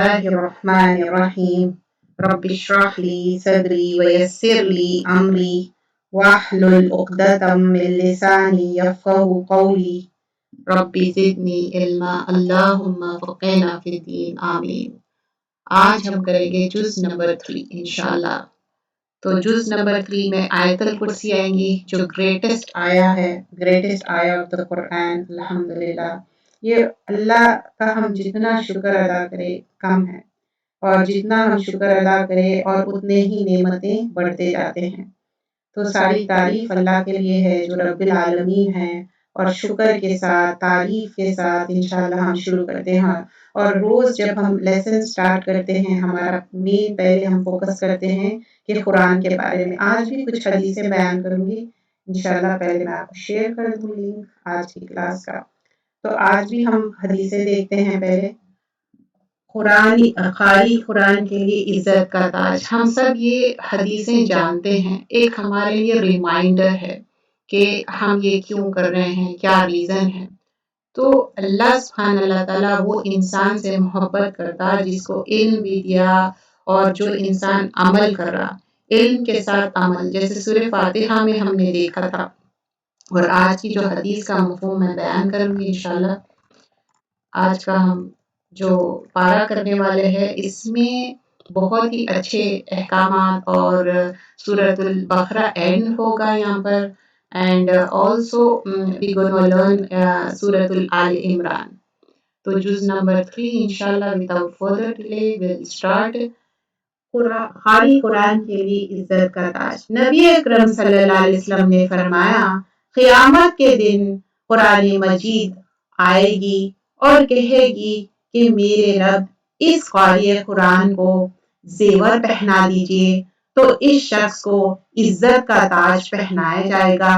الله الرحمن الرحيم رب اشرح لي صدري ويسر لي أمري واحلل عقدة من لساني يفقه قولي رب زدني علما اللهم فقنا في الدين آمین۔ آج ہم کریں گے جز نمبر 3 انشاءاللہ۔ تو جز نمبر 3 میں آیت الکرسی آئیں گی جو گریٹسٹ آیا ہے، گریٹسٹ آیا آف دا قرآن الحمدللہ۔ یہ اللہ کا ہم جتنا شکر ادا کرے کم ہے، اور جتنا ہم شکر ادا کریں اور اتنے ہی نعمتیں بڑھتے جاتے ہیں۔ تو ساری تعریف اللہ کے لیے ہے جو رب العالمین ہے، اور شکر کے ساتھ تعریف کے ساتھ انشاءاللہ ہم شروع کرتے ہیں۔ اور روز جب ہم لیسن سٹارٹ کرتے ہیں ہمارا مین پہلے ہم فوکس کرتے ہیں کہ قرآن کے بارے میں۔ آج بھی کچھ حدیثیں بیان کروں گی انشاءاللہ۔ پہلے میں آپ کو شیئر کر دوں لنک آج کی کلاس کا۔ تو آج بھی ہم حدیثیں دیکھتے ہیں پہلے۔ قاری قرآن کے لیے عزت کا تاج، ہم سب یہ حدیثیں جانتے ہیں، ایک ہمارے لیے ریمائنڈر ہے کہ ہم یہ کیوں کر رہے ہیں، کیا ریزن ہے۔ تو اللہ سبحانہ اللہ تعالیٰ وہ انسان سے محبت کرتا جس کو علم بھی دیا، اور جو انسان عمل کر رہا، علم کے ساتھ عمل، جیسے سورہ فاتحہ میں ہم نے دیکھا تھا۔ اور آج کی جو حدیث کا مفہوم میں بیان کروں گی انشاءاللہ۔ آج کا ہم جو پارہ کرنے والے ہیں اس میں بہت ہی اچھے احکامات، اور سورۃ البقرہ اینڈ ہوگا یہاں پر، and also we gonna learn سورۃ آل عمران۔ تو جز نمبر 3 انشاءاللہ without further delay will start. قاری قرآن کے لیے عزت کا تاج، نبی اکرم صلی اللہ علیہ وسلم نے فرمایا قیامت کے دن قرآن مجید آئے گی اور کہے گی کہ میرے رب اس قاری قرآن کو زیور پہنا دیجئے، تو اس شخص کو عزت کا تاج پہنایا جائے گا۔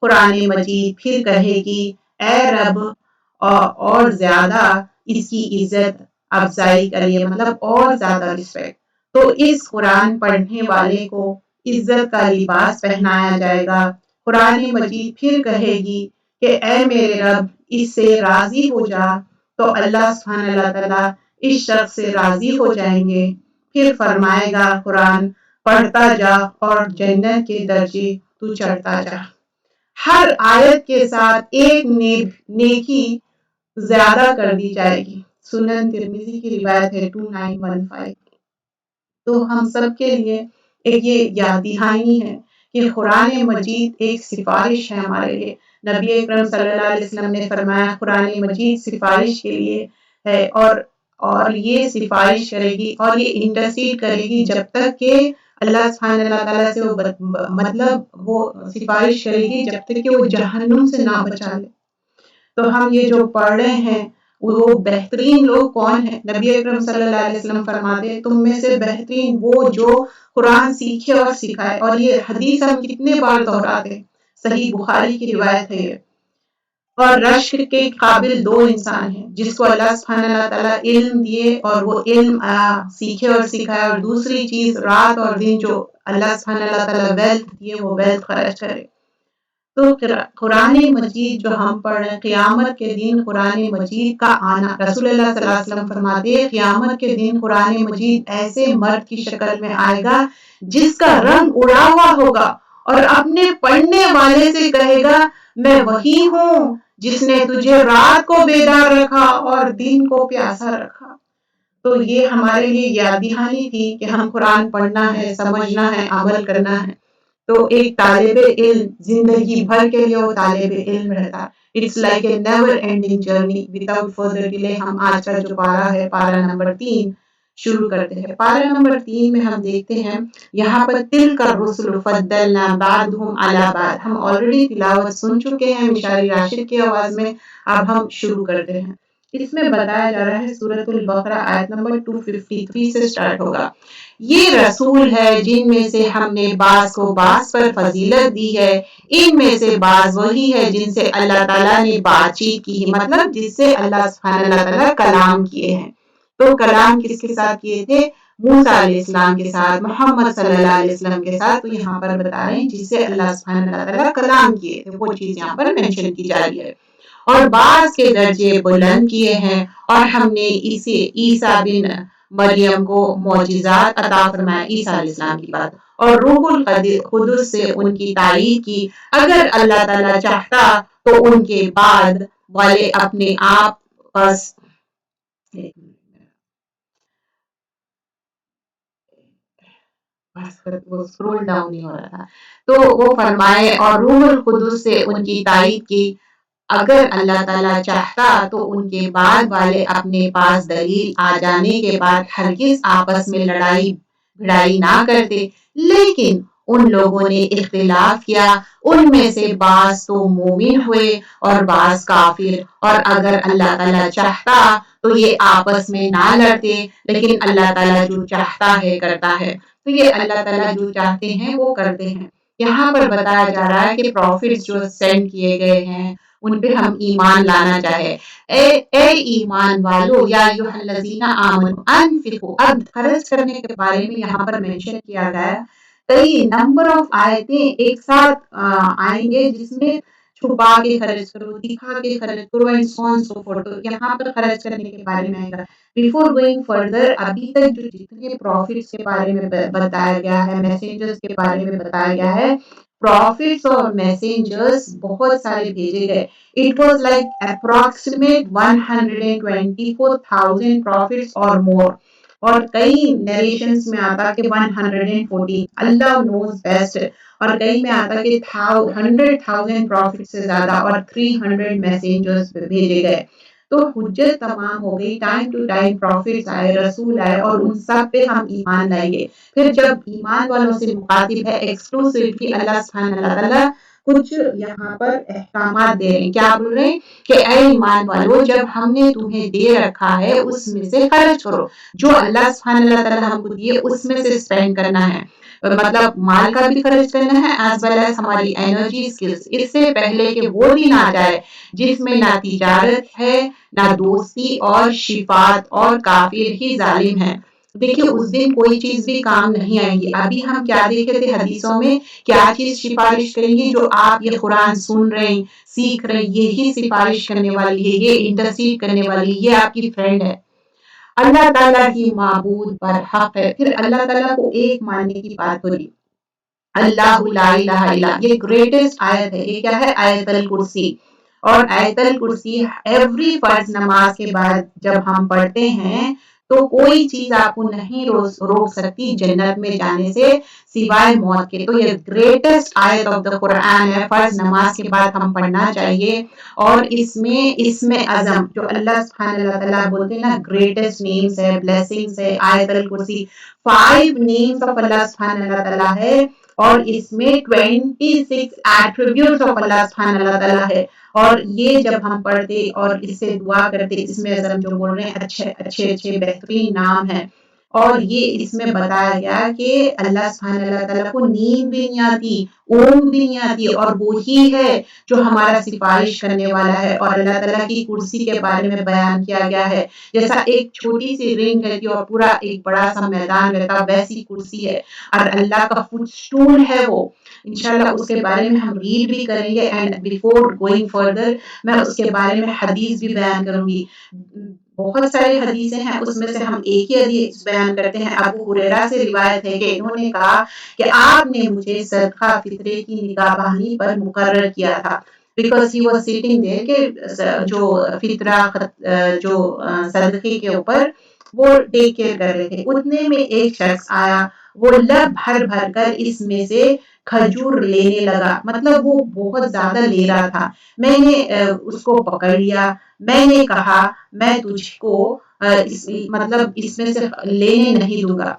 قرآن مجید پھر کہے گی اے رب اور زیادہ اس کی عزت افزائی کریے، مطلب اور زیادہ رسپیکٹ۔ تو اس قرآن پڑھنے والے کو عزت کا لباس پہنایا جائے گا۔ قرآن مجید پھر کہے گی کہ اے میرے رب اس سے راضی ہو جا، تو اللہ سبحانہ اللہ تعالیٰ اس شخص سے راضی ہو جائیں گے۔ پھر فرمائے گا قرآن پڑھتا جا اور جنت کے درجے تو چڑھتا جا۔ ہر آیت کے ساتھ ایک نیکی زیادہ کر دی جائے گی۔ سنن ترمذی کی روایت ہے 2915۔ تو ہم سب کے لیے ایک یہ یاد دہانی ہے کہ قرآن مجید ایک سفارش ہے ہمارے لیے۔ نبی اکرم صلی اللہ علیہ وسلم نے فرمایا قرآن مجید سفارش کے لیے ہے، اور یہ سفارش کرے گی اور یہ انٹرسیڈ کرے گی جب تک کہ اللہ سبحانہ اللہ تعالیٰ سے وہ سفارش کرے گی جب تک کہ وہ جہنم سے نہ بچا لے۔ تو ہم یہ جو پڑھ رہے ہیں وہ بہترین لوگ کون ہیں؟ نبی اکرم صلی اللہ علیہ وسلم فرماتے ہیں تم میں سے بہترین وہ جو قرآن سیکھے اور سکھائے۔ اور یہ حدیث ہم کتنے بار دہراتے ہیں، صحیح بخاری کی روایت ہے یہ۔ اور رشک کے قابل دو انسان ہیں جس کو اللہ سبحانہ اللہ تعالیٰ علم دیے اور وہ علم سیکھے اور سکھائے، اور دوسری چیز رات اور دن جو اللہ سبحانہ اللہ تعالیٰ ویلتھ دیے وہ ویلتھ خرچ کرے۔ تو قرآن مجید جو ہم پڑھ رہے ہیں، قیامت کے دن قرآن مجید کا آنا، رسول اللہ صلی اللہ علیہ وسلم فرماتے ہیں قیامت کے دن قرآن مجید ایسے مرد کی شکل میں آئے گا جس کا رنگ اڑا ہوا ہوگا، اور اپنے پڑھنے والے سے کہے گا میں وہی ہوں جس نے تجھے رات کو بیدار رکھا اور دن کو پیاسا رکھا۔ تو یہ ہمارے لیے یاد دہانی تھی کہ ہم قرآن پڑھنا ہے، سمجھنا ہے، عمل کرنا ہے۔ تو ایک طالب علم زندگی بھر کے لیے وہ طالب علم رہتا۔ It's like a never ending journey. Without further delay ہم آج کا جو پارہ ہے، پارہ نمبر 3 شروع کرتے ہیں۔ پارہ نمبر 3 میں ہم دیکھتے ہیں یہاں پر تلک الرسل فضلنا بعضهم علی بعض، ہم آلریڈی تلاوت سن چکے ہیں مشاری راشد کی آواز میں۔ اب ہم شروع کرتے ہیں۔ اس میں بتایا جا رہا ہے سورۃ البقرہ آیت نمبر 253 سے سٹارٹ ہوگا۔ یہ رسول ہے جن میں سے ہم نے بعض کو بعض پر فضیلت دی ہے، ان میں سے بعض وہی ہے جن سے اللہ تعالیٰ نے بات چیت کی، مطلب جس سے اللہ سبحانہ اللہ تعالیٰ کلام کیے ہیں۔ تو کلام کس کے ساتھ کیے تھے؟ موسیٰ علیہ السلام کے ساتھ، محمد صلی اللہ علیہ وسلم کے ساتھ۔ تو یہاں پر بتا رہے ہیں جس سے اللہ سبحانہ اللہ تعالیٰ کلام کیے تھے، وہ چیز یہاں پر مینشن کی جا رہی ہے۔ اور بعض کے درجے بلند کیے ہیں، اور ہم نے اسے عیسیٰ بن مریم کو معجزات عطا فرمائے، عیسیٰ علیہ السلام کی بات، اور روح القدس سے ان کی تائید کی۔ اگر اللہ تعالیٰ چاہتا تو ان کے بعد والے اپنے آپ بس وہ اسکرول ڈاؤن نہیں ہو رہا تھا، تو وہ فرمائے اور روح القدس سے ان کی تائید کی، اگر اللہ تعالیٰ چاہتا تو ان کے بعد والے اپنے پاس دلیل آ جانے کے بعد ہرگز آپس میں لڑائی بھڑائی نہ کرتے، لیکن ان لوگوں نے اختلاف کیا، ان میں سے بعض تو مومن ہوئے اور بعض کافر، اور اگر اللہ تعالیٰ چاہتا تو یہ آپس میں نہ لڑتے، لیکن اللہ تعالیٰ جو چاہتا ہے کرتا ہے، تو یہ اللہ تعالیٰ جو چاہتے ہیں وہ کرتے ہیں۔ یہاں پر بتایا جا رہا ہے کہ پروفٹس جو سینڈ کیے گئے ہیں ان پہ ہم ایمان لانا چاہے۔ اے ایمان والو یا ایھا الذین آمنوا انفقوا، اب خرچ کرنے کے بارے میں یہاں پر مینشن کیا گیا ہے۔ کئی نمبر آف آیتیں ایک ساتھ آئیں گے جس میں چھپا کے خرچ کرو، دکھا کے خرچ کرو، and so on so forth, یہاں پر خرچ کرنے کے بارے میں آئے گا۔ بیفور گوئنگ فردر، ابھی تک جو جتنے پروفٹس کے بارے میں بتایا گیا ہے، میسنجرز کے بارے میں بتایا گیا ہے، پروفٹس اور میسنجرز بہت سارے بھیجے گئے۔ It was like approximate 124,000 prophets or more. اور کئی نیریشنز میں آتا کہ 114، اللہ نوز بیسٹ، اور کئی میں آتا کہ 100,000 پروفٹ سے زیادہ اور 300 میسنجرز بھیجے گئے۔ تو حجت تمام ہو گئی، ٹائم ٹو ٹائم پروفٹس آئے، رسول آئے، اور ان سب پہ ہم ایمان لائیں گے۔ پھر جب ایمان والوں سے مخاطب ہے ایکسکلوسیولی اللہ سبحانہ تعالیٰ کچھ یہاں پر احکامات دے رہے ہیں، کیا بول رہے ہیں کہ اے ایمان والو، جب ہم نے تمہیں دے رکھا ہے اس میں سے خرچ کرو، جو اللہ سبحانہ تعالیٰ ہم کو دیے اس میں سے اسپینڈ کرنا ہے، مطلب مال کا بھی خرچ کرنا ہے ایز ویل ایز ہماری انرجی اسکلز، اس سے پہلے کہ وہ دن آ جائے جس میں نہ تجارت ہے نہ دوستی اور شفاعت، اور کافر ہی ظالم ہے۔ دیکھیے اس دن کوئی چیز بھی کام نہیں آئے گی۔ ابھی ہم کیا دیکھے تھے حدیثوں میں، کیا چیز سفارش کریں گی؟ جو آپ یہ قرآن سن رہے ہیں، سیکھ رہے ہیں، یہی سفارش کرنے والی ہے، یہ انٹرسیڈ کرنے والی، یہ آپ کی فرینڈ ہے۔ اللہ تعالیٰ ہی معبود برحق ہے۔ پھر اللہ تعالیٰ کو ایک ماننے کی بات بولی، اللہ لا الہ الا، یہ گریٹسٹ آیت ہے۔ یہ کیا ہے؟ آیت الکرسی۔ اور آیت الکرسی ایوری فرض نماز کے بعد جب ہم پڑھتے ہیں تو کوئی چیز آپ کو نہیں روک سکتی جنت میں جانے سے سوائے موت کے۔ تو یہ گریٹسٹ آیت آف دا قرآن ہے، فرض نماز کے بعد ہم پڑھنا چاہیے۔ اور اس میں اعظم جو اللہ سبحانہ تعالیٰ بولتے ہیں نا، گریٹسٹ نیمز ہے، بلیسنگز ہے، آیت الکرسی 5 نیمز آف اللہ سبحانہ تعالیٰ ہے، اور اس میں 26 ایٹریبیوٹس آف اللہ سبحانہ تعالیٰ ہے۔ اور یہ جب ہم پڑھتے اور اس سے دعا کرتے، اس میں اعظم جو بول رہے ہیں اچھے اچھے اچھے بہترین نام ہیں، اور یہ اس میں بتایا گیا کہ اللہ سبحانہ تعالیٰ کو نیند بھی نہیں آتی، اونگ بھی نہیں آتی، اور وہی ہے جو ہمارا سفارش کرنے والا ہے۔ اور اللہ تعالیٰ کی کرسی کے بارے میں بیان کیا گیا ہے، جیسا ایک چھوٹی سی رنگ رہتی اور پورا ایک بڑا سا میدان رہتا، ویسی کرسی ہے، اور اللہ کا فٹ اسٹول ہے وہ۔ انشاءاللہ اس کے بارے میں ہم ریڈ بھی کریں گے، اینڈ بیفور گوئنگ فردر میں اس کے بارے میں حدیث بھی بیان کروں گی۔ بہت سارے حدیثیں ہیں، اس میں سے ہم ایک ہی حدیث بیان کرتے ہیں۔ ابو ہریرہ سے روایت ہے کہ انہوں نے کہا کہ آپ نے مجھے صدقہ فطرے کی نگہبانی پر مقرر کیا تھا، بیکاز ہی واز سیٹنگ دیر، کہ جو فطرہ جو صدقے کے اوپر وہ ٹیک کیئر کر رہے تھے۔ اتنے میں ایک شخص آیا، وہ لب بھر بھر کر اس میں سے کھجور لینے لگا، مطلب وہ بہت زیادہ لے رہا تھا۔ میں نے اس کو پکڑ لیا، میں نے کہا میں تجھ کو مطلب اس میں سے لینے نہیں دوں گا۔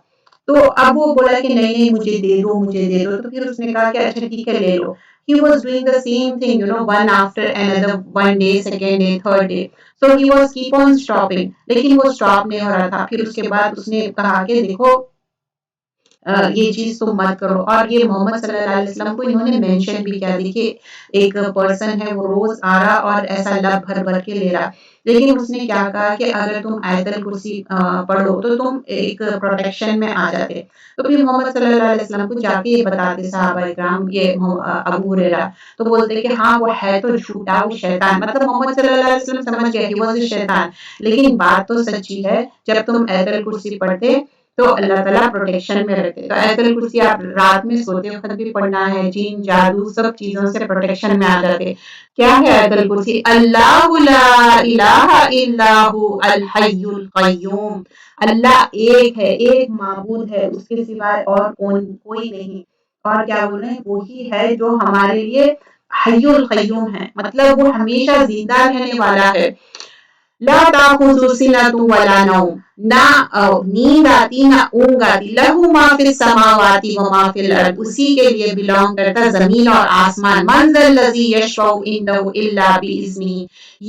تو اب وہ بولا کہ نہیں نہیں مجھے دے دو، مجھے دے دو۔ تو پھر اس نے کہا کہ اچھا ٹھیک ہے لے لو۔ He was doing the same thing, one after another, one day, second day, third day. So he was keep on stopping. لیکن وہ stop نہیں ہو رہا تھا۔ پھر اس کے بعد اس نے کہا کہ دیکھو یہ چیز تم مت کرو. اور یہ محمد صلی اللہ علیہ وسلم کو انہوں نے مینشن بھی کیا. دیکھیے ایک پرسن ہے وہ روز آ رہا اور ایسا لب بھر بھر کے لے رہا، لیکن اس نے کیا کہا کہ اگر تم آیت الکرسی پڑھو تو تم ایک پروٹیکشن میں آ جاتے. تو پھر محمد صلی اللہ علیہ وسلم کو جا کے یہ بتاتے صحابہ اکرام، یہ ابو ہریرہ، تو بولتے کہ ہاں وہ ہے تو جھوٹا، وہ شیطان. مطلب محمد صلی اللہ علیہ وسلم سمجھ گیا ہی واز شیطان، لیکن بات تو سچی ہے. جب تم آیت الکرسی پڑھتے تو اللہ تعالیٰ پروٹیکشن میں رہتے. تو آیت الکرسی آپ رات میں سوتے وقت بھی پڑھنا ہے، جین جادو سب چیزوں سے پروٹیکشن میں آ جاتے. کیا ہے آیت الکرسی؟ اللہ لا الہ الا ہو الحی القیوم. اللہ ایک ہے، ایک معبود ہے، اس کے سوائے اور کوئی نہیں. اور کیا بول رہے ہیں؟ وہی ہے جو ہمارے لیے حی القیوم ہے، مطلب وہ ہمیشہ زندہ رہنے والا ہے. لا تاخذ سنۃ ولا نوم، نہ نیند آتی نہ اونگ آتی. لہو ما فی السماوات و ما فی الارض، اسی کے لیے بلونگ کرتا زمین اور آسمان. من ذا الذی یشفع عنده الا باذنہ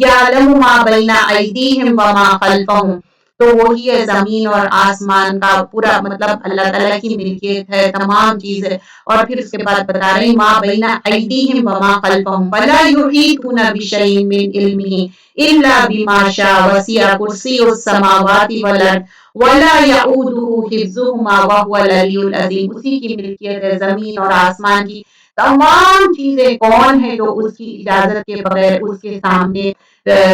یعلم ما بین ایدیہم وما خلفہم. تو وہی ہے زمین اور آسمان کا پورا، مطلب اللہ تعالیٰ کی ملکیت ہے، تمام چیز ہے. اور پھر اس کے بعد بتا رہے ہیں ما بین ایدیہم وما خلفہم ولا یحیطون بشیء من علمہ الا بما شاء وسع کرسیہ السماوات والارض ولا یعودہ حفظہما وہو العلی العظیم. اسی کی ملکیت ہے زمین اور آسمان کی تمام چیزیں. کون ہے جو اس کی اجازت کے بغیر اس کے سامنے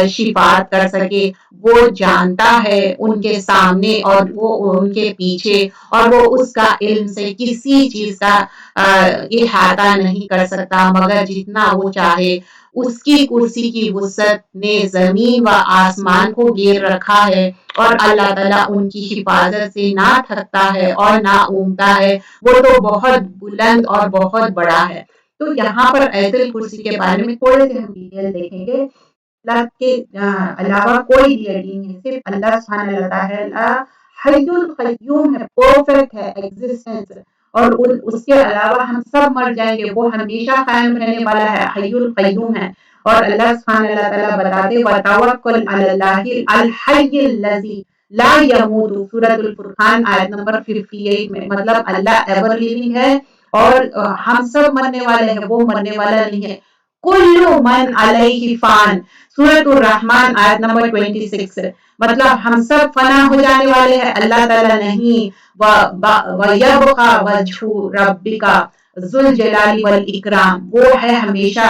شفاعت کر سکے؟ وہ جانتا ہے ان کے سامنے اور وہ ان کے پیچھے، اور وہ اس کا علم سے کسی چیز کا احاطہ نہیں کر سکتا مگر جتنا وہ چاہے. اس کی کرسی کی وسعت نے زمین و آسمان کو گھیر رکھا ہے، اور اللہ تعالیٰ ان کی حفاظت سے نہ تھکتا ہے اور نہ اونگتا ہے. وہ تو بہت بلند اور بہت بڑا ہے. تو یہاں پر آیت الکرسی کے بارے میں تھوڑے سے ہم ڈیٹیل دیکھیں گے. اللہ کے علاوہ کوئی ڈیٹی نہیں، صرف اللہ سبحانہ و تعالیٰ حی القیوم ہے، پرفیکٹ ہے ایگزسٹنس. اور اس کے علاوہ ہم سب مر جائیں گے، وہ ہمیشہ قائم رہنے والا ہے، حی القیوم ہے. اور اللہ سبحانہ اللہ تعالیٰ بتاتے وَتَوَكَّلْ عَلَى اللَّهِ الْحَيِّ الَّذِي لَا يَمُوتُ. سورۃ الفرقان آیت نمبر 58 میں، مطلب اللہ ایور لیونگ ہے اور ہم سب مرنے والے ہیں، وہ مرنے والا نہیں ہے. کل من علیہ فان. سورۃ الرحمن آیت نمبر 26، مطلب ہم سب فنا ہو جانے والے ہیں، اللہ تعالیٰ نہیں. وَيَبْقَى وَجْهُ رَبِّكَ ذُو الْجَلَالِ وَالْإِكْرَامِ، وہ ہے ہمیشہ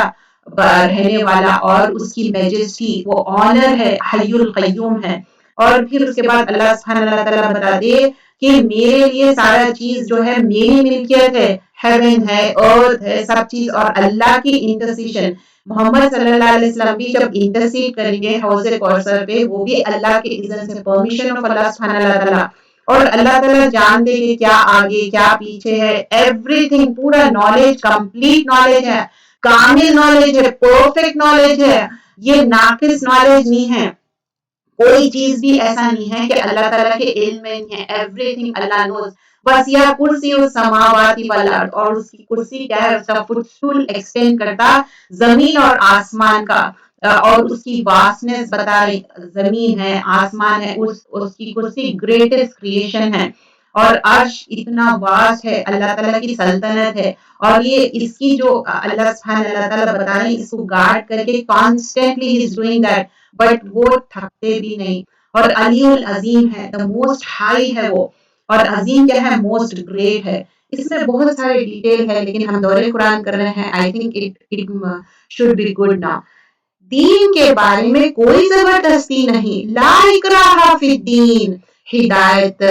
رہنے والا اور اس کی میجسٹی، وہ آنر ہے، حی القیوم ہے. اور پھر اس کے بعد اللہ سبحانہ اللہ تعالیٰ بتا دے کہ میرے لیے سارا چیز جو ہے میری ملکیت ہے، ہیون ہے، ارتھ ہے، سب چیز. اور اللہ کی انٹرسیشن، محمد صلی اللہ علیہ وسلم بھی جب انٹرسیڈ کریں گے حوض کوثر پہ، وہ بھی اللہ کے اذن سے، پرمیشن آف اللہ سبحانہ اللہ تعالیٰ. اور اللہ تعالیٰ جانتے کہ کیا آگے کیا پیچھے ہے، ایوری تھنگ، پورا نالج، کمپلیٹ نالج ہے، کامل نالج ہے، پرفیکٹ نالج ہے. یہ ناقص نالج نہیں ہے. کوئی چیز بھی ایسا نہیں ہے کہ اللہ تعالیٰ کے علم میں نہیں ہے. ایوری تھنگ اللہ نوز. وسیع کرسی السماوات والارض، اور اس کی کرسی کیا ہے؟ اس کا فٹ اسٹول ایکسٹینڈ کرتا زمین اور آسمان کا. اور اس کی واسٹنس بتا رہی، زمین ہے، آسمان ہے، اس کی کرسی گریٹسٹ کریشن ہے. اور عرش اتنا واسٹ ہے، اللہ تعالیٰ کی سلطنت ہے. اور یہ اس کی جو اللہ سبحانہ اللہ تعالیٰ بتا رہے ہیں، اس کو گارڈ کر کے constantly he is doing that, but وہ تھکتے بھی نہیں. اور علی العظیم ہے، دا موسٹ ہائی ہے وہ. اور عظیم کیا ہے؟ موسٹ گریٹ ہے. اس میں بہت سارے ڈیٹیل ہے، لیکن ہم دورے قرآن کر رہے ہیں. I think it should be good now. دین کے بارے میں کوئی زبردستی نہیں. لا اکراہ فی الدین، ہدایت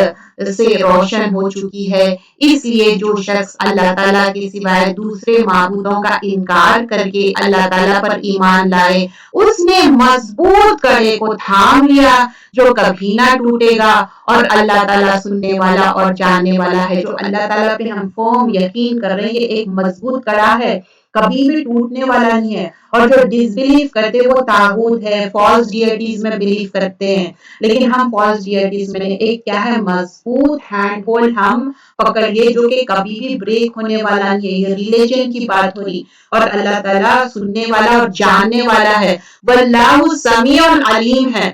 سے روشن ہو چکی ہے. اس لیے جو شخص اللہ تعالیٰ کے سوائے دوسرے معبودوں کا انکار کر کے اللہ تعالیٰ پر ایمان لائے، اس نے مضبوط کڑے کو تھام لیا جو کبھی نہ ٹوٹے گا. اور اللہ تعالیٰ سننے والا اور جاننے والا ہے. جو اللہ تعالیٰ پہ ہم فرم یقین کر رہے ہیں، یہ ایک مضبوط کڑا ہے، کبھی بھی ٹوٹنے والا نہیں ہے. اور جو ڈس بلیو کرتے وہ طاغوت ہے، فالس ڈیٹیز میں بلیو کرتے ہیں. لیکن ہم فالس ڈیٹیز میں ایک کیا ہے؟ مضبوط ہینڈ ہولڈ ہم پکڑیے جو کہ کبھی بھی بریک ہونے والا نہیں ہے. یہ ریلیجن کی بات ہو رہی، اور اللہ تعالیٰ سننے والا اور جاننے والا ہے. واللہ سمیع علیم ہے.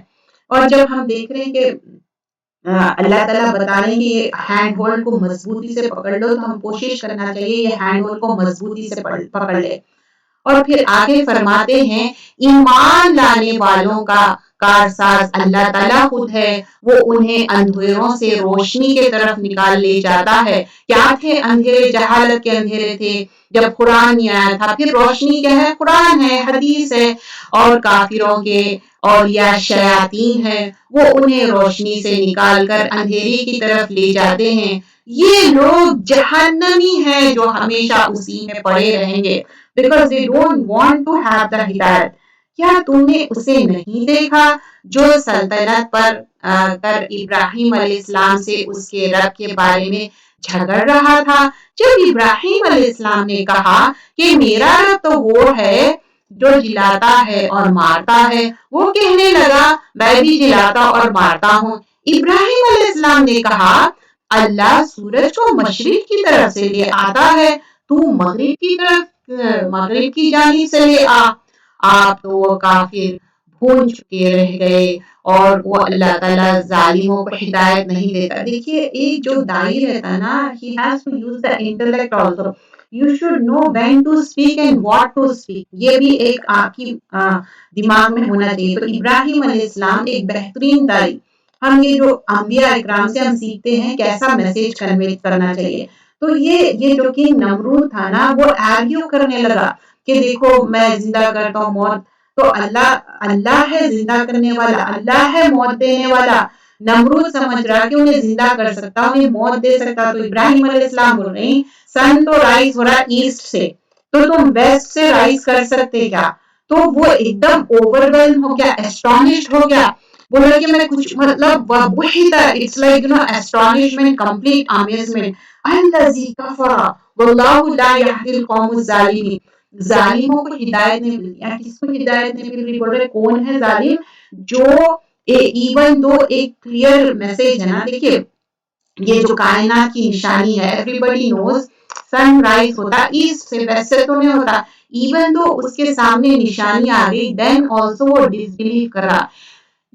اور جب ہم دیکھ رہے ہیں کہ اللہ تعالیٰ بتا رہے ہیں کہ یہ ہینڈ ہولڈ کو مضبوطی سے پکڑ لو، تو ہم کوشش کرنا چاہیے یہ ہینڈ ہولڈ کو مضبوطی سے پکڑ لے۔ اور پھر آگے فرماتے ہیں ایمان لانے والوں کا کارساز اللہ تعالیٰ خود ہے، وہ انہیں اندھیروں سے روشنی کے طرف نکال لے جاتا ہے۔ کیا تھے اندھیرے؟ جہالت کے اندھیرے تھے جب قرآن نہیں آیا تھا، پھر روشنی کیا ہے؟ قرآن ہے، حدیث ہے، اور کافروں کے اور یا شیاطین ہے، وہ انہیں روشنی سے نکال کر اندھیری کی طرف لے جاتے ہیں۔ یہ لوگ جہنمی ہیں جو ہمیشہ اسی میں پڑے رہیں گے، because they don't want to have the hidayat۔ کیا تم نے اسے نہیں دیکھا جو سلطنت پر کر ابراہیم علیہ السلام سے اس کے رب کے بارے میں جھگڑ رہا تھا؟ جب ابراہیم علیہ السلام نے کہا کہ میرا رب تو وہ ہے جو جلاتا ہے اور مارتا ہے، وہ کہنے لگا میں بھی جلاتا اور مارتا ہوں۔ ابراہیم علیہ السلام نے کہا اللہ سورج کو مشرق کی طرف سے لے آتا ہے، تو مغرب کی طرف مغرب کی جانب سے لے آ۔ آپ تو وہ کافر بھول چکے رہ گئے، اور وہ اللہ تعالیٰ ظالموں کو ہدایت نہیں دیتا۔ دیکھیے ایک جو دائی رہتا نا، he has to use the intellect also۔ You should know when to speak and what to speak۔ یہ بھی ایک آپ کی دماغ میں ہونا چاہیے۔ تو ابراہیم علیہ السلام ایک بہترین دائی، ہم یہ جو انبیاء اکرام سے ہم سیکھتے ہیں کیسا میسج کنوے کرنا چاہیے۔ تو یہ جو کہ نمرود تھا نا، وہ آرگیو کرنے لگا کہ دیکھو میں زندہ کرتا ہوں موت، تو اللہ ہے زندہ کرنے والا، اللہ ہے موت دینے والا۔ نمرود سمجھ رہا کہ انہیں زندہ کر سکتا، انہیں موت دے سکتا۔ تو ابراہیم علیہ السلام بول رہے ہیں سن تو رائز ہو رہا ایسٹ سے، تو تم ویسٹ سے رائز کر سکتے کیا؟ تو وہ ایک دم اوور ویلم ہو گیا، اسٹانشڈ ہو گیا، بولا کہ میں کچھ مطلب وحیدہ، اٹس لائک اسٹانشمنٹ، کمپلیٹ امیزمنٹ۔ الذی کفر واللہ لا یہدی القوم الظالمین۔ ظالموں کو ہدایت نہیں ملتی ہے۔ کس کو ہدایت نہیں مل رہی؟ بول رہے کون ہے ظالم؟ جو ایون دو ایک کلیئر میسج ہے نا، دیکھیے یہ جو کائنات کی نشانی ہے، ایوری بڈی نوز سن رائز ہوتا ایسٹ سے، ویسٹ سے تو نہیں ہوتا۔ ایون دو اس کے سامنے نشانی آ گئی، دین آلسو وہ ڈس بلیو کرا۔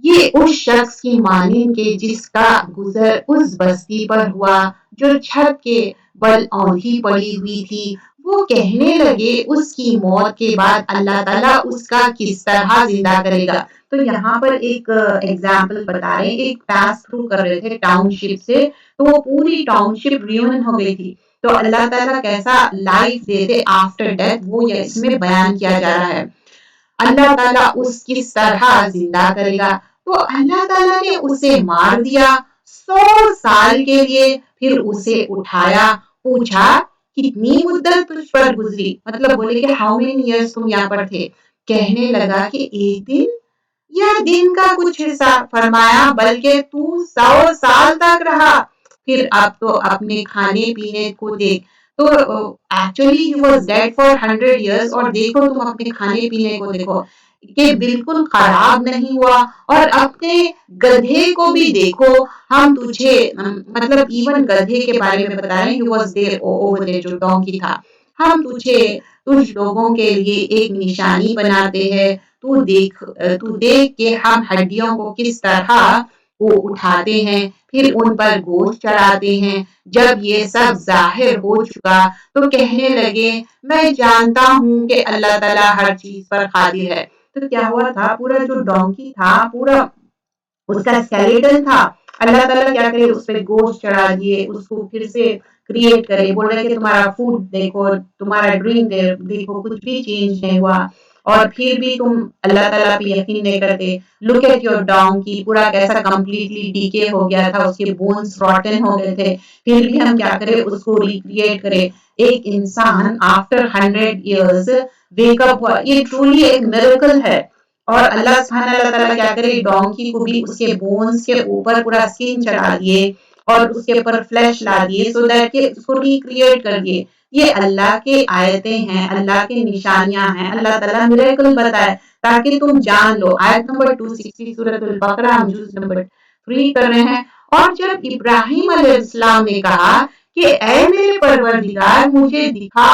یہ اس شخص کی مانند کے جس کا گزر اس بستی پر ہوا جو چھت کے بل اوندھی پڑی ہوئی تھی۔ وہ کہنے لگے اس کی موت کے بعد اللہ تعالیٰ اس کا کس طرح زندہ کرے گا۔ تو یہاں پر ایک ایگزامپل بتا رہے ہیں، ایک پاس تھرو کر رہے تھے ٹاؤن شپ سے، تو وہ پوری ٹاؤن شپ ریونن ہو گئی تھی۔ تو اللہ تعالیٰ کیسا لائف دیتے آفٹر ڈیتھ، وہ اس میں بیان کیا جا رہا ہے۔ اللہ تعالیٰ اس کس طرح زندہ کرے گا، تو اللہ تعالیٰ نے اسے مار دیا 100 سال کے لیے، پھر اسے اٹھایا، پوچھا کتنی مدت تجھ پر گزری، مطلب بولے کہ ہاؤ مینی ایئرس تم یہاں پر تھے؟ کہنے لگا کہ ایک دن یا دن کا کچھ حصہ، فرمایا بلکہ تو 100 سال تک رہا، پھر اب تو اپنے کھانے پینے کو دیکھ۔ تو actually he was dead for 100 years, اور دیکھو تم اپنے کھانے پینے کو دیکھو کہ بالکل خراب نہیں ہوا، اور اپنے گدھے کو بھی دیکھو، ہم تجھے مطلب ایون گدھے کے بارے میں بتا رہے ہیں، he was there over there, جو ڈونکی تھا، ہم تجھ لوگوں کے لیے ایک نشانی بناتے ہیں، تو دیکھ کہ ہم ہڈیوں کو کس طرح وہ اٹھاتے ہیں، پھر ان پر گوشت چڑھاتے ہیں۔ جب یہ سب ظاہر ہو چکا تو کہنے لگے میں جانتا ہوں کہ اللہ تعالیٰ ہر چیز پر قادر ہے۔ تو کیا ہوا تھا، پورا جو ڈونکی تھا، پورا اس کا اسکیلیٹن تھا، اللہ تعالیٰ کیا کرے اس پہ گوشت چڑھا دیے، اس کو پھر سے کریٹ کرے، بول رہے کہ تمہارا فوڈ دیکھو، تمہارا ڈرنک دیکھو، کچھ بھی چینج نہیں ہوا، اور پھر بھی تم اللہ تعالیٰ پہ یقین نہیں کرتے۔ لک ایٹ یور ڈونکی، پورا کیسا کمپلیٹلی ڈیکے ہو گیا تھا، اس کے بونز روٹن ہو گئے تھے، پھر بھی ہم کیا کرے اس کو ریکریٹ کرے۔ ایک انسان آفٹر 100 ایئرس ویک اپ ہوا، یہ ٹرولی ایک میریکل ہے۔ اور اللہ سبحانہ اللہ تعالیٰ کیا کرے ڈونکی کو بھی اس کے بونز کے اوپر پورا اسکن چڑھا دیے، اور اس کے اوپر فلیش لا دیے، سو دیٹ کہ اس کو ریکریٹ کر دیے۔ یہ اللہ کے آیتیں ہیں، اللہ کے نشانیاں ہیں، اللہ تعالیٰ میریکل بتائے تاکہ تم جان لو۔ آیت نمبر 260 سورۃ البقرہ، ہم جز نمبر 3 کر رہے ہیں۔ اور جب ابراہیم علیہ السلام نے کہا کہ اے میرے پروردگار مجھے دکھا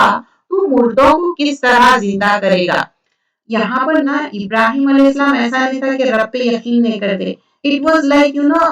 تو مردوں کو کس طرح زندہ کرے گا۔ یہاں پر نا ابراہیم علیہ السلام ایسا نہیں تھا کہ رب پہ یقین نہیں کرتے، It was like,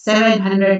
700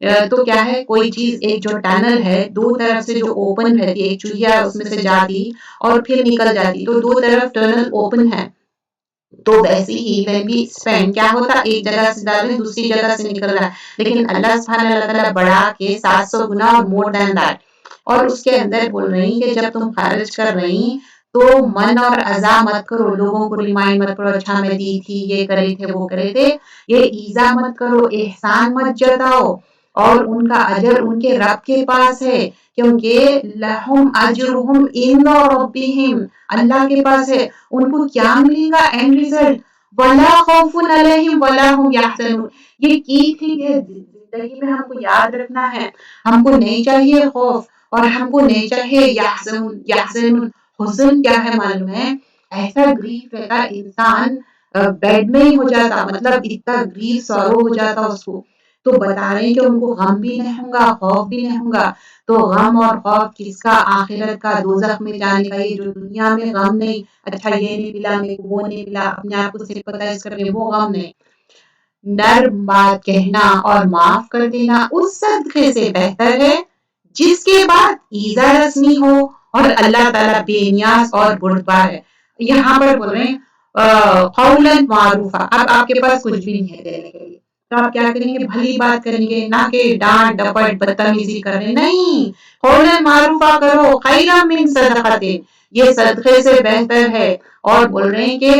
تو کیا ہے کوئی چیز ایک جو ٹنل ہے دو طرف سے جو اوپن رہتی ہے ایک چوہیا اس میں سے جاتی اور پھر نکل جاتی تو دو طرف ٹنل اوپن ہے تو ویسے ہی when we spend کیا ہوتا ایک جگہ سے ڈال رہے دوسری جگہ سے نکل رہا ہے لیکن اللہ سبحانہ اللہ تعالیٰ بڑھا کے 700 گنا اور مور دین دیٹ اور اس کے اندر بول رہی ہیں کہ جب تم خرچ کر رہی تو من اور اذا مت کرو لوگوں کو ریمائنڈ مت کرو اچھا میں دی تھی یہ کرے تھے وہ کرے تھے یہ ایزا مت کرو احسان مت جتاؤ اور ان کا اجر ان کے رب کے پاس ہے کیونکہ لہم اجرہم عند ربہم اللہ کے پاس ہے ان کو کیا ملے گا اینڈ ریزلٹ ولا خوف علیہم ولا هم یحزنون یہ کی تھی ہے زندگی میں ہم کو یاد رکھنا ہے ہم کو نہیں چاہیے خوف اور ہم کو نہیں چاہیے یحزنون حزن کیا ہے معلوم ہے ایسا گریف رہتا انسان بیڈ میں ہی ہو جاتا مطلب اتنا گریف سورو ہو جاتا اس کو تو بتا رہے ہیں کہ ان کو غم بھی نہیں ہوگا خوف بھی نہیں ہوگا تو غم اور خوف کس کا آخرت کا دوزخ میں جانے کا یہ جو دنیا میں غم نہیں اچھا یہ نہیں ملا میرے کو وہ نہیں ملا اپنے آپ کو سمپتھائز کرنے وہ غم نہیں نرم بات کہنا اور معاف کر دینا اس صدقے سے بہتر ہے جس کے بعد ایزا رسمی ہو اور اللہ تعالیٰ بے نیاز اور بردبار ہے یہاں پر بول رہے ہیں قولاً معروفہ اب آپ کے پاس کچھ بھی نہیں ہے دینے کے لیے تو آپ کیا کریں گے بھلی بات کریں گے نہ کہ ڈانٹ ڈپٹ بدتمیزی کر رہے نہیں قولاً معروفہ کرو خیرا من صدقۃ یہ صدقے سے بہتر ہے اور بول رہے ہیں کہ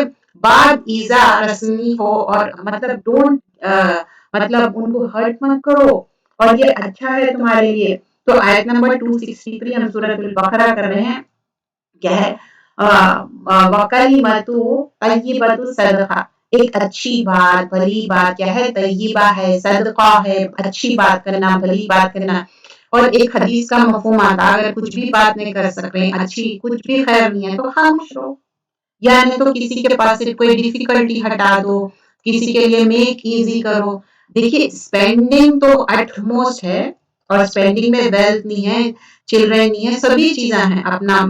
بعد ایزا رسمی ہو اور مطلب ڈونٹ مطلب ان کو ہرٹ مت کرو اور یہ اچھا ہے تمہارے لیے تو آیت نمبر 263 ہم سورۃ البقرہ کر رہے ہیں کیا ہے وَكَلِمَتُ طَيِّبَةُ صدقہ ایک اچھی بات بھلی بات کیا ہے طیبہ ہے صدقہ ہے اچھی بات کرنا بھلی بات کرنا اور ایک حدیث کا مفہوم آتا اگر کچھ بھی بات نہیں کر سک رہے اچھی کچھ بھی خیر نہیں ہے تو خاموش رہو یعنی تو کسی کے پاس سے کوئی ڈیفیکلٹی ہٹا دو کسی کے لیے میک ایزی کرو دیکھیے اسپینڈنگ تو ایٹ موسٹ ہے اور اسپینڈنگ میں ویلتھ نہیں ہے چلڈرن نہیں ہے سبھی چیزیں ہیں اپنا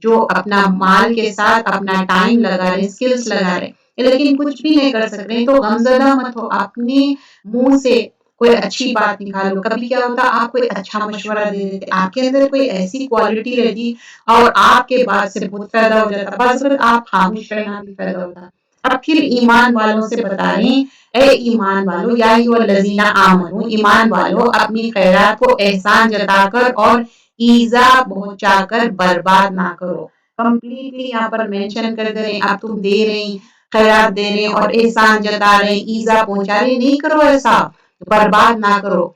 جو اپنا مال کے ساتھ اپنا ٹائم لگا رہے اسکلز لگا رہے لیکن کچھ بھی نہیں کر سک رہے تو غمزدہ مت ہو اپنے منہ سے کوئی اچھی بات نکالو کبھی کیا ہوتا آپ کوئی اچھا مشورہ دے دیتے آپ کے اندر کوئی ایسی کوالٹی رہتی اور آپ کے بعد سے بہت فائدہ ہو جاتا بس اگر آپ خاموش رہنا بھی فائدہ ہوتا اب پھر ایمان والوں سے بتا رہے ہیں اے ایمان والو یا الذین آمنو ایمان والو اپنی خیرات کو احسان جتا کر اور ایزا پہنچا کر برباد نہ کرو کمپلیٹلی یہاں پر مینشن کر دے رہے اب تم دے رہے خیرات دے رہے اور احسان جتا رہے ایزا پہنچا رہے نہیں کرو ایسا برباد نہ کرو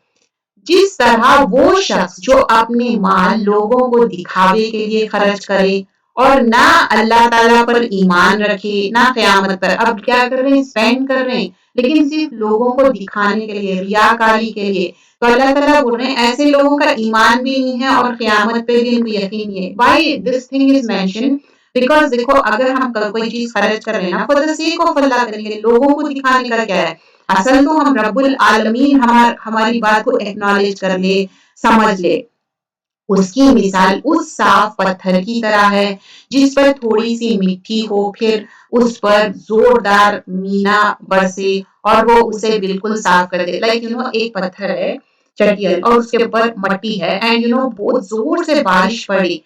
جس طرح وہ شخص جو اپنے مال لوگوں کو دکھاوے کے لیے خرچ کرے اور نہ اللہ تعالیٰ پر ایمان رکھے نہ قیامت پر اب کیا کر رہے ہیں اسپینڈ کر رہے ہیں لیکن صرف لوگوں کو دکھانے کے لیے ریاکاری کے لیے تو اللہ تعالیٰ بول رہے ہیں ایسے لوگوں کا ایمان بھی نہیں ہے اور قیامت پہ بھی ان کو یقین نہیں ہے why this thing is mention because دیکھو اگر ہم کوئی چیز خرچ کر رہے ہیں نا فار دا سیک آف اللہ کریں گے لوگوں کو دکھانے کا کیا ہے اصل تو ہم رب العالمین ہماری بات کو ایکنالج کر لے سمجھ لے اس کی مثال اس صاف پتھر کی طرح ہے جس پر تھوڑی سی مٹی ہو پھر اس پر زوردار مینا برسے اور وہ اسے بالکل صاف کر دے لائک ایک پتھر ہے چٹیل اور اس کے اوپر مٹی ہے اینڈ بہت زور سے بارش پڑی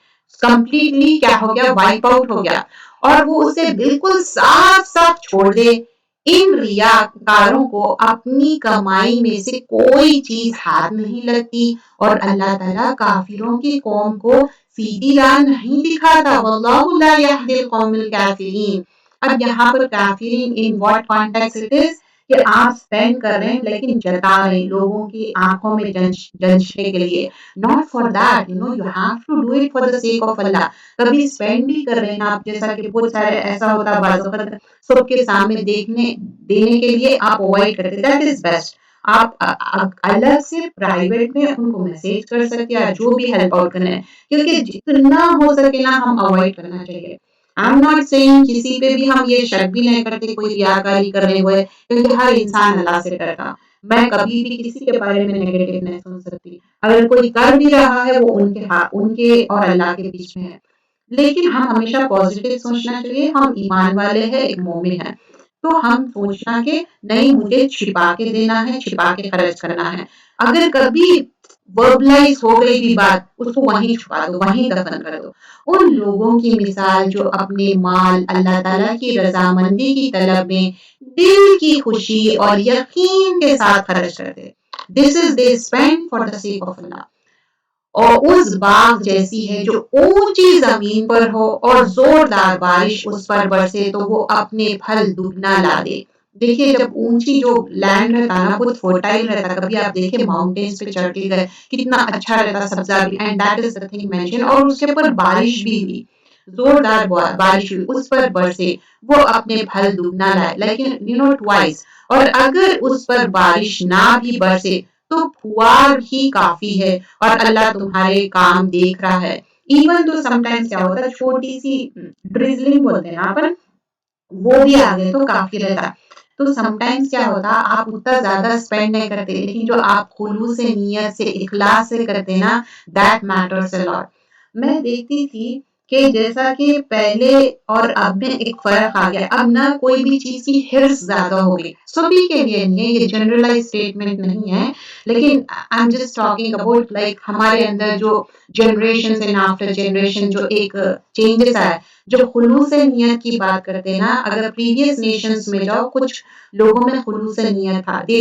کمپلیٹلی کیا ہو گیا وائپ آؤٹ ہو گیا اور وہ اسے بالکل صاف صاف چھوڑ دے ان ریاکاروں کو اپنی کمائی میں سے کوئی چیز ہاتھ نہیں لگتی اور اللہ تعالیٰ کافروں کی قوم کو سیدھی راہ نہیں دکھاتا واللہ لا یہدی القوم الکافرین اب یہاں پر کافرین in what context it is کہ آپ اسپینڈ کر رہے ہیں لیکن جتا رہے ہیں لوگوں کی آنکھوں میں جنچنے کے لیے not for that you have to do it for the sake of Allah کبھی اسپینڈ بھی کر رہے ہیں آپ جیسا کہ بہت سارے ایسا ہوتا بعض وقت سب کے سامنے دینے کے لیے آپ اوائڈ کرتے دیٹ از بیسٹ آپ الگ سے پرائیویٹ میں ان کو میسج کر سکتے ہیں جو بھی ہیلپ آؤٹ کرنا ہے کیونکہ جتنا ہو سکے نا ہم اوائڈ کرنا چاہیے آئی ایم ناٹ سیئنگ کسی پہ بھی ہم یہ شک بھی نہیں کرتے کوئی ریاکاری کر رہے ہوئے کیونکہ ہر انسان اللہ سے ڈرتا میں کبھی بھی کسی کے بارے میں نیگیٹو نہیں سن سکتی اگر کوئی کر بھی رہا ہے وہ ان کے اور اللہ کے بیچ میں ہے لیکن ہم ہمیشہ پازیٹیو سوچنا چاہیے ہم ایمان والے ہیں ایک مومن ہے تو ہم سوچنا کہ نہیں مجھے چھپا کے دینا ہے، چھپا کے خرچ کرنا ہے. اگر کبھی وربلائز ہو گئی بھی بات، اس کو وہیں چھپا دو، وہیں دفن کر دو. ان لوگوں کی مثال جو اپنے مال اللہ تعالیٰ کی رضامندی کی طلب میں دل کی خوشی اور یقین کے ساتھ خرچ کرتے. This is they spend for the sake of Allah. اور اس باغ جیسی ہے جو اونچی زمین پر ہو اور زوردار بارش اس پر برسے تو وہ اپنے پھل دگنا لا دے. دیکھیے جب اونچی جو لینڈ رہتا نا بہت فرٹائل رہتا، کبھی آپ دیکھیں ماؤنٹینس پہ چڑھ کے گئے کتنا اچھا رہتا سبزہ بھی، and that is the thing mentioned. اور اس کے اوپر بارش بھی ہوئی، زوردار بارش ہوئی، اس پر برسے وہ اپنے پھل دگنا لائے، لیکن ٹوائس. اور اگر اس پر بارش نہ بھی برسے تو پھوار ہی کافی ہے اور اللہ تمہارے کام دیکھ رہا ہے. ایون تو سم ٹائمز کیا ہوتا ہے، چھوٹی سی ڈریزلنگ بولتے ہیں نا اپن، وہ بھی آ گئے تو کافی رہتا. تو سم ٹائمز کیا ہوتا، آپ اتنا زیادہ اسپینڈ نہیں کرتے، لیکن جو آپ خلوص نیت سے اخلاص سے کرتے نا، دیٹ میٹرز اے لاٹ. میں دیکھتی تھی کہ جیسا کہ پہلے اور اب میں ایک فرق آ گیا. اب نہ کوئی بھی چیز کی حرص زیادہ ہو گئی، سبھی کے لیے نہیں ہے، یہ جنرلائز اسٹیٹمنٹ نہیں ہے، لیکن I am just talking about like ہمارے اندر جو جنریشن اینڈ آفٹر جنریشن جو ایک چینجز آیا، جو خلوص نیت کی بات کرتے ہیں نا. اگر پریویس نیشنز میں جاؤ، کچھ لوگوں میں خلوص نیت تھا، they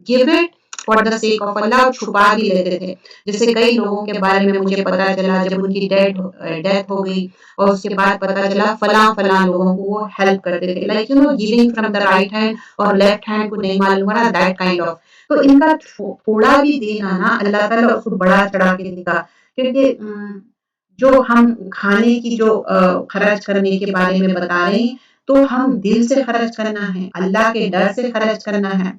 gave it for the sake of اللہ، اور چھپا بھی لیتے تھے. جیسے کئی لوگوں کے بارے میں مجھے پتا چلا جب ان کی ڈیتھ ہو گئی اور اس کے بعد پتا چلا فلاں فلاں لوگوں کو وہ ہیلپ کرتے تھے، like giving from the right hand اور لیفٹ ہینڈ کو نہیں معلوم رہا، دیٹ کائنڈ آف. تو ان کا تھوڑا بھی دینا نا اللہ تعالیٰ اس کو بڑا چڑھا کے دکھا. کیونکہ جو ہم کھانے کی جو خرچ کرنے کے بارے میں بتا رہے ہیں، تو ہم دل سے خرچ کرنا ہے، اللہ کے ڈر سے خرچ کرنا ہے.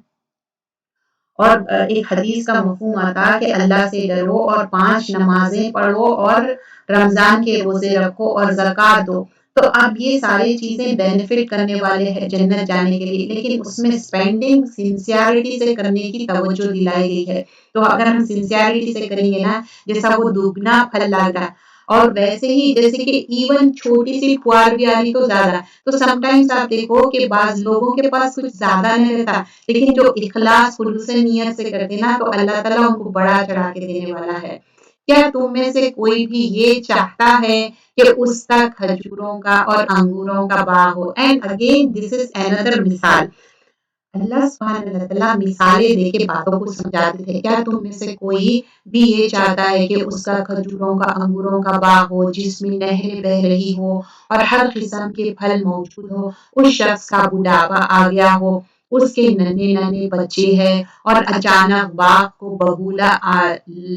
اور ایک حدیث کا مفہوم آتا کہ اللہ سے ڈرو اور 5 نمازیں پڑھو اور رمضان کے روزے رکھو اور زکوٰۃ دو. تو اب یہ ساری چیزیں بینیفٹ کرنے والے ہیں جنت جانے کے لیے، لیکن اس میں اسپینڈنگ سنسیئرٹی سے کرنے کی توجہ دلائی گئی ہے. تو اگر ہم سنسیئرٹی سے کریں گے نا، جیسا وہ دگنا پھل لاتا ہے. اور ویسے ہی جیسے کہ ایون چھوٹی سی پھوار بھی آ رہی تو زیادہ. تو سم ٹائمز آپ دیکھو کہ بعض لوگوں کے پاس کچھ زیادہ نہیں رہتا، لیکن جو اخلاص خلوص نیت سے کرتے نا تو اللہ تعالیٰ ان کو بڑا چڑھا کے دینے والا ہے. کیا تم میں سے کوئی بھی یہ چاہتا ہے کہ اس تک کھجوروں کا اور انگوروں کا باغ ہو؟ And again this is another مثال. اللہ سبحانہ وتعالیٰ مثالیں دے کے باتوں کو سمجھاتے تھے. کیا تم میں سے کوئی بھی یہ چاہتا ہے کہ اس کا کھجوروں کا انگوروں کا باغ ہو جس میں نہریں بہ رہی ہو اور ہر قسم کے پھل موجود ہو؟ اس شخص کا بڑھاپا آ گیا ہو، اس کے ننھے ننھے بچے ہیں اور اچانک باغ کو بگولا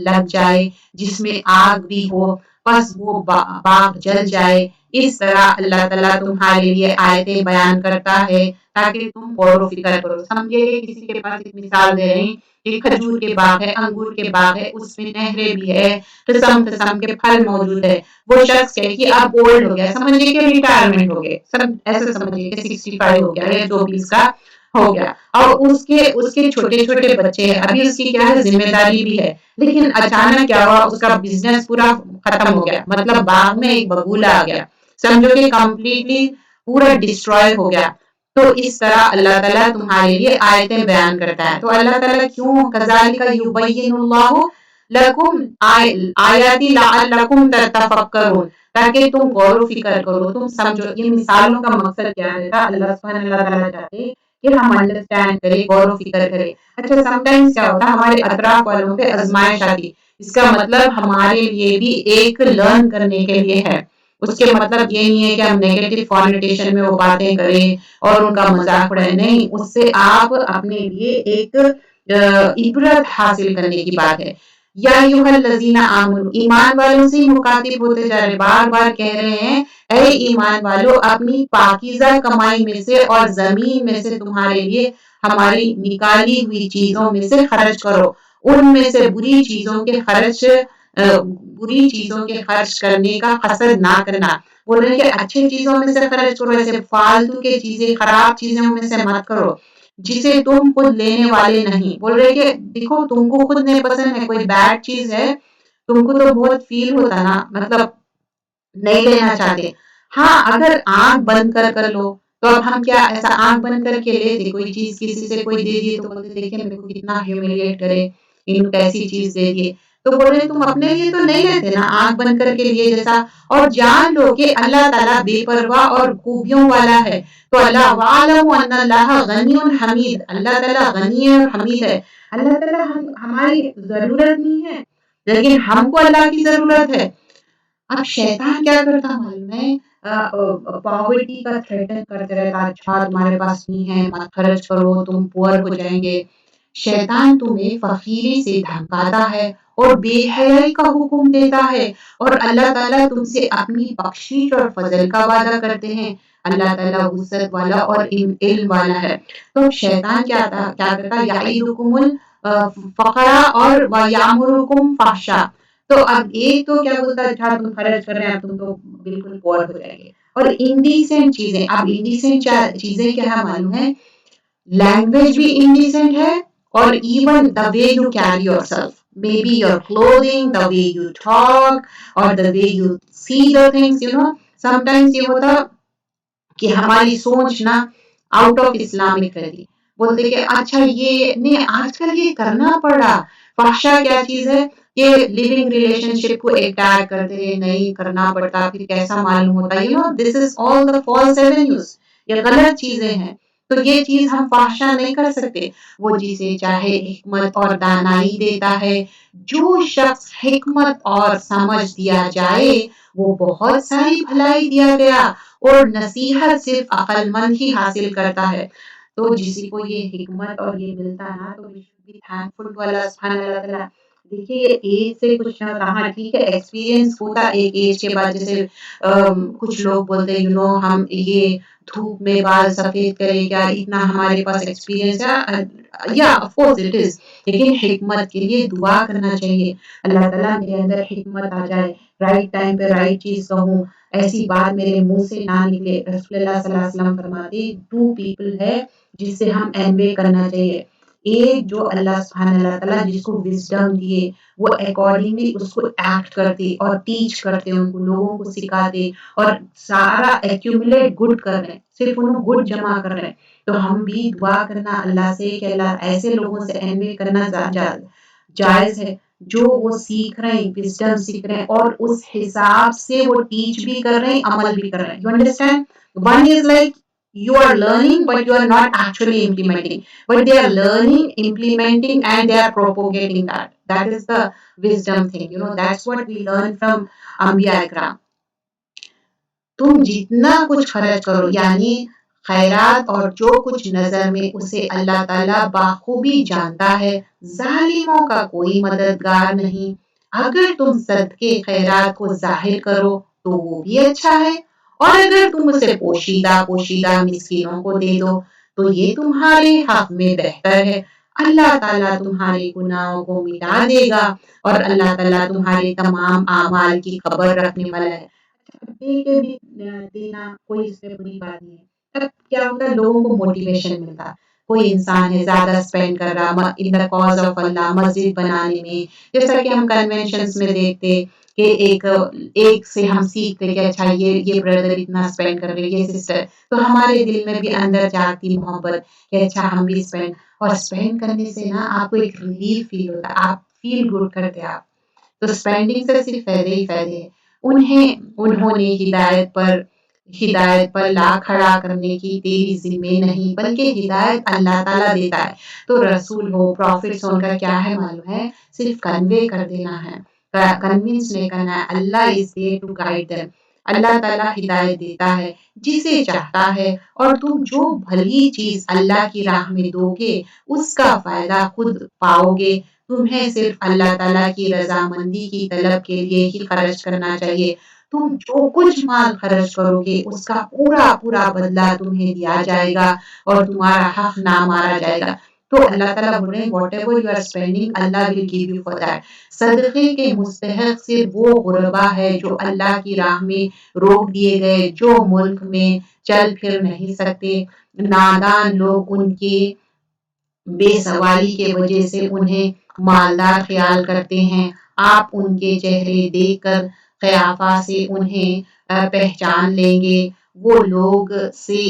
لگ جائے جس میں آگ بھی ہو، بس وہ باغ جل جائے. اس طرح اللہ تعالیٰ تمہارے لیے آیتیں بیان کرتا ہے تاکہ تم غور و فکر کرو. سمجھے کہ کسی کے پاس ایک مثال دے رہے ہیں کہ کھجور کے باغ ہے، انگور کے باغ ہے، اس میں نہریں بھی ہے، قسم قسم کے پھل موجود ہے. وہ شخص کہے کہ اب اولڈ ہو گیا، سمجھے کہ ریٹائرمنٹ ہو گئے، سب ایسے سمجھے کہ 65 ہو گیا یا جو بھی اس کا ہو گیا، اور اس کے چھوٹے چھوٹے بچے ہیں، ابھی اس کی کیا ہے ذمہ داری بھی ہے. لیکن اچانک کیا ہوا، اس کا بزنس پورا ختم ہو گیا، مطلب باغ میں ایک بگولا آ گیا، سمجھو کہ کمپلیٹلی پورا ڈسٹروائے ہو گیا. تو اس طرح اللہ تعالیٰ تمہارے لیے آیتیں بیان کرتا ہے. تو اللہ تعالیٰ کیوں کذالک یبین اللہ لکم آیاتی لعلکم تتفکرون، تاکہ تم غور و فکر کرو، تم سمجھو. یہ مثالوں کا مقصد کیا رہتا، اللہ سبحانہ اللہ تعالیٰ چاہتے کہ ہم انڈرسٹینڈ کریں، غور و فکر کریں. اچھا سم ٹائمز کیا ہوتا ہمارے اطراف والوں پہ آزمائش آتی، اس کا مطلب ہمارے لیے بھی ایک لرن کرنے کے لیے ہے. اس کے مطلب یہ نہیں ہے کہ ہم نیگیٹو کانوٹیشن میں وہ باتیں کریں اور ان کا مذاق اڑائیں، نہیں، اس سے آپ اپنے لیے ایک عبرت حاصل کرنے کی بات ہے. یا ایھا الذین آمنوا، ایمان والوں سے مخاطب ہوتے جا رہے، بار بار کہہ رہے ہیں اے ایمان والو اپنی پاکیزہ کمائی میں سے اور زمین میں سے تمہارے لیے ہماری نکالی ہوئی چیزوں میں سے خرچ کرو. ان میں سے بری چیزوں کے خرچ کرنے کا قصد نہ کرنا. بول رہے ہیں کہ اچھی چیزوں میں سے خرچ کرو، ایسے فالتو کے چیزیں خراب چیزوں میں سے مت کرو جسے تم خود لینے والے نہیں. بول رہے کہ دیکھو تم کو خود نہیں پسند ہے، کوئی بیڈ چیز ہے، تم کو تو بہت فیل ہوتا نا، مطلب نہیں لینا چاہتے. ہاں اگر آنکھ بند کر لو تو اب ہم کیا ایسا آنکھ بند کر کے لیتے کوئی چیز کسی سے کوئی دے دیے تو بولتے دیکھیں میرے کو کتنا ہیوملیٹ کرے ان کیسی چیز دے دیے تو بول رہے تم اپنے لیے تو نہیں لیتے نا آنکھ بند کر کے لیے جیسا اور جان لو کہ اللہ تعالیٰ بے پرواہ اور خوبیوں والا ہے تو اللہ وعلم ان اللہ غنی حمید اللہ تعالیٰ غنی اور حمید ہے اللہ تعالیٰ ہماری ضرورت نہیں ہے لیکن ہم کو اللہ کی ضرورت ہے اب شیطان کیا کرتا معلوم ہے پاورٹی کا تھریٹن کرتے رہتا اچھا تمہارے پاس نہیں ہے مت خرچ کرو تم پور ہو جائیں گے شیطان تمہیں فقیری سے دھمکاتا ہے اور بے حیائی کا حکم دیتا ہے اور اللہ تعالیٰ تم سے اپنی بخشش اور فضل کا وعدہ کرتے ہیں اللہ تعالیٰ وسعت والا اور علم والا ہے تو شیطان کیا کرتا یعیدکم الفقر اور یامرکم فحشا تو اب ایک تو کیا بولتا ہے اچھا تم خرچ کر رہے ہیں اب تم تو بالکل پور ہو جائیں گے اور انڈیسنٹ چیزیں اب انڈیسنٹ چیزیں کیا معلوم ہے لینگویج بھی انڈیسنٹ ہے اور even the way you carry yourself maybe your clothing the way you talk or the way you see the things sometimes یہ ہوتا کہ ہماری سوچ نا آؤٹ آف اسلامک رہتی بولتے کہ اچھا یہ نہیں آج کل یہ کرنا پڑا فحشا کیا چیز ہے کہ لیونگ ریلیشن شپ کو اٹیک کرتے ہیں نہیں کرنا پڑتا پھر کیسا معلوم ہوتا دس از آل دا فالس ایونیوز یہ غلط چیزیں ہیں تو یہ چیز ہم فحشا نہیں کر سکتے وہ جسے چاہے حکمت اور دانائی دیتا ہے جو شخص حکمت اور سمجھ دیا جائے وہ بہت ساری بھلائی دیا گیا اور نصیحت صرف عقل مند ہی حاصل کرتا ہے تو جسی کو یہ حکمت اور یہ ملتا ہے نا تو we should be thankful to Allah سبحان اللہ تعالیٰ دیکھیے یہ ایج سے کچھ نہ کہاں ٹھیک ہے ایکسپیرینس ہوتا ایک ایج کے بعد جیسے کچھ لوگ بولتے ہم یہ دھوپ میں بال سفید کرے کیا اتنا ہمارے پاس ایکسپیرینس ہے یا آف کورس اٹ از لیکن حکمت کے لیے دعا کرنا چاہیے اللہ تعالیٰ میرے اندر حکمت آ جائے رائٹ ٹائم پہ رائٹ چیز کہوں ایسی بات میرے منہ سے نہ نکلے رسول اللہ صلی اللہ علیہ وسلم فرماتے ٹو پیپل ہے جس سے ہم انوے کرنا چاہیے ایک جو اللہ سبحانہ اللہ تعالیٰ جس کو وزڈم دیے وہ اکارڈنگلی اس کو ایکٹ کرتے اور ٹیچ کرتے ان کو لوگوں کو سکھاتے اور سارا ایکیومولیٹ گڈ کر رہے ہیں صرف انہوں گڈ جمع کر رہے ہیں تو ہم بھی دعا کرنا اللہ سے کہ اللہ ایسے لوگوں سے انوے کرنا جائز ہے جو وہ سیکھ رہے ہیں وزڈم سیکھ رہے ہیں اور اس حساب سے وہ ٹیچ بھی کر رہے ہیں عمل بھی کر رہے ہیں you understand one is like you are learning but you are not actually implementing but they are learning implementing and they are propagating that is the wisdom thing that's what we learn from Anbiya Ikram تم جتنا کچھ خرچ کرو یعنی خیرات اور جو کچھ نظر میں اسے اللہ تعالیٰ بخوبی جانتا ہے ظالموں کا کوئی مددگار نہیں اگر تم صدقے خیرات کو ظاہر کرو تو وہ بھی اچھا ہے اور اگر تم اسے پوشیدہ مسکینوں کو دے دو تو یہ تمہارے حق میں بہتر ہے اللہ تعالیٰ تمہارے گناہوں کو مٹا دے گا اور اللہ تعالیٰ تمہارے تمام اعمال کی خبر رکھنے والا ہے دے کے بھی دینا کوئی اس میں بری بات نہیں ہے اب کیا ہوتا ہے لوگوں کو موٹیویشن ملتا کوئی انسان ہے زیادہ اسپینڈ کر رہا ان دا کاز آف اللہ مسجد بنانے میں جیسا کہ ہم کنونشنز میں دیکھتے کہ ایک سے ہم سیکھتے کہ اچھا یہ بردر اتنا اسپینڈ کر رہے یہ سسٹر تو ہمارے دل میں بھی اندر جاتی محبت کہ اچھا ہم بھی اسپینڈ اور اسپینڈ کرنے سے نا آپ کو ایک ریلیف فیل ہوتا آپ فیل گڈ کرتے آپ تو اسپینڈنگ سے صرف فائدے ہی فائدے ہیں انہوں نے ہدایت پر لا کھڑا کرنے کی تیری ذمہ نہیں بلکہ ہدایت اللہ تعالیٰ دیتا ہے تو رسول ہو پروفٹس ان کا کیا ہے معلوم ہے صرف کنوے کر دینا ہے کنوینس نہیں کرنا ہے اللہ is there to guide them اللہ تعالیٰ ہدایت دیتا ہے جسے چاہتا ہے اور تم جو بھلی چیز اللہ کی راہ میں دو گے اس کا فائدہ خود پاؤ گے تمہیں صرف اللہ تعالیٰ کی رضامندی کی طلب کے لیے ہی خرچ کرنا چاہیے تم جو کچھ مال خرچ کرو گے اس کا پورا بدلہ تمہیں دیا جائے گا اور تمہارا حق نہ مارا جائے گا تو اللہ تعالیٰ بول رہے ہیں whatever you are spending Allah will give you for that صدقے کے مستحق صرف وہ غربا ہے جو اللہ کی راہ میں روک دیے گئے جو ملک میں چل پھر نہیں سکتے نادان لوگ ان کے بے سوالی کی وجہ سے انہیں مالدار خیال کرتے ہیں آپ ان کے چہرے دیکھ کر قیافہ سے انہیں پہچان لیں گے وہ لوگ سے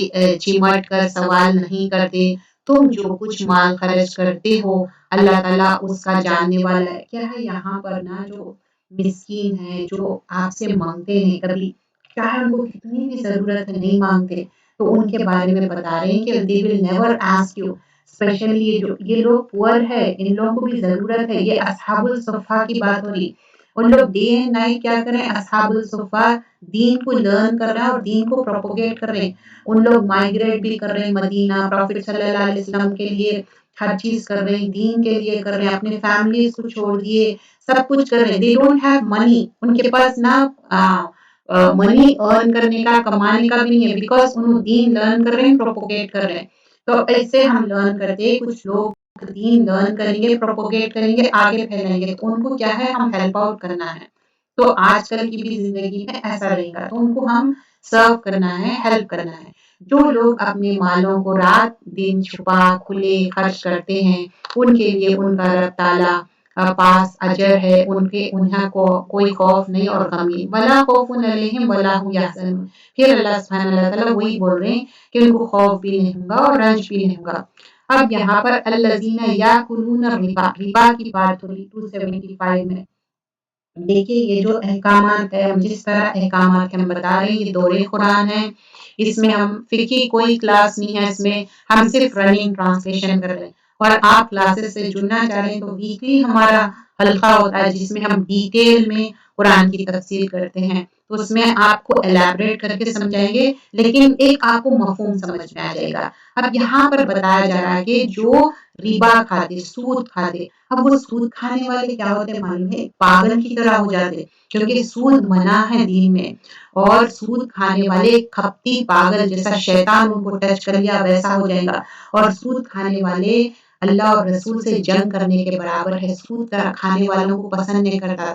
چمٹ کر سوال نہیں کرتے، تم جو کچھ مال خرچ کرتے ہو اللہ تعالیٰ اس کا جاننے والا ہے۔ کیا ہے یہاں پر نا جو مسکین ہے، جو آپ سے مانگتے ہیں، کبھی چاہے ان کو کتنی بھی ضرورت ہے نہیں مانگتے، تو ان کے بارے میں بتا رہے ہیں کہ they will never ask you، especially یہ لوگ پور ہے، ان لوگوں کو بھی ضرورت ہے۔ یہ اصحاب الصفا کی بات ہو رہی، ان لوگ ڈے اینڈ نائٹ کیا کریں، اصحاب الصفا دین کو لرن کر رہے ہیں اور دین کو پروپوگیٹ کر رہے ہیں۔ ان لوگ مائگریٹ بھی کر رہے ہیں مدینہ، پروفٹ صلی اللہ علیہ وسلم کے لیے ہر چیز کر رہے ہیں، دین کے لیے کر رہے ہیں، اپنے فیملیز کو چھوڑ دیے، سب کچھ کر رہے ہیں۔ دے ڈونٹ ہیو منی، ان کے پاس نہ منی ارن کرنے کا، کمانے کا بھی نہیں ہے، بیکاز انہوں دین لرن کر رہے ہیں، پروپوگیٹ کر رہے ہیں۔ تو ایسے ہم لرن کرتے ہیں، کچھ لوگ دین لرن کریں گے، پروپوگیٹ کریں گے، آگے پھیلیں گے، تو ان کو کیا ہے، ہم ہیلپ آؤٹ کرنا ہے۔ تو آج کل کی بھی زندگی میں ایسا رہے گا، تو ان کو ہم سرو کرنا ہے، ہیلپ کرنا ہے۔ جو لوگ اپنے مالوں کو رات دن چھپا کھلے خرچ کرتے ہیں، ان کے لیے ان کا رب تعالیٰ پاس اجر ہے، انہیں کو کوئی خوف نہیں اور غم نہیں، ولا خوف علیہم ولا هم یحزنون۔ پھر اللہ سبحانہ اللہ تعالیٰ وہی بول رہے ہیں کہ ان کو خوف بھی نہیں ہوگا اور رنج بھی نہیں ہوگا۔ اب یہاں پر الذین یاکلون الربا، ربا کی بات ہو رہی 275 میں۔ دیکھیے یہ جو احکامات ہے، ہم جس طرح احکامات ہم بتا رہے ہیں، یہ دورے قرآن ہے، اس میں ہم فقہ کوئی کلاس نہیں ہے، اس میں ہم صرف رننگ ٹرانسلیشن کر رہے ہیں، اور آپ کلاسز سے جڑنا چاہ رہے ہیں تو ویکلی ہمارا حلقہ ہوتا ہے جس میں ہم ڈیٹیل میں قرآن کی تفسیر کرتے ہیں، تو اس میں آپ کو ایلیبریٹ کر کے سمجھائیں گے، لیکن ایک آپ کو مفہوم سمجھ میں آ جائے گا۔ اب یہاں پر بتایا جا رہا ہے کہ جو ربا کھاتے، سود کھاتے، اب وہ سود کھانے والے کیا ہوتے ہیں معلوم ہے، پاگل کی طرح ہو جاتے، کیونکہ سود منع ہے دین میں، اور سود کھانے والے کھپتی پاگل جیسا شیطان ان کو ٹچ کر لیا ویسا ہو جائے گا، اور سود کھانے والے اللہ اور رسول سے جنگ کرنے کے برابر ہے۔ سود کھانے والوں کو پسند نہیں کرتا،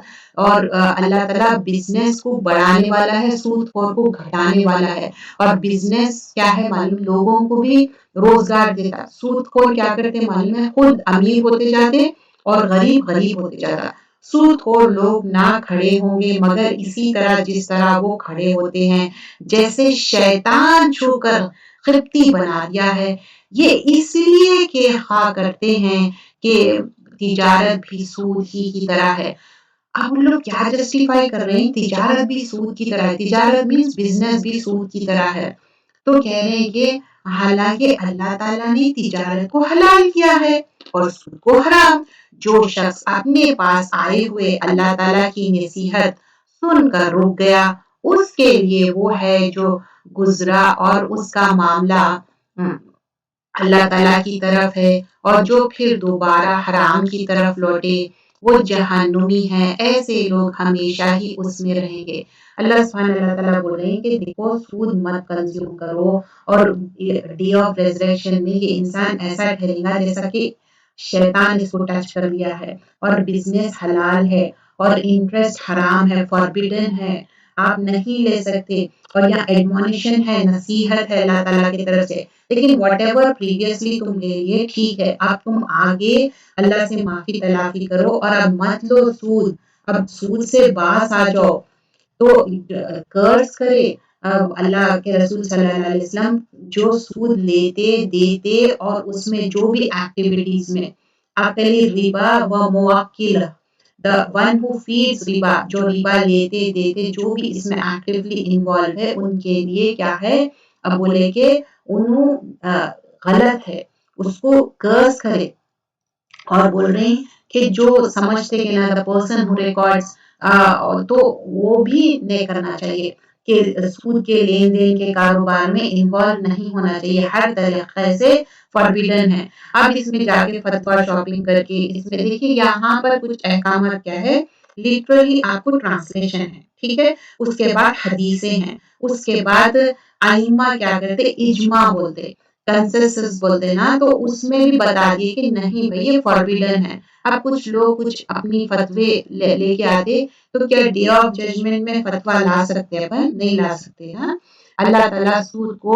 اور اللہ تعالیٰ بزنس کو بڑھانے والا ہے، سود خور کو گھٹانے والا ہے، اور بزنس کیا ہے معلوم، لوگوں کو بھی روزگار دیتا۔ سود خور کیا کرتے معلوم ہے، خود امیر ہوتے جاتے اور غریب غریب ہوتے جاتا۔ سود خور لوگ نہ کھڑے ہوں گے مگر اسی طرح جس طرح وہ کھڑے ہوتے ہیں، جیسے شیطان چھو کر قبطی بنا دیا ہے، یہ اس لیے کہ خواہ کرتے ہیں کہ تجارت بھی سود ہی کی طرح ہے۔ اب ان لوگ کیا جسٹیفائی کر رہے ہیں، تجارت بھی سود کی طرح ہے، تجارت مینس بزنس بھی سود کی طرح ہے، تو کہہ رہے ہیں کہ حالانکہ اللہ تعالیٰ نے تجارت کو حلال کیا ہے اور سود کو حرام۔ جو شخص اپنے پاس آئے ہوئے اللہ تعالیٰ کی نصیحت سن کر رک گیا، اس کے لیے وہ ہے جو گزرا اور اس کا معاملہ اللہ تعالیٰ کی طرف ہے، اور جو پھر دوبارہ حرام کی طرف لوٹے وہ جہنمی ہے، ایسے لوگ ہمیشہ ہی اس میں رہیں گے۔ اللہ سبحانہ اللہ تعالیٰ بول رہے ہیں کہ دیکھو سود مت کنزیوم کرو، اور ڈے آف ریزریکشن میں یہ انسان ایسا ٹھہرے گا جیسا کہ شیطان اس کو ٹچ کر لیا ہے، اور بزنس حلال ہے اور انٹرسٹ حرام ہے، فاربیڈن ہے، آپ نہیں لے سکتے، اور یہاں ایڈمونیشن ہے، نصیحت ہے اللہ تعالیٰ کی طرف سے، لیکن واٹ ایور پریویسلی تم لے لیے ٹھیک ہے، اب تم آگے اللہ سے معافی تلافی کرو اور اب مت لو سود، اب سود سے باز آ جاؤ۔ تو قرض کرے اللہ کے رسول صلی اللہ علیہ وسلم جو سود لیتے دیتے اور اس میں جو بھی ایکٹیویٹیز میں عقلی ربا و موکل، the one who feeds ربا، جو ربا لیتے دیتے جو بھی اس میں ایکٹیولی انوالو ہے، ان کے لیے کیا ہے، اب بولے کہ انہوں غلط ہے، اس کو قرض کرے، اور بول رہے ہیں کہ جو سمجھتے کہ نا the person who records، تو وہ بھی نہیں کرنا چاہیے کہ سود کے لین دین کے کاروبار میں انوالو نہیں ہونا چاہیے، ہر طریقے سے فاربیڈن ہے۔ اب اس میں جا کے فتویٰ شاپنگ کر کے اس میں دیکھیے یہاں پر کچھ احکامات کیا ہے، لٹرلی آپ کو ٹرانسلیشن ہے، ٹھیک ہے، اس کے بعد حدیثیں ہیں، اس کے بعد ائمہ کیا کرتے، اجماع بولتے، کنسنسس بولتے نا، تو اس میں بھی بتا دیے کہ نہیں بھائی یہ فاربیڈن ہے۔ اب کچھ لوگ کچھ اپنی فتوے لے کے آتے، تو کیا ڈے آف ججمنٹ میں فتویٰ لا سکتے اپن؟ نہیں لا سکتے نا۔ اللہ تعالیٰ سود کو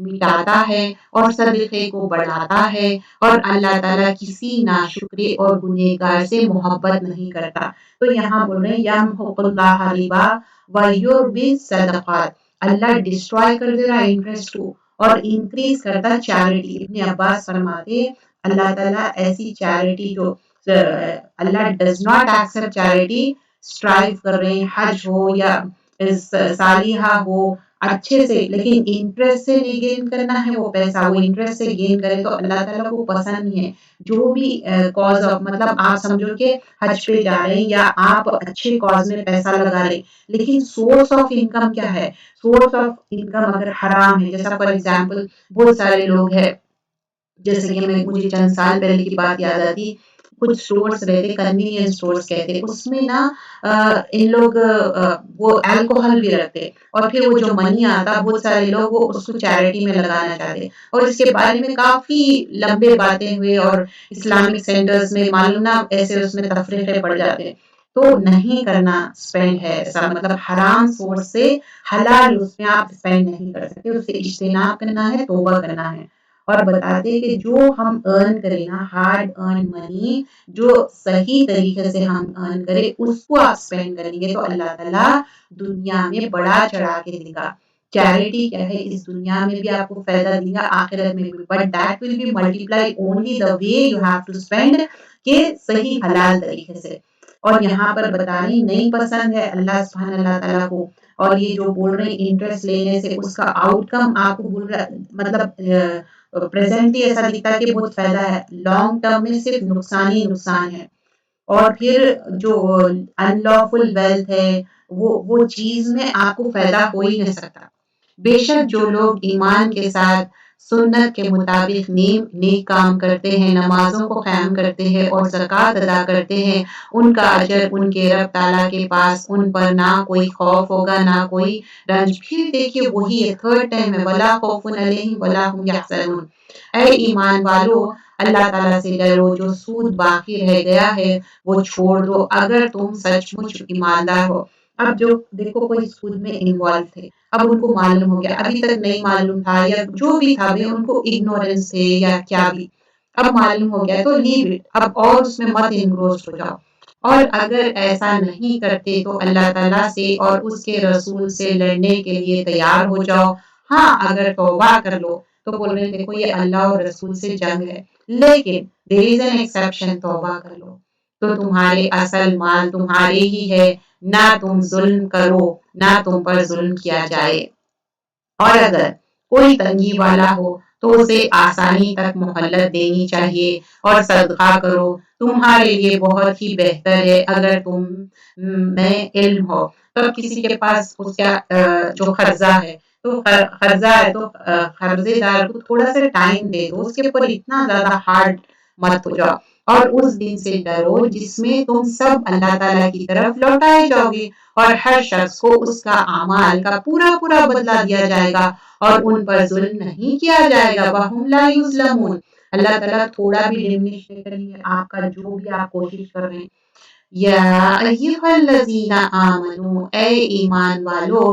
مٹاتا ہے اور صدقے کو بڑھاتا ہے، اور اللہ تعالیٰ کسی ناشکرے اور گنہگار سے محبت نہیں کرتا۔ تو یہاں بول رہے ہیں یمحق اللہ الربا ویربی الصدقات، اللہ ڈسٹرائے کر دے رہا ہے انٹرسٹ کو اور انکریز کرتا چیریٹی. ابن عباس فرماتے اللہ تعالیٰ ایسی چیریٹی جو اللہ does not accept charity, strive کر رہے ہیں حج ہو یا صالحہ ہو اچھے سے، لیکن انٹرسٹ سے نہیں گین کرنا ہے وہ پیسہ، وہ انٹرسٹ سے گین کرے تو اللہ تعالیٰ کو پسند نہیں ہے. جو بھی کاز آف مطلب آپ سمجھو کہ حج پہ جا رہے ہیں یا آپ اچھے کاز میں پیسہ لگا رہے، لیکن سورس آف انکم کیا ہے؟ سورس آف انکم اگر حرام ہے، جیسا فار ایگزامپل بہت سارے لوگ ہیں، جیسے کہ مجھے چند سال پہلے کی بات یاد آتی، کچھ سٹورز رہتے کنوینئنس سٹورز کہتے، اس میں نا ان لوگ وہ الکوہل بھی رکھتے اور پھر وہ جو منی آتا بہت سارے لوگ وہ اس کو چیریٹی میں لگانا چاہتے اور اس کے بارے میں کافی لمبے باتیں ہوئے اور اسلامک سینٹرز میں معلوم نہ ایسے اس میں تفریقے پڑ جاتے. تو نہیں کرنا اسپینڈ ہے ایسا مطلب حرام سورس سے حلال اس میں آپ اسپینڈ نہیں کر سکتے، اس سے اجتناب کرنا ہے، توبہ کرنا ہے. اور بتاتے کہ جو ہم ارن کریں نا ہارڈ ارن منی جو صحیح طریقے سے ہم ارن کریں اس کو آپ اسپینڈ کریں گے تو اللہ تعالیٰ دنیا میں بڑا چڑھا کے دے گا. چیریٹی کیا ہے، اس دنیا میں بھی آپ کو فائدہ دے گا آخرت میں بھی، but that will be multiply only the way you have to spend کہ صحیح حلال طریقے سے. اور یہاں پر بتا رہی نہیں پسند ہے اللہ سبحانہ اللہ تعالیٰ کو، اور یہ جو بول رہے ہیں انٹرسٹ لینے سے اس کا آؤٹ کم آپ کو بول رہا مطلب پریزنٹلی ایسا دکھتا ہے کہ بہت فائدہ ہے، لانگ ٹرم میں صرف نقصان ہی نقصان ہے. اور پھر جو ان لافل ویلتھ ہے وہ چیز میں آپ کو فائدہ ہو ہی نہیں سکتا. بے شک جو لوگ ایمان کے ساتھ سنت کے مطابق نیک کام کرتے ہیں، نمازوں کو قائم کرتے ہیں اور زکوٰۃ ادا کرتے ہیں، ان کا اجر ان کے رب تعالیٰ کے پاس، ان پر نہ کوئی خوف ہوگا نہ کوئی رنج. پھر دیکھیے وہی تھرڈ ٹائم ہے وَلَا خَوْفٌ عَلَيْهِمْ وَلَا هُمْ يَحْزَنُونَ. اے ایمان والو اللہ تعالیٰ سے ڈرو، جو سود باقی رہ گیا ہے وہ چھوڑ دو اگر تم سچ مچ ایماندار ہو. اب جو دیکھو کوئی سود میں انوالو تھے، اب ان کو معلوم ہو گیا، ابھی تک نہیں معلوم تھا یا جو بھی تھا ان کو اگنورینس تھے یا کیا بھی، اب معلوم ہو گیا تو لیو اٹ، اب اور اس میں مت انگروسڈ ہو جاؤ. اور اگر ایسا نہیں کرتے تو اللہ تعالیٰ سے اور اس کے رسول سے لڑنے کے لیے تیار ہو جاؤ. ہاں اگر توبہ کر لو تو بول رہے ہیں دیکھو یہ اللہ اور رسول سے جنگ ہے، لیکن there is an exception، توبہ کر لو تو تمہارے اصل مال تمہارے ہی ہے، نہ تم ظلم کرو نہ تم پر ظلم کیا جائے. اور اگر کوئی تنگی والا ہو تو اسے آسانی تک مہلت دینی چاہیے اور صدقہ کرو، تمہارے لیے بہت ہی بہتر ہے اگر تم میں علم ہو. تو اب کسی کے پاس اس کا جو قرضہ ہے تو قرضہ ہے تو قرضے دار کو تھوڑا سا ٹائم دے دو، اس کے اوپر اتنا زیادہ ہارڈ مت ہو جاؤ. اور اس دن سے ڈرو جس میں تم سب اللہ تعالیٰ کی طرف لوٹائے جاؤ گے اور ہر شخص کو اس کا اعمال کا پورا پورا بدلہ دیا جائے گا اور ان پر ظلم نہیں کیا جائے گا. وَهُمْ لَا يُظْلَمُونَ. اللہ تعالیٰ تھوڑا بھی ڈمنش نہیں کریں گے آپ کا جو بھی آپ کوشش کر رہے ہیں. یا ایھا الذین آمنو، اے ایمان والو،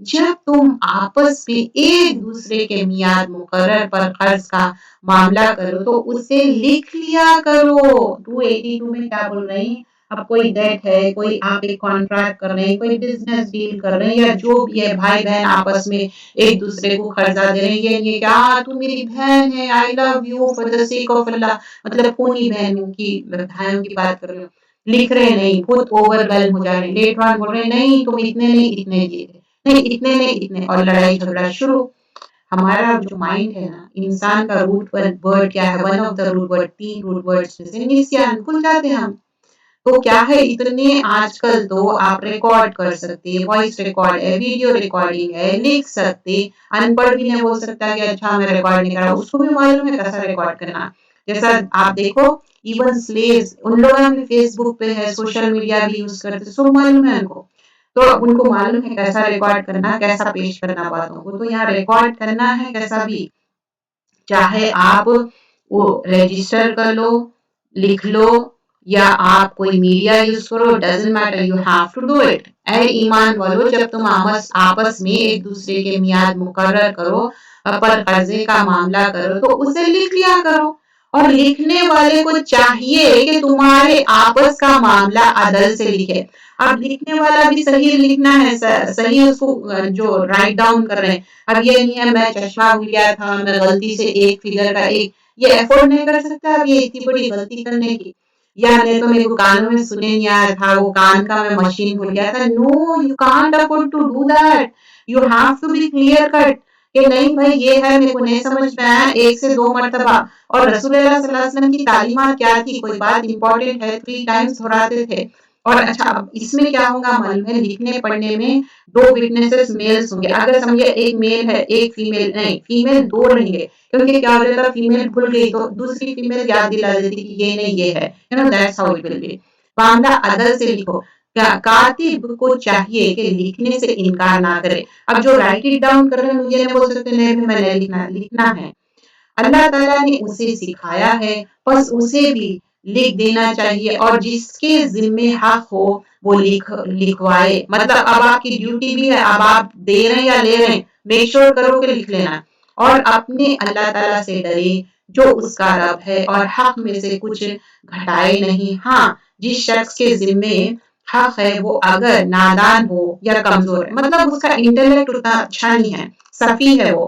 جب تم آپس میں ایک دوسرے کے میعاد مقرر پر قرض کا معاملہ کرو تو اسے لکھ لیا کرو. 282 میں کیا بول رہے ہیں؟ اب کوئی ڈیٹ ہے، کوئی آپ ایک کانٹریکٹ کر رہے ہیں، کوئی بزنس ڈیل کر رہے ہیں یا جو بھی ہے بھائی بہن آپس میں ایک دوسرے کو قرضہ دے رہے ہیں، یہ کیا تو میری بہن ہے، I love you for the sake of اللہ، مطلب خونی بہنوں کی بھائیوں کی بات کر رہے ہو، لکھ رہے نہیں، خود اوور ویلم ہو جا رہے ہیں، لیٹ آن بول رہے ہیں نہیں تم اتنے نہیں اتنے دیے تھے، نہیں اتنے نہیں اتنے، اور لڑائی جھگڑا شروع. ہمارا جو مائنڈ ہے نا انسان کا روٹ ورڈ کیا ہے؟ One of the root word, 3 root words میں سے نسیان، بھول جاتے ہیں ہم. تو کیا ہے اتنے آج کل تو آپ ریکارڈ کر سکتے، وائس ریکارڈ ہے، ویڈیو ریکارڈنگ ہے، لکھ سکتے، ان پڑھ بھی نہیں بول سکتا کہ اچھا میں ریکارڈ نہیں کرا، اس کو بھی معلوم ہے کیسا ریکارڈ کرنا. جیسا آپ دیکھو ایون سلیوز ان لوگوں بھی فیس بک پہ ہے، سوشل میڈیا بھی یوز کرتے، سب معلوم ہے ان کو، تو ان کو معلوم ہے کیسا ریکارڈ کرنا، کیسا پیش کرنا باتوں کو. تو یہاں ریکارڈ کرنا ہے کیسا بھی، چاہے آپ وہ رجسٹر کر لو، لکھ لو یا آپ کوئی میڈیا یوز کرو، doesn't matter, you have to do it. اے ایمان والو جب تم آپس میں ایک دوسرے کے میعاد مقرر کرو پر قرضے کا معاملہ کرو تو اسے لکھ لیا کرو اور لکھنے والے کو چاہیے کہ تمہارے آپس کا معاملہ عدل سے لکھے. اب لکھنے والا بھی صحیح لکھنا ہے، صحیح اس کو جو رائٹ ڈاؤن کر رہے ہیں. اب یہ نہیں ہے میں چشمہ بھول گیا تھا، میں غلطی سے ایک فگر کا ایک، یہ افورڈ نہیں کر سکتا اب یہ اتنی بڑی غلطی کرنے کی. یا نہیں تو میرے کو کانوں میں سنے نہیں آیا تھا، وہ کان کا میں مشین بھول گیا تھا. No you can't afford to do that. You have to be clear cut کہ نہیں بھائی یہ ہے میرے کو نہیں سمجھ میں آیا ایک سے دو مرتبہ. اور رسول اللہ صلی اللہ علیہ وسلم کی تعلیمات کیا تھی؟ کوئی بات امپورٹنٹ ہے 3 ٹائمز دہراتے تھے. اور اچھا اب اس میں کیا ہوگا معلوم ہے، لکھنے پڑھنے میں 2 وٹنسز میلز ہوں گے. اگر سمجھے ایک میل ہے ایک فیمیل، نہیں فیمیل 2 رہیں گے، کیونکہ کیا ہو جاتا فیمیل بھول گئی تو دوسری فیمیل یاد دلا دیتی کہ یہ نہیں یہ ہے. That's how it will be. معاملہ عدل سے لکھو. کاتب کو چاہیے کہ لکھنے سے انکار نہ کرے. اب جو رائٹ اٹ ڈاؤن کر رہے ہیں یہ نہیں بول سکتے نہیں میں نے لکھنا ہے. اللہ تعالیٰ نے اسے سکھایا ہے، بس اسے بھی لکھ دینا چاہیے، اور جس کے ذمے حق ہو وہ لکھوائے. مطلب اب آپ کی ڈیوٹی بھی ہے، اب آپ دے رہے ہیں یا لے رہے ہیں، میک شور کرو کہ لکھ لینا. اور اپنے اللہ تعالیٰ سے ڈرے جو اس کا رب ہے، اور حق میں سے کچھ گھٹائے نہیں. ہاں جس شخص کے ذمے حق ہے وہ اگر نادان ہو یا کمزور ہے، مطلب اس کا انٹلیکٹ اتنا اچھا نہیں ہے، سفی ہے، وہ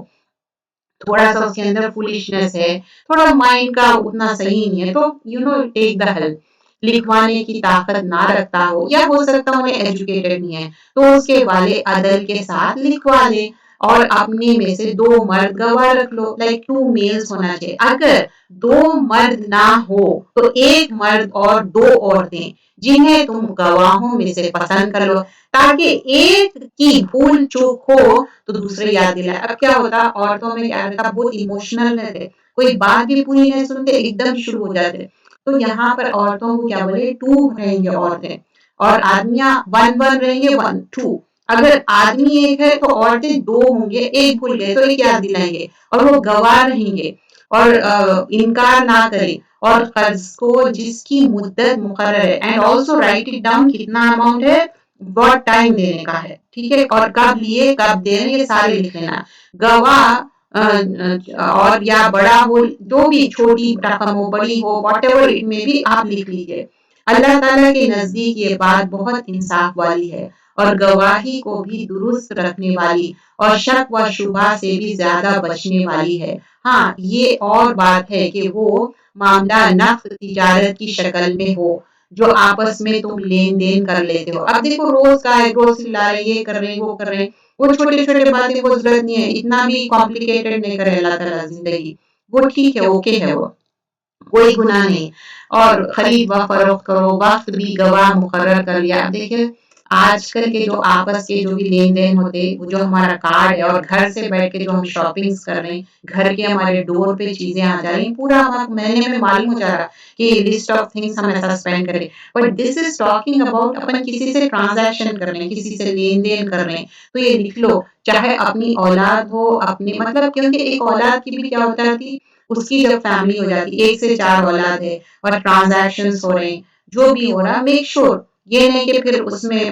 تھوڑا سا اس کے اندر فولشنس ہے، تھوڑا مائنڈ کا اتنا صحیح نہیں ہے، تو ٹیک دا ہیلپ. لکھوانے کی طاقت نہ رکھتا ہو یا ہو سکتا ہو ایجوکیٹڈ نہیں ہے تو اس کے والے عدل کے ساتھ لکھوا لے. اور اپنے میں سے 2 مرد گواہ رکھ لو، لائک 2 میلز ہونا چاہیے. اگر 2 مرد نہ ہو تو 1 مرد اور 2 عورتیں جنہیں تم گواہوں میں سے پسند کر لو، تاکہ ایک کی بھول چوک ہو تو دوسرے یاد دلائے. اب کیا ہوتا عورتوں میں کیا رہتا بہت ایموشنل رہتے، کوئی بات بھی پوری نہیں سنتے ایک دم شروع ہو جاتے. تو یہاں پر عورتوں کو کیا بولے 2 رہیں گے عورتیں، اور آدمیاں 1 رہیں گے 1 2. اگر آدمی ایک ہے تو عورتیں 2 ہوں گے، ایک بھول گئے تو ایک یاد دلائیں گے اور وہ گواہ رہیں گے اور انکار نہ کرے. اور قرض کو جس کی مدت مقرر ہے، and also right it down کتنا اماؤنٹ ہے، بہت ٹائم دینے کا ہے، ٹھیک ہے، اور کب لیے کب دے رہے ہیں یہ سارے لکھ لینا. گواہ اور یا بڑا ہو، جو بھی چھوٹی رقم ہو بڑی ہو واٹ ایور اٹ میں بھی آپ لکھ لیجیے. اللہ تعالیٰ کے نزدیک یہ بات بہت انصاف والی ہے اور گواہی کو بھی درست رکھنے والی اور شک و شبہ سے بھی زیادہ بچنے والی ہے. ہاں یہ اور بات ہے کہ وہ معاملہ نقد تجارت کی شکل میں ہو جو آپس میں تم لین دین کر لیتے ہو. اب دیکھو روز کا ہے، گروسری لا رہے یہ کر رہے ہیں وہ کر رہے ہیں، وہ چھوٹے چھوٹے باتیں وہ ضرورت نہیں ہے، اتنا بھی کمپلیکیٹڈ نہیں کرے اللہ تعالیٰ زندگی. وہ ٹھیک ہے اوکے ہے، وہ کوئی گناہ نہیں. اور خرید و فروخت کرو، وقت بھی گواہ مقرر کر لیا. اب دیکھیں آج کل کے جو آپس کے جو بھی لین دین ہوتے وہ جو ہمارا کارڈ ہے اور گھر سے بیٹھ کے جو ہم شاپنگز کر رہے ہیں، گھر کے ہمارے ڈور پہ چیزیں آ جا رہی ہیں، پورا ہمارا مہینے میں معلوم ہو جا رہا کہ لسٹ آف تھنگس ہم ایسا اسپینڈ کریں. But this is talking about اپن کسی سے ٹرانزیکشن کر رہے ہیں، کسی سے لین دین کر رہے ہیں، تو یہ لکھ لو. چاہے اپنی اولاد ہو، اپنی مطلب کیونکہ ایک اولاد کی بھی کیا ہوتا تھی، اس کی جب فیملی ہو جاتی 1 سے 4 اولاد ہے اور ٹرانزیکشنز ہو رہے ہیں، جو بھی ہو رہا میک شور یہ نہیں کہ پھر اس میں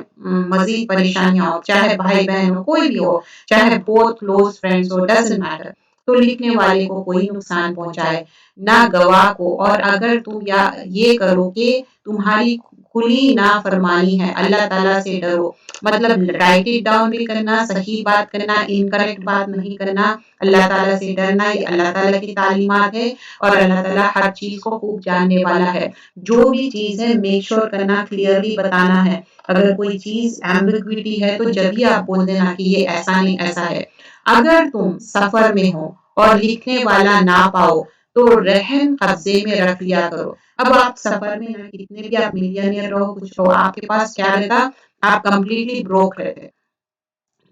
مزید پریشانیاں ہو، چاہے بھائی بہن ہو کوئی بھی ہو، چاہے بہت کلوز فرینڈز ہو، ڈزنٹ میٹر. تو لکھنے والے کو کوئی نقصان پہنچائے نہ گواہ کو. اور اگر تم یا یہ کرو کہ تمہاری کھلی نافرمانی ہے، اللہ تعالیٰ سے ڈرو. مطلب رائٹ اٹ ڈاؤن بھی کرنا، صحیح بات کرنا، انکریکٹ بات نہیں کرنا، اللہ تعالیٰ سے ڈرنا، یہ اللہ تعالیٰ کی تعلیمات ہے اور اللہ تعالیٰ ہر چیز کو خوب جاننے والا ہے. جو بھی چیز ہے میک شور کرنا، کلیئرلی بتانا ہے. اگر کوئی چیز ایمبیگوٹی ہے تو جب ہی آپ بول دینا کہ یہ ایسا نہیں ایسا ہے. اگر تم سفر میں ہو اور لکھنے والا نہ پاؤ تو رہن قبضے میں رکھ لیا کرو. اب آپ سفر میں نہ کتنے بھی آپ ملینئر رہو کچھ رہو، آپ کے پاس کیا رہتا، آپ کمپلیٹلی بروک رہتے،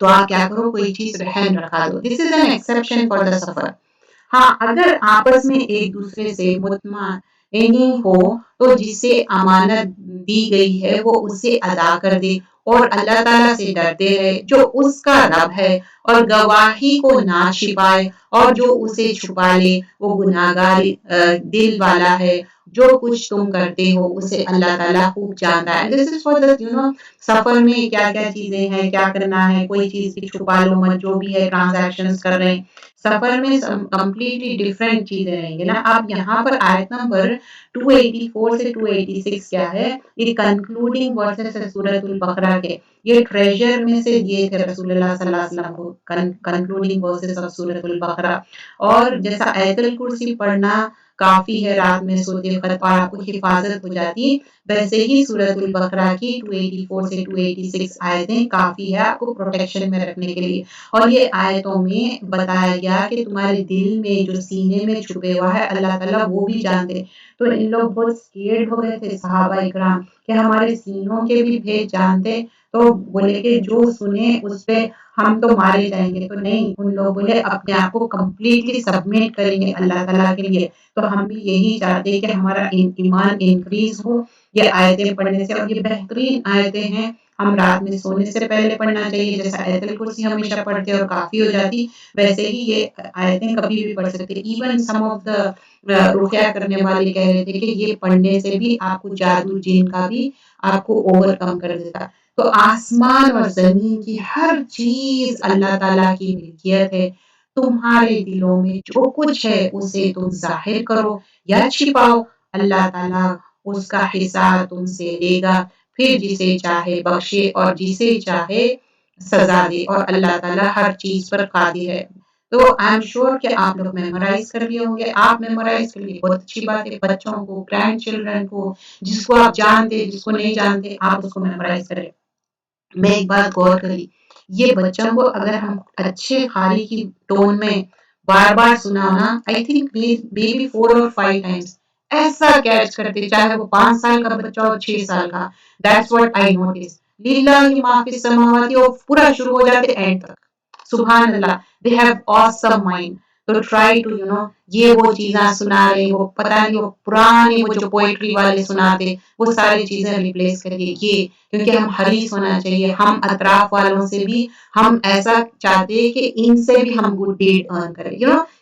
تو آپ کیا کرو کوئی چیز رہن رکھا دو. This is an exception for the سفر. ہاں اگر آپس میں ایک دوسرے سے مطمئنی ہو تو جسے امانت دی گئی ہے وہ اسے ادا کر دے اور اللہ تعالیٰ سے ڈرتے رہے جو اس کا رب ہے، اور گواہی کو نہ چھپائے، اور جو اسے چھپا لے وہ گناہگار دل والا ہے. جو کچھ تم کرتے ہو اسے اللہ تعالیٰ خوب جانتا ہے. This is for the سفر میں کیا کیا چیزیں ہیں، کیا کرنا ہے، کوئی چیز بھی چھپا لو مت، جو بھی ہے ٹرانزیکشنز کر رہے ہیں سفر میں کمپلیٹلی ڈفرینٹ چیزیں رہیں گے نا. آپ یہاں پر آیت نمبر 284 سے 286 کیا ہے، یہ کنکلوڈنگ ورسز ہے سورۃ البقرہ کے. یہ ٹریجر میں سے دیے تھے رسول اللہ صلی اللہ علیہ وسلم کو، کنکلوڈنگ ورسز آف سورۃ البقرہ. اور جیسا آیت الکرسی پڑھنا کافی ہے رات میں سوتے وقت اور آپ کو حفاظت ہو جاتی، ویسے ہی سورۃ البقرہ کی 284 سے 286 آیتیں کافی ہے آپ کو پروٹیکشن میں رکھنے کے لیے. اور یہ آیتوں میں بتایا گیا کہ تمہارے دل میں جو سینے میں چھپے ہوا ہے اللہ تعالیٰ وہ بھی جانتے. تو ان لوگ بہت سکیئرڈ ہو گئے تھے صحابہ اکرام کہ ہمارے سینوں کے بھی بھید جانتے. تو بولے کہ جو سنے اس پہ ہم تو مارے جائیں گے. تو نہیں، ان لوگ بولے اپنے آپ کو کمپلیٹلی سبمٹ کریں گے اللہ تعالیٰ کے لیے. تو ہم بھی یہی چاہتے ہیں کہ ہمارا ایمان انکریز ہو یہ آیتیں پڑھنے سے. اور یہ بہترین آیتیں ہیں، ہم رات میں سونے سے پہلے پڑھنا چاہیے. جیسا آیت الکرسی ہمیشہ پڑھتے اور کافی ہو جاتی، ویسے ہی یہ آیتیں کبھی بھی پڑھ سکتے. ایون سم آف دا رقیہ کرنے والے کہہ رہے تھے کہ یہ پڑھنے سے بھی آپ کو جادو جن کا بھی آپ کو اوور کم کر دیتا. تو آسمان اور زمین کی ہر چیز اللہ تعالیٰ کی ملکیت ہے. تمہارے دلوں میں جو کچھ ہے اسے تم ظاہر کرو یا چھپاؤ، اللہ تعالیٰ اس کا حساب تم سے لے گا. پھر جسے چاہے بخشے اور جسے چاہے سزا دے، اور اللہ تعالیٰ ہر چیز پر قادر ہے. تو آئی ایم شیور کہ آپ لوگ میمورائز کر لیے ہوں گے. آپ میمورائز کر لیے بہت اچھی بات ہے. بچوں کو، گرینڈ چلڈرن کو، جس کو آپ جانتے جس کو نہیں جانتے آپ اس کو میمورائز کریں. میں ایک بات غور کری، یہ بچوں کو اگر ہم اچھے خالی کی ٹون میں بار بار سنانا، آئی تھنک بیبی 4 اور 5 ٹائمس ایسا کیچ کرتے، چاہے وہ 5 سال کا بچہ ہو 6 سال کا. That's what I notice. للہ ما فی السماوات وہ پورا شروع ہو جاتے اینڈ تک. سبحان اللہ، دے ہیو آسم مائنڈ. تو ٹرائی ٹو یہ وہ چیزیں سنا رہے، وہ پتہ نہیں وہ پرانے وہ جو پوئٹری والے سناتے وہ ساری چیزیں ریپلیس کریے. یہ کیونکہ ہم حریص ہونا چاہیے. ہم اطراف والوں سے بھی ہم ایسا چاہتے ہیں کہ ان سے بھی ہم گڈ ڈیڈ ارن کریں.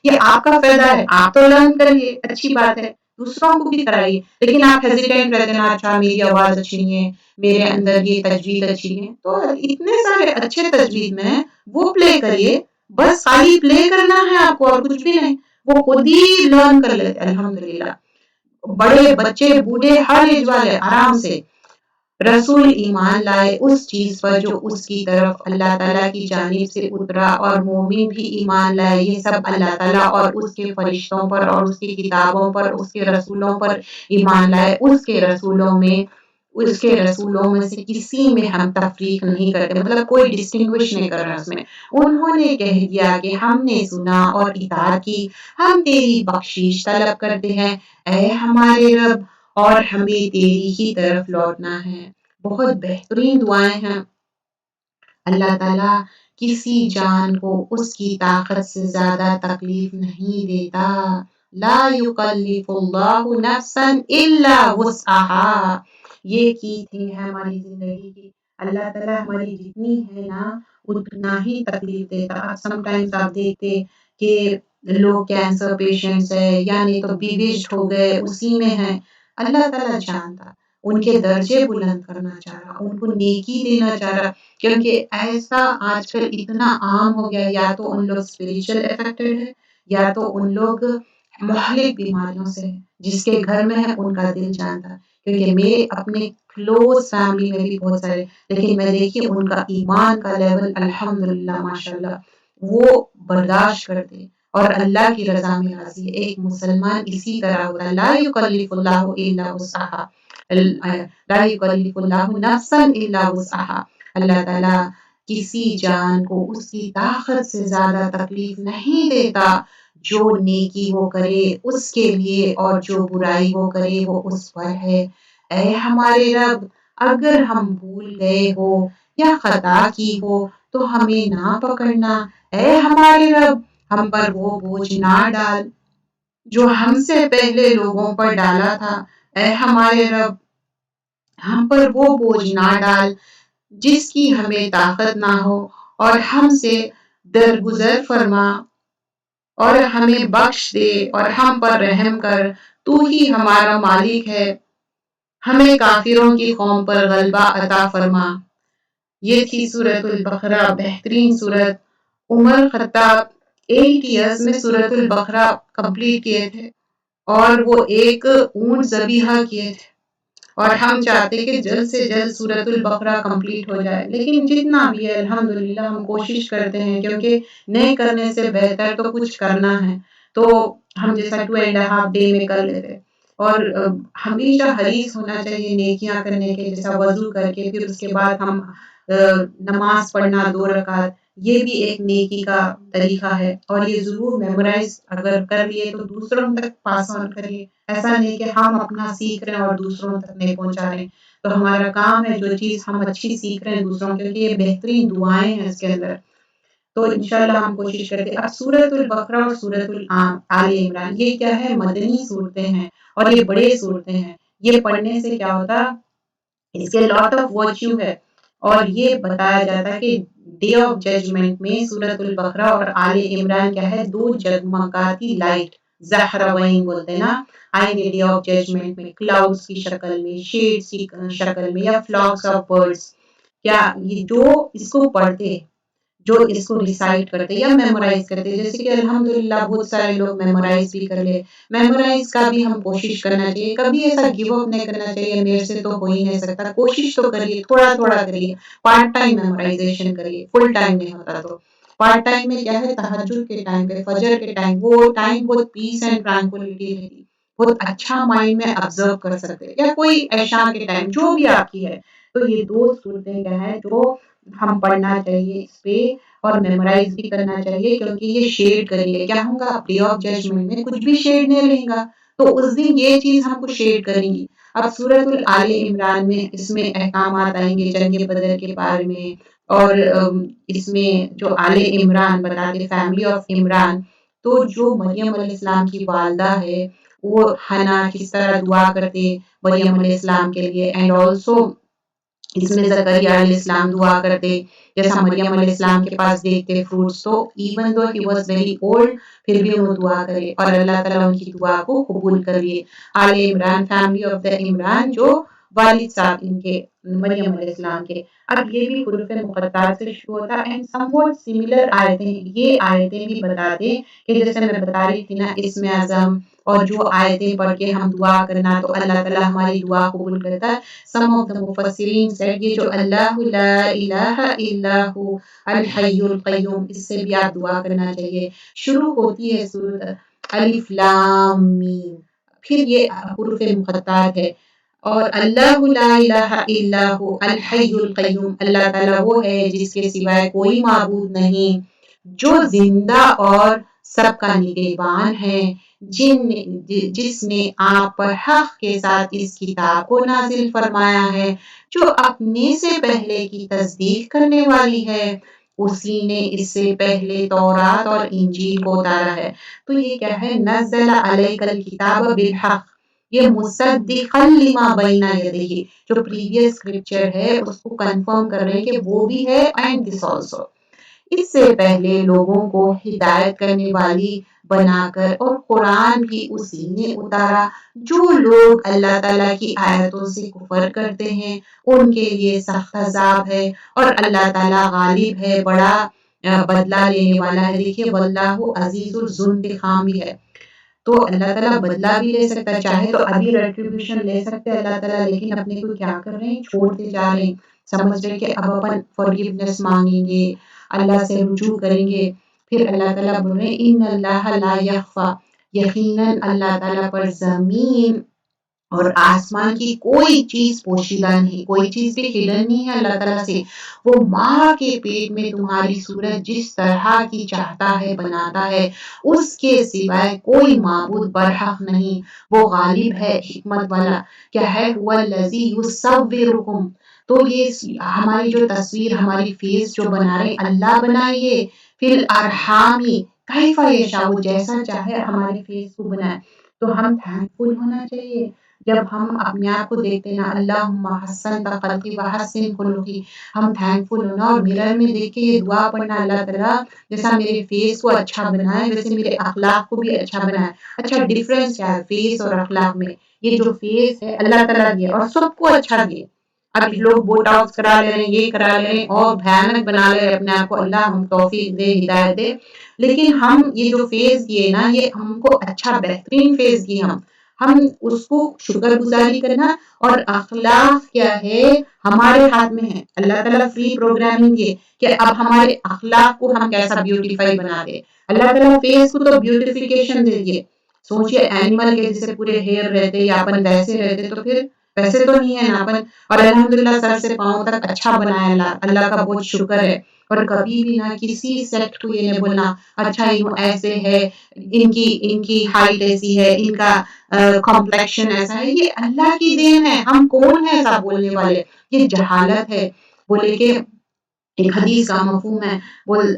یہ آپ کا فائدہ ہے، آپ تو لرن کریے، اچھی بات ہے، دوسروں کو بھی کرائیے. لیکن آپ ہیزیٹینٹ رہتے ہیں، اچھا میری آواز اچھی نہیں ہے، میرے اندر یہ تجوید اچھی ہے. تو اتنے سارے اچھے تجوید میں وہ پلے کریے، بس خالی پلے کرنا ہے آپ کو اور کچھ بھی نہیں. وہ خود ہی لرن کر لیتے الحمدللہ. بڑے بچے بوڑھے ہر ایج والے آرام سے. رسول ایمان لائے اس چیز پر جو اس کی طرف اللہ تعالیٰ کی جانب سے اترا، اور مومن بھی ایمان لائے. یہ سب اللہ تعالیٰ اور اس کے فرشتوں پر اور اس کی کتابوں پر اس کے رسولوں پر ایمان لائے. اس کے رسولوں میں سے کسی میں ہم تفریق نہیں کرتے، مطلب کوئی ڈسٹنگوش نہیں کر رہا اس میں. انہوں نے کہہ دیا کہ ہم نے سنا اور اطاعت کی، ہم تیری بخشش طلب کرتے ہیں اے ہمارے رب، اور ہمیں تیری ہی طرف لوٹنا ہے. بہت بہترین دعائیں ہیں. اللہ تعالیٰ کسی جان کو اس کی طاقت سے زیادہ تکلیف نہیں دیتا. لا یکلف اللہ نفسا الا وسعها. یہ کی تھی ہماری زندگی کی. اللہ تعالیٰ ہماری جتنی ہے نا اتنا ہی تکلیف دیتا. آپ سم ٹائمز آپ دیکھتے کہ لوگ کینسر پیشنٹس ہیں یا نہیں تو بیویشڈ ہو گئے اسی میں ہیں. اللہ تعالیٰ جانتا، ان کے درجے بلند کرنا چاہ رہا، ان کو نیکی دینا چاہ رہا. کیونکہ ایسا آج کل اتنا عام ہو گیا، یا تو ان لوگ اسپریچل افیکٹڈ ہے یا تو ان لوگ مہلک بیماریوں سے ہیں. جس کے گھر میں ہے ان کا دل جانتا. کیونکہ میرے اپنے کلوز فیملی میں بھی بہت سارے، لیکن میں دیکھی ان کا ایمان کا لیول الحمدللہ ماشاءاللہ وہ برداشت کرتے اور اللہ کی رضا میں راضی ہے. ایک مسلمان اسی طرح ہوتا ہے. لا یکلف اللہ الا وسعها. لا یکلف اللہ نفسا الا وسعها. اللہ تعالیٰ کسی جان کو اس کی طاقت سے زیادہ تکلیف نہیں دیتا. جو نیکی وہ کرے اس کے لیے اور جو برائی وہ کرے وہ اس پر ہے. اے ہمارے رب، اگر ہم بھول گئے ہو یا خطا کی ہو تو ہمیں نہ پکڑنا. اے ہمارے رب، ہم پر وہ بوجھ نہ ڈال جو ہم سے پہلے لوگوں پر ڈالا تھا. اے ہمارے رب، ہم پر وہ بوجھ نہ ڈال جس کی ہمیں طاقت نہ ہو، اور ہم سے درگزر فرما اور ہمیں بخش دے اور ہم پر رحم کر. تو ہی ہمارا مالک ہے، ہمیں کافروں کی قوم پر غلبہ عطا فرما. یہ تھی سورۃ البقرہ، بہترین سورت. عمر خطاب 8 ایئرس میں سورۃ البقرہ کمپلیٹ کیے تھے اور وہ ایک اونٹ ذبیحہ کیے تھے، اور ہم چاہتے کہ جلد سے جلد سورۃ البقرہ کمپلیٹ ہو جائے، لیکن جتنا بھی ہے الحمدللہ ہم کوشش کرتے ہیں، کیونکہ نہیں کرنے سے بہتر تو کچھ کرنا ہے، تو ہم جیسا 2.5 ڈے میں کر لیتے، اور ہمیشہ حریص ہونا چاہیے نیکیاں کرنے کے، جیسا وضو کر کے پھر اس کے بعد ہم نماز پڑھنا 2 رکعت، یہ بھی ایک نیکی کا طریقہ ہے، اور یہ ضرور میمورائز اگر کر لیے تو دوسروں تک پاس آن کریے، ایسا نہیں کہ ہم اپنا سیکھ رہے ہیں اور دوسروں تک نہیں پہنچا رہے ہیں، تو ہمارا کام ہے جو چیز ہم اچھی سیکھ رہے ہیں دوسروں، کیونکہ یہ بہترین دعائیں ہیں اس کے اندر، تو انشاءاللہ ہم کوشش کرتے ہیں۔ اب سورۃ البقرہ اور سورۃ آل عمران یہ کیا ہے، مدنی صورتیں ہیں اور یہ بڑے صورتیں ہیں، یہ پڑھنے سے کیا ہوتا، اس کے لاٹ آف ورچیو ہے، اور یہ بتایا جاتا ہے کہ ڈے آف ججمنٹ میں سورۃ البقرہ اور آل عمران کیا ہے، 2 جگمگاتی لائٹ، زہروین بولتے ہیں نا، آئیں گے ڈے آف ججمنٹ میں کلاؤڈز کی شکل میں، شیڈز کی شکل میں، یا فلاکس آف برڈز، کیا یہ جو اس کو پڑھتے، جو اس کو ریسائٹ کرتے یا میمورائز کرتے، جیسے کہ الحمدللہ بہت سارے لوگ میمورائز بھی کر لے، میمورائز کا بھی ہم کوشش کرنا چاہیے، کبھی ایسا گیو اپ نہیں کرنا چاہیے میرے سے تو ہو ہی نہیں سکتا، کوشش تو کریے، تھوڑا تھوڑا کریے، پارٹ ٹائم میمورائزیشن کریے، فل ٹائم نہیں ہوتا تو پارٹ ٹائم میں کیا ہے، تہجد کے ٹائم پہ، فجر کے ٹائم، وہ ٹائم بہت پیس اینڈ ٹرانکولیٹی رہتی، بہت اچھا مائنڈ میں آبزرو کر سکتے، یا کوئی عشاء کے ٹائم جو بھی آپ کی ہے، تو یہ 2 صورتیں کیا ہے جو ہم پڑھنا چاہیے اس پہ، اور میمورائز بھی کرنا چاہیے، کیونکہ یہ شیڈ کریں گے، کیا ہوگا ڈے آف ججمنٹ میں کچھ بھی شیڈ نہیں رہے گا، تو اس دن یہ چیز ہم کو شیڈ کریں گی۔ اب سورۃ الآل عمران میں اس میں احکامات آئیں گے جنگ بدر کے بارے میں، اور اس میں جو آل عمران بتاتے فیملی آف عمران، تو جو مریم علیہ السلام کی والدہ ہے وہ حنا کس طرح دعا کرتے مریم علیہ السلام کے لیے، اینڈ آلسو اس میں زکریا علیہ السلام دعا کرتے، جیسا مریم علیہ السلام کے پاس دیکھتے فروٹس، تو even though he was very old پھر بھی وہ دعا کرے اور اللہ تعالیٰ ان کی دعا کو قبول کر لیے۔ آل عمران فیملی آف دا عمران، جو والد صاحب ان کے مریم علیہ السلام کے، اب یہ بھی حروف مقطعات سے شروع ہوتا ہے، اینڈ سم واٹ سملر آیتیں، یہ آیتیں بھی بتاتے کہ جیسے میں بتا رہی تھی نا اسم اعظم، اور جو آیتیں پڑھ کے ہم دعا کرنا تو اللہ تعالیٰ ہماری دعا قبول کرتا ہے۔ سم آف دا مفسرین سیڈ یہ جو اللہ لا الہ الا هو الحی القیوم، اس سے بھی آپ دعا کرنا چاہیے۔ شروع ہوتی ہے سورۃ الف لام میم، پھر یہ حروف مقطعات ہے، اور اللہ لا الہ الا هو الحی القیوم، اللہ تعالیٰ وہ ہے جس کے سوائے کوئی معبود نہیں، جو زندہ اور سب کا نگہبان ہے، جس نے آپ پر حق کے ساتھ اس کتاب کو نازل فرمایا ہے، جو اپنے سے پہلے کی تصدیق کرنے والی ہے، اسی نے اس سے پہلے تورات اور انجیل کو اتارا ہے۔ تو یہ کیا ہے، نزل علیک الکتاب بالحق، یہ مصدقا لما بین یدیہ، جو پریویس اسکرپچر ہے اس کو کنفرم کر رہے ہیں کہ وہ بھی ہے، اینڈ دس آلسو، اس سے پہلے لوگوں کو ہدایت کرنے والی بنا کر، اور قرآن بھی اسی نے اتارا، جو لوگ اللہ تعالیٰ کی آیتوں سے کفر کرتے ہیں ان کے لیے سخت عذاب ہے، اور اللہ تعالیٰ غالب ہے، بڑا بدلہ لینے والا ہے۔ دیکھیے واللہ عزیز ذو انتقام بھی ہے، تو اللہ تعالیٰ بدلہ بھی لے سکتا ہے، چاہے تو ابھی ریٹریبیوشن لے سکتے اللہ تعالیٰ، لیکن اپنے کو کیا کر رہے ہیں، چھوڑتے جا رہے ہیں، سمجھ رہے کہ اب اپن فارگیونیس مانگیں گے، اللہ سے رجوع کریں گے، پھر اللہ تعالیٰ بول رہے ہیں ان اللہ لا یخفا، یقیناً اللہ تعالیٰ پر زمین اور آسمان کی کوئی چیز پوشیدہ نہیں، کوئی چیز بھی ہڈن نہیں ہے اللہ تعالیٰ سے، وہ ماں کے پیٹ میں تمہاری صورت جس طرح کی چاہتا ہے بناتا ہے، اس کے سوائے کوئی معبود برحق نہیں، وہ غالب ہے، حکمت والا، کیا ہے، هو الذی یصورکم، تو یہ ہماری جو تصویر، ہماری فیس جو بنا رہے اللہ بنائیے، پھر الارحامی کیف یشاء، وہ جیسا چاہے ہماری فیس کو بنائے، تو ہم تھینکفل ہونا چاہیے جب ہم اپنے آپ کو دیکھتے نا، اللہم حسنت خلقی وحسن خلقی، ہم تھینکفل ہونا، اور مرر میں دیکھ کے یہ دعا پڑھنا، اللہ تعالیٰ جیسا میرے فیس کو اچھا بنائے ویسے میرے اخلاق کو بھی اچھا بنائے۔ اچھا ڈیفرنس کیا ہے فیس اور اخلاق میں، یہ جو فیس ہے اللہ تعالیٰ دیے اور سب کو اچھا دیے، اب لوگ بوٹاکس کرا لے رہے ہیں، یہ کرا لے رہے ہیں اور بھیانک بنا لے رہے ہیں اپنے آپ کو، اللہ ہم توفیق دے، ہدایت دے۔ لیکن ہم یہ جو فیز دیے نا، یہ ہم کو اچھا بہترین فیز دیے، ہم اس کو شکر گزاری کرنا اور اخلاق کیا ہے ہمارے ہاتھ میں ہے۔ اللہ تعالیٰ فری پروگرامنگ دیے کہ اب ہمارے اخلاق کو ہم کیسا بیوٹیفائی بنا دے۔ اللہ تعالیٰ فیس کو تو بیوٹیفیکیشن دے دیے۔ سوچئے اینیمل کے جیسے پورے ہیئر رہتے یا اپن ویسے رہتے تو پھر ویسے تو نہیں ہے نا اپن، اور الحمدللہ سر سے پاؤں تک اچھا بنایا اللہ، اللہ کا بہت شکر ہے۔ اور کبھی بھی نہ کسی سیکٹ کو یہ نہیں بولنا اچھا ایسے ہے، ان کی ہائٹ ایسی ہے، ان کا کمپلیکشن ایسا ہے، یہ اللہ کی دین ہے، ہم کون ہیں ایسا بولنے والے؟ یہ جہالت ہے۔ بولے کہ ایک حدیث کا مفہوم ہے،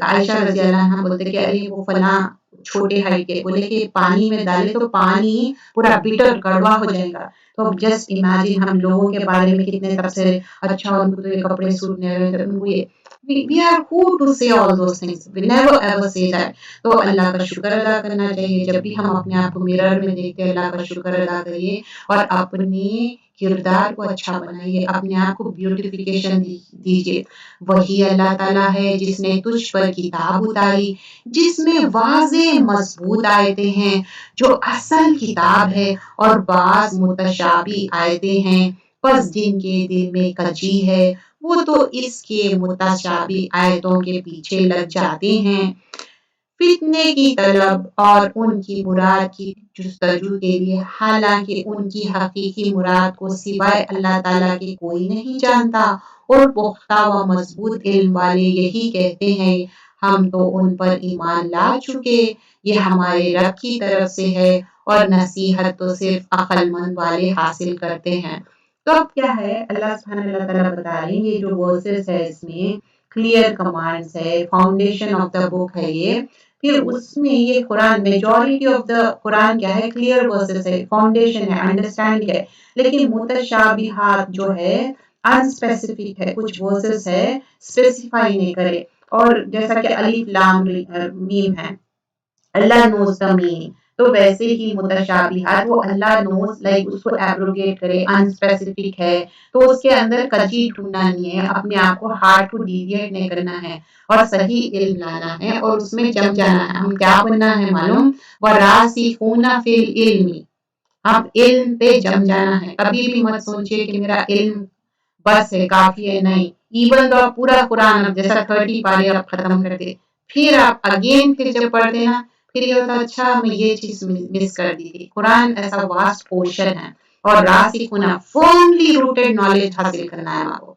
عائشہ رضی اللہ عنہ بولتے کہ ارے وہ فلاں چھوٹے ہائٹ کے، بولے کہ پانی میں ڈالے تو پانی پورا بیٹر کڑوا ہو جائے گا۔ تو اب جسٹ امیجن ہم لوگوں کے بارے میں کتنے تبصرے، اچھا ان کو تو یہ کپڑے سوٹ نہیں رہے، ان کو یہ we are who to say all those things, we never ever say that۔ تو اللہ کا شکر ادا کرنا چاہیے، جب بھی ہم اپنے آپ کو میرر میں دیکھتے ہیں اللہ کا شکر ادا کریے اور اپنے کردار کو اچھا بنائیے، اپنے آپ کو بیوٹیفیکیشن دیجیے۔ وہی اللہ تعالیٰ ہے جس نے تجھ پر کتاب اتاری، جس میں واضح مضبوط آیتیں ہیں جو اصل کتاب ہے، اور بعض متشابہ آیتیں ہیں پس جن کے دل میں کجی ہے وہ تو اس کے متشابہ آیتوں کے پیچھے لگ جاتے ہیں، فتنے کی طلب اور ان کی مراد کی جستجو کے لیے، حالانکہ ان کی حقیقی مراد کو سوائے اللہ تعالیٰ کے کوئی نہیں جانتا۔ اور پختہ و مضبوط علم والے یہی کہتے ہیں ہم تو ان پر ایمان لا چکے، یہ ہمارے رب کی طرف سے ہے، اور نصیحت تو صرف عقل مند والے حاصل کرتے ہیں۔ تو اب کیا ہے، اللہ سبحانہ اللہ تعالیٰ بتا رہے ہیں، یہ جو ورسز ہے اس میں کلیئر کمانڈز ہے، فاؤنڈیشن آف دا بک ہے یہ، پھر اس میں یہ قرآن میجورٹی آف دا قرآن کیا ہے، کلیئر ورسز ہے، فاؤنڈیشن ہے، انڈرسٹینڈ ہے، لیکن متشابہات جو ہے انسپیسیفک ہے، کچھ ورسز ہے اسپیسیفائی نہیں کرے، اور جیسا کہ الف لام میم ہے، اللہ نوز دا میننگ، تو ویسے ہی متشابہات وہ اللہ نوز لائک اس کو ایبروگیٹ کرے، انسپیسیفک ہے تو اس کے اندر کجی ڈھونڈنا نہیں ہے، اپنے آپ کو ہارڈ کو ڈیویٹ نہیں کرنا ہے اور صحیح علم لانا ہے اور اس میں جم جانا ہے۔ ہم کیا بننا ہے معلوم، وَرَاسِخُونَ فِي الْعِلْمِ، اب علم پہ جم جانا ہے۔ کبھی بھی مت سوچئے کہ میرا علم بس ہے، کافی ہے، نہیں، ایون تو آپ پورا قرآن اب جیسا 30 پارے آپ ختم کرتے، پھر آپ اگین پھر جب پڑھتے نا پھر یہ ہوتا اچھا میں یہ چیز مس کر دی تھی۔ قرآن ایسا واسٹ پورشن ہے، اور راسخ ہونا فرملی روٹڈ نالج حاصل کرنا ہے آپ کو۔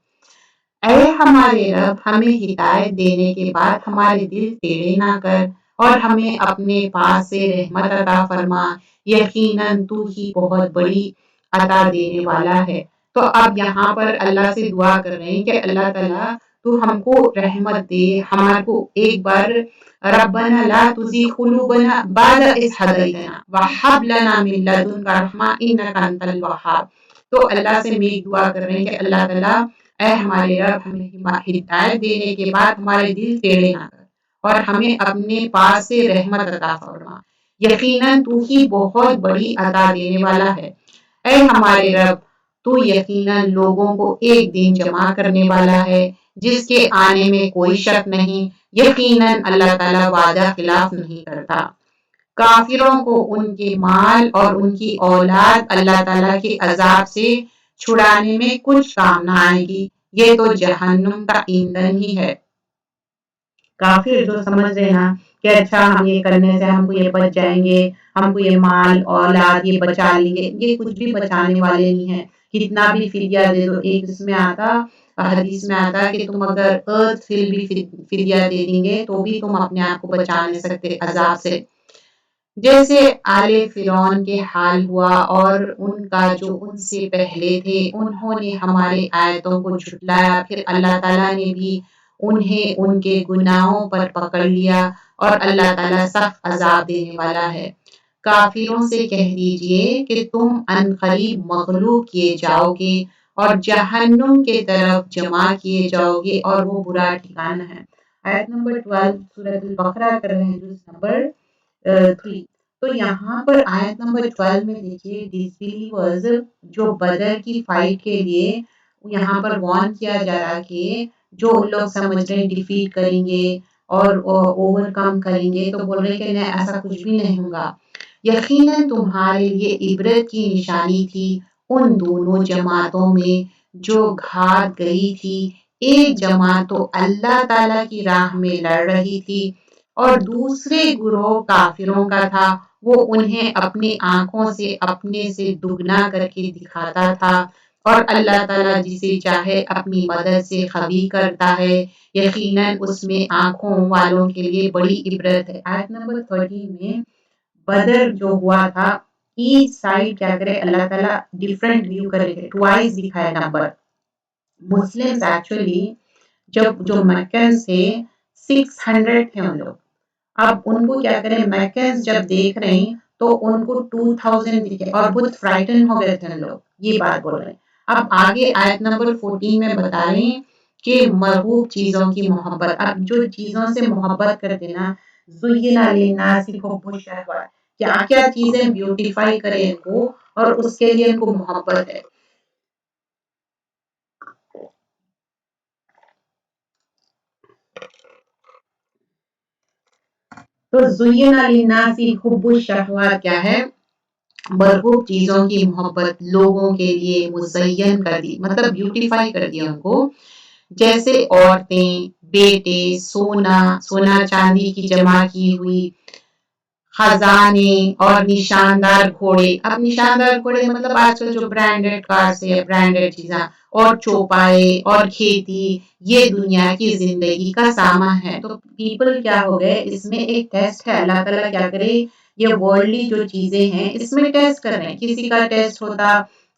اے ہمارے رب، ہمیں ہدایت دینے کے بعد ہمارے دل ٹیڑھے نہ کر، اور ہمیں اپنے پاس سے رحمت عطا فرما، یقیناً تو ہی بہت بڑی عطا دینے والا ہے۔ تو اب یہاں پر اللہ سے دعا کر رہے ہیں کہ اللہ تعالیٰ تو ہم کو رحمت دے، ہمارے کو ایک بار ربنا لا تزغ قلوبنا بعد إذ هديتنا وهب لنا من لدنك رحمة إنك أنت الوهاب۔ تو اللہ سے میں دعا کر رہے ہیں کہ اللہ تعالیٰ اے ہمارے رب، ہمیں ہدایت دینے کے بعد ہمارے دل ٹیڑھے نہ کر، اور ہمیں اپنے پاس سے رحمت عطا فرما، یقیناً تو ہی بہت بڑی عطا دینے والا ہے۔ اے ہمارے رب، تو یقیناً لوگوں کو ایک دن جمع کرنے والا ہے جس کے آنے میں کوئی شک نہیں، یقیناً اللہ تعالیٰ وعدہ خلاف نہیں کرتا۔ کافروں کو ان کے مال اور ان کی اولاد اللہ تعالیٰ کے عذاب سے چھڑانے میں کچھ کام نہ آئے گی، یہ تو جہنم کا ایندھن ہی ہے۔ کافر جو سمجھ رہے نا کہ اچھا ہم یہ کرنے سے ہم کو یہ بچ جائیں گے، ہم کو یہ مال اولاد یہ بچا لیں گے، یہ کچھ بھی بچانے والے نہیں ہیں، کتنا بھی فدیہ دے دو۔ ایک اس میں آتا حدیث میں آتا کہ تم اگر ارتھ فل بھی فدیہ دے دیں گے تو بھی تم اپنے آپ کو بچا نہیں سکتے عذاب سے، جیسے آل فرعون کے حال ہوا اور ان کا جو ان سے پہلے تھے، انہوں نے ہمارے آیتوں کو جھٹلایا، پھر اللہ تعالیٰ نے بھی انہیں ان کے گناہوں پر پکڑ لیا، اور اللہ تعالیٰ سخت عذاب دینے والا ہے۔ کافروں سے کہہ دیجئے کہ تم عنقریب مغلوب کیے جاؤ گے اور جہنم کے طرف جمع کیے جاؤ گے، اور وہ برا ٹھکانہ ہے۔ آیت نمبر 12 سورۃ البقرہ کر رہے ہیں، جز نمبر 3۔ تو یہاں پر آیت نمبر 12 میں دیکھیے ڈسبیلیورز جو بدر کی فائٹ کے لیے یہاں پر وارن کیا جا رہا کہ جو لوگ سمجھ رہے ہیں ڈیفیٹ کریں گے اور اوور کم کریں گے، تو بول رہے کہ نہیں، ایسا کچھ بھی نہیں ہوگا۔ یقیناً تمہارے لیے عبرت کی نشانی تھی ان دونوں جماعتوں میں جو گھات گئی تھی۔ ایک جماعت تو اللہ تعالیٰ کی راہ میں لڑ رہی تھی اور دوسرے گروہ کافروں کا تھا، وہ انہیں اپنی آنکھوں سے اپنے سے دگنا کر کے دکھاتا تھا، اور اللہ تعالیٰ جسے چاہے اپنی مدد سے قوی کرتا ہے۔ یقیناً اس میں آنکھوں والوں کے لیے بڑی عبرت ہے۔ آیت نمبر 30 میں بدر جو ہوا تھا، ایچ سائڈ کیا کرے اللہ تعالیٰ ڈیفرنٹ ویو کرے گے، ٹوائس دکھائے نمبر۔ مسلمز ایکچولی جب جو مکینز تھے 600 تھے ان لوگ، اب ان کو کیا کریں، میکنز جب دیکھ رہے ہیں تو ان کو 2000 دکھے اور بہت فرائٹن ہو گئے تھے ان لوگ، یہ بات بول رہے ہیں۔ اب آگے آیت نمبر 14 میں بتا رہے ہیں کہ مرغوب چیزوں کی محبت، اب جو چیزوں سے محبت کرتے نا، زُیِّنَ لِلنَّاسِ حُبُّ الشَّهَوَاتِ، کیا کیا چیزیں بیوٹیفائی کرے ان کو اور اس کے لیے ان کو محبت ہے۔ تو زُیِّنَ لِلنَّاسِ حُبُّ الشَّهَوَاتِ کیا ہے؟ مرغوب چیزوں کی محبت لوگوں کے لیے مزین کر دی، مطلب بیوٹیفائی کر دیا ان کو، جیسے عورتیں، بیٹے، سونا، سونا چاندی کی جمع کی ہوئی، خزانے اور نشاندار گھوڑے۔ اب نشاندار گھوڑے مطلب آج کل جو برانڈڈ کارز ہے، برانڈڈ چیزیں، اور چوپائے اور کھیتی، یہ دنیا کی زندگی کا سامان ہے۔ تو پیپل کیا ہو گئے، اس میں ایک ٹیسٹ ہے، اللہ تعالیٰ کیا کرے، یہ ورلڈلی جو چیزیں ہیں اس میں ٹیسٹ کر رہے ہیں۔ کسی کا ٹیسٹ ہوتا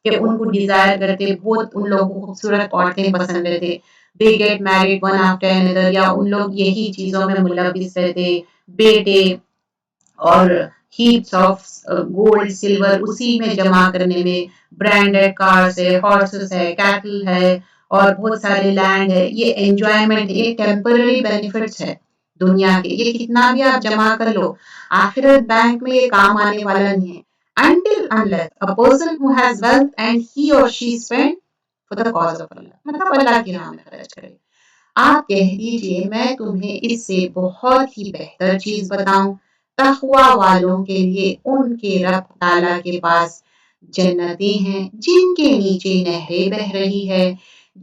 کہ ان کو ڈیزائر کرتے، بہت ان لوگوں کو خوبصورت عورتیں پسند رہتے، they get married one after another، یا ان لوگ یہی چیزوں میں ملوث رہتے، بیٹے اور ہیپس آف گولڈ سلور اسی میں جمع کرنے میں، برانڈڈ کارز ہے، ہارسز ہے، کیٹل ہے، اور بہت سارے لینڈ ہے۔ یہ انجوائمنٹ، یہ ٹیمپرری بینیفٹس ہے دنیا کے، یہ کتنا بھی آپ جمع کر لو، آخرت بینک میں یہ کام آنے والا نہیں ہے۔ Until unless a person who has wealth and he or she spend for the cause of Allah، مطلب اللہ کی راہ میں خرچ کرے۔ آپ کہہ دیجئے میں تمہیں اس سے بہت ہی بہتر چیز بتاؤں، تقوی والوں کے لیے ان کے رب تعالیٰ کے پاس جنتیں ہیں جن کے نیچے نہریں بہہ رہی ہے،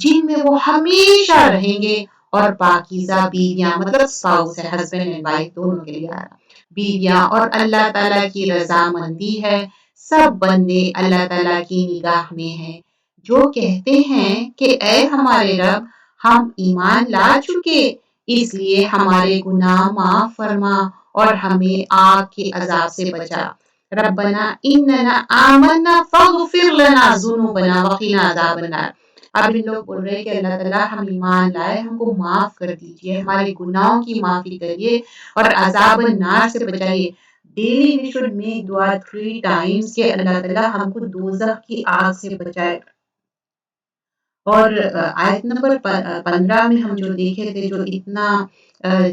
جن میں وہ ہمیشہ رہیں گے، اور پاکیزہ بیویاں، مطلب اسپاؤس ہے، ہسبینڈ اینڈ وائف دونوں کے لیے آ رہا، بیویاں، اور اللہ تعالیٰ کی رضامندی ہے۔ سب بندے اللہ تعالیٰ کی نگاہ میں ہیں جو کہتے ہیں کہ اے ہمارے رب، ہم ایمان لا چکے، اس لیے ہمارے گناہ معاف فرما اور ہمیں آگ کے عذاب سے بچا۔ ربنا اننا آمنا فاغفر لنا ذنوبنا وقنا عذاب النار۔ اب ان لوگ بول رہے ہیں کہ اللہ تعالیٰ ہم ایمان لائے، ہم کو معاف کر دیجئے، ہمارے گناہوں کی معافی کریے اور عذاب النار سے بچائیے۔ ڈیلی وی شوڈ میک دعا 3 times کہ اللہ تعالیٰ ہم کو دوزخ کی آگ سے بچائے۔ اور آیت نمبر 15 میں ہم جو دیکھے تھے، جو اتنا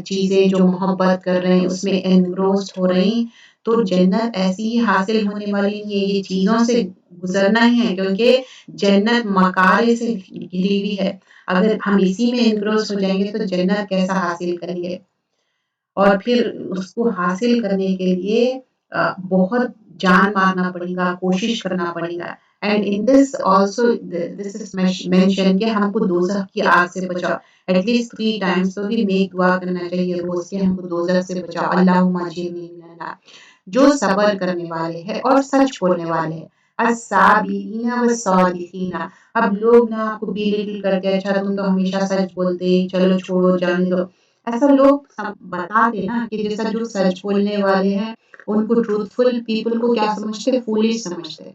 چیزیں جو محبت کر رہے ہیں اس میں انگروسڈ ہو رہی ہیں، تو جنت ایسی ہی حاصل ہونے والی نہیں ہے، یہ چیزوں سے گزرنا ہی ہے، کیونکہ جنت مکارے سے گھری ہوئی ہے۔ اگر ہم اسی میں انگروسڈ ہو جائیں گے تو جنت کیسا حاصل کریں گے؟ اور پھر اس کو حاصل کرنے کے لیے بہت جان مارنا پڑے گا، کوشش کرنا پڑے گا۔ And in this also this is mention کہ ہم کو دوزخ کی آگ سے بچاؤ، ایٹ لیسٹ 3 times تو بھی میک دعا کرنا چاہیے روز کہ ہم کو دوزخ سے بچاؤ، اللہم اجرنی من النار۔ جو صبر کرنے والے ہیں اور سچ بولنے والے ہیں، الصابرین والصادقین۔ اب لوگ نا آپ کو بیلیٹل کرتے ہیں، اچھا تم تو ہمیشہ سچ بولتے، چلو چھوڑو جانے دو، ایسا لوگ بتاتے نا کہ جیسا جو سچ بولنے والے ہیں ان کو ٹروتھفل پیپل کو کیا سمجھتے، فولش سمجھتے۔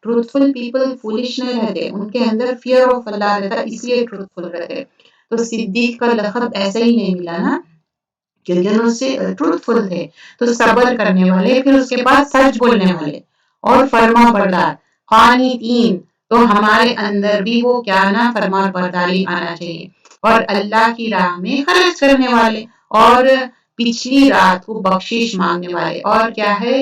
ٹروتھفل پیپل فولش نہیں رہتے، ان کے اندر فیئر آف اللہ رہتا، اس لیے ٹروتھفل رہتے۔ تو صدیق کا لقب ایسا ہی نہیں ملا نا، کیونکہ ان سے ٹروتھفل تھے۔ تو صبر کرنے والے، پھر اس کے بعد سچ بولنے والے اور فرما بردار، قانتین، تو ہمارے اندر بھی وہ کیا نا، فرما برداری آنا چاہیے، اور اللہ کی راہ میں خرچ کرنے والے، اور پچھلی رات کو بخشش مانگنے والے، اور کیا ہے،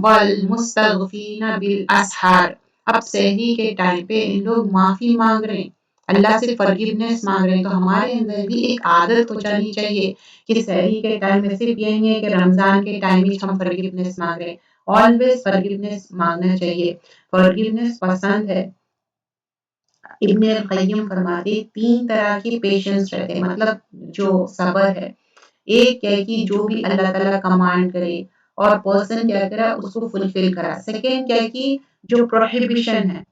والمستغفرین بالاسحار، اب سحری کے ٹائم پہ ان لوگ معافی مانگ رہے ہیں، اللہ سے فرگیونیس مانگ رہے ہیں، تو ہمارے اندر بھی ایک عادت ہو جانی چاہیے کہ سحری کے ٹائم میں صرف یہ نہیں ہے کہ رمضان کے ٹائم میں ہم فرگیونیس مانگ رہے ہیں، آلویز فرگیونیس مانگنا چاہیے، فرگیونیس پسند ہے۔ ابن القیم فرماتے 3 طرح کی پیشنس رہتے ہیں، مطلب جو صبر ہے۔ ایک کیا کہ جو بھی اللہ تعالیٰ کمانڈ کرے اور پرسن کیا کرا اس کو فلفل کرا۔ سیکنڈ کیا کہ جو پروہیبیشن ہے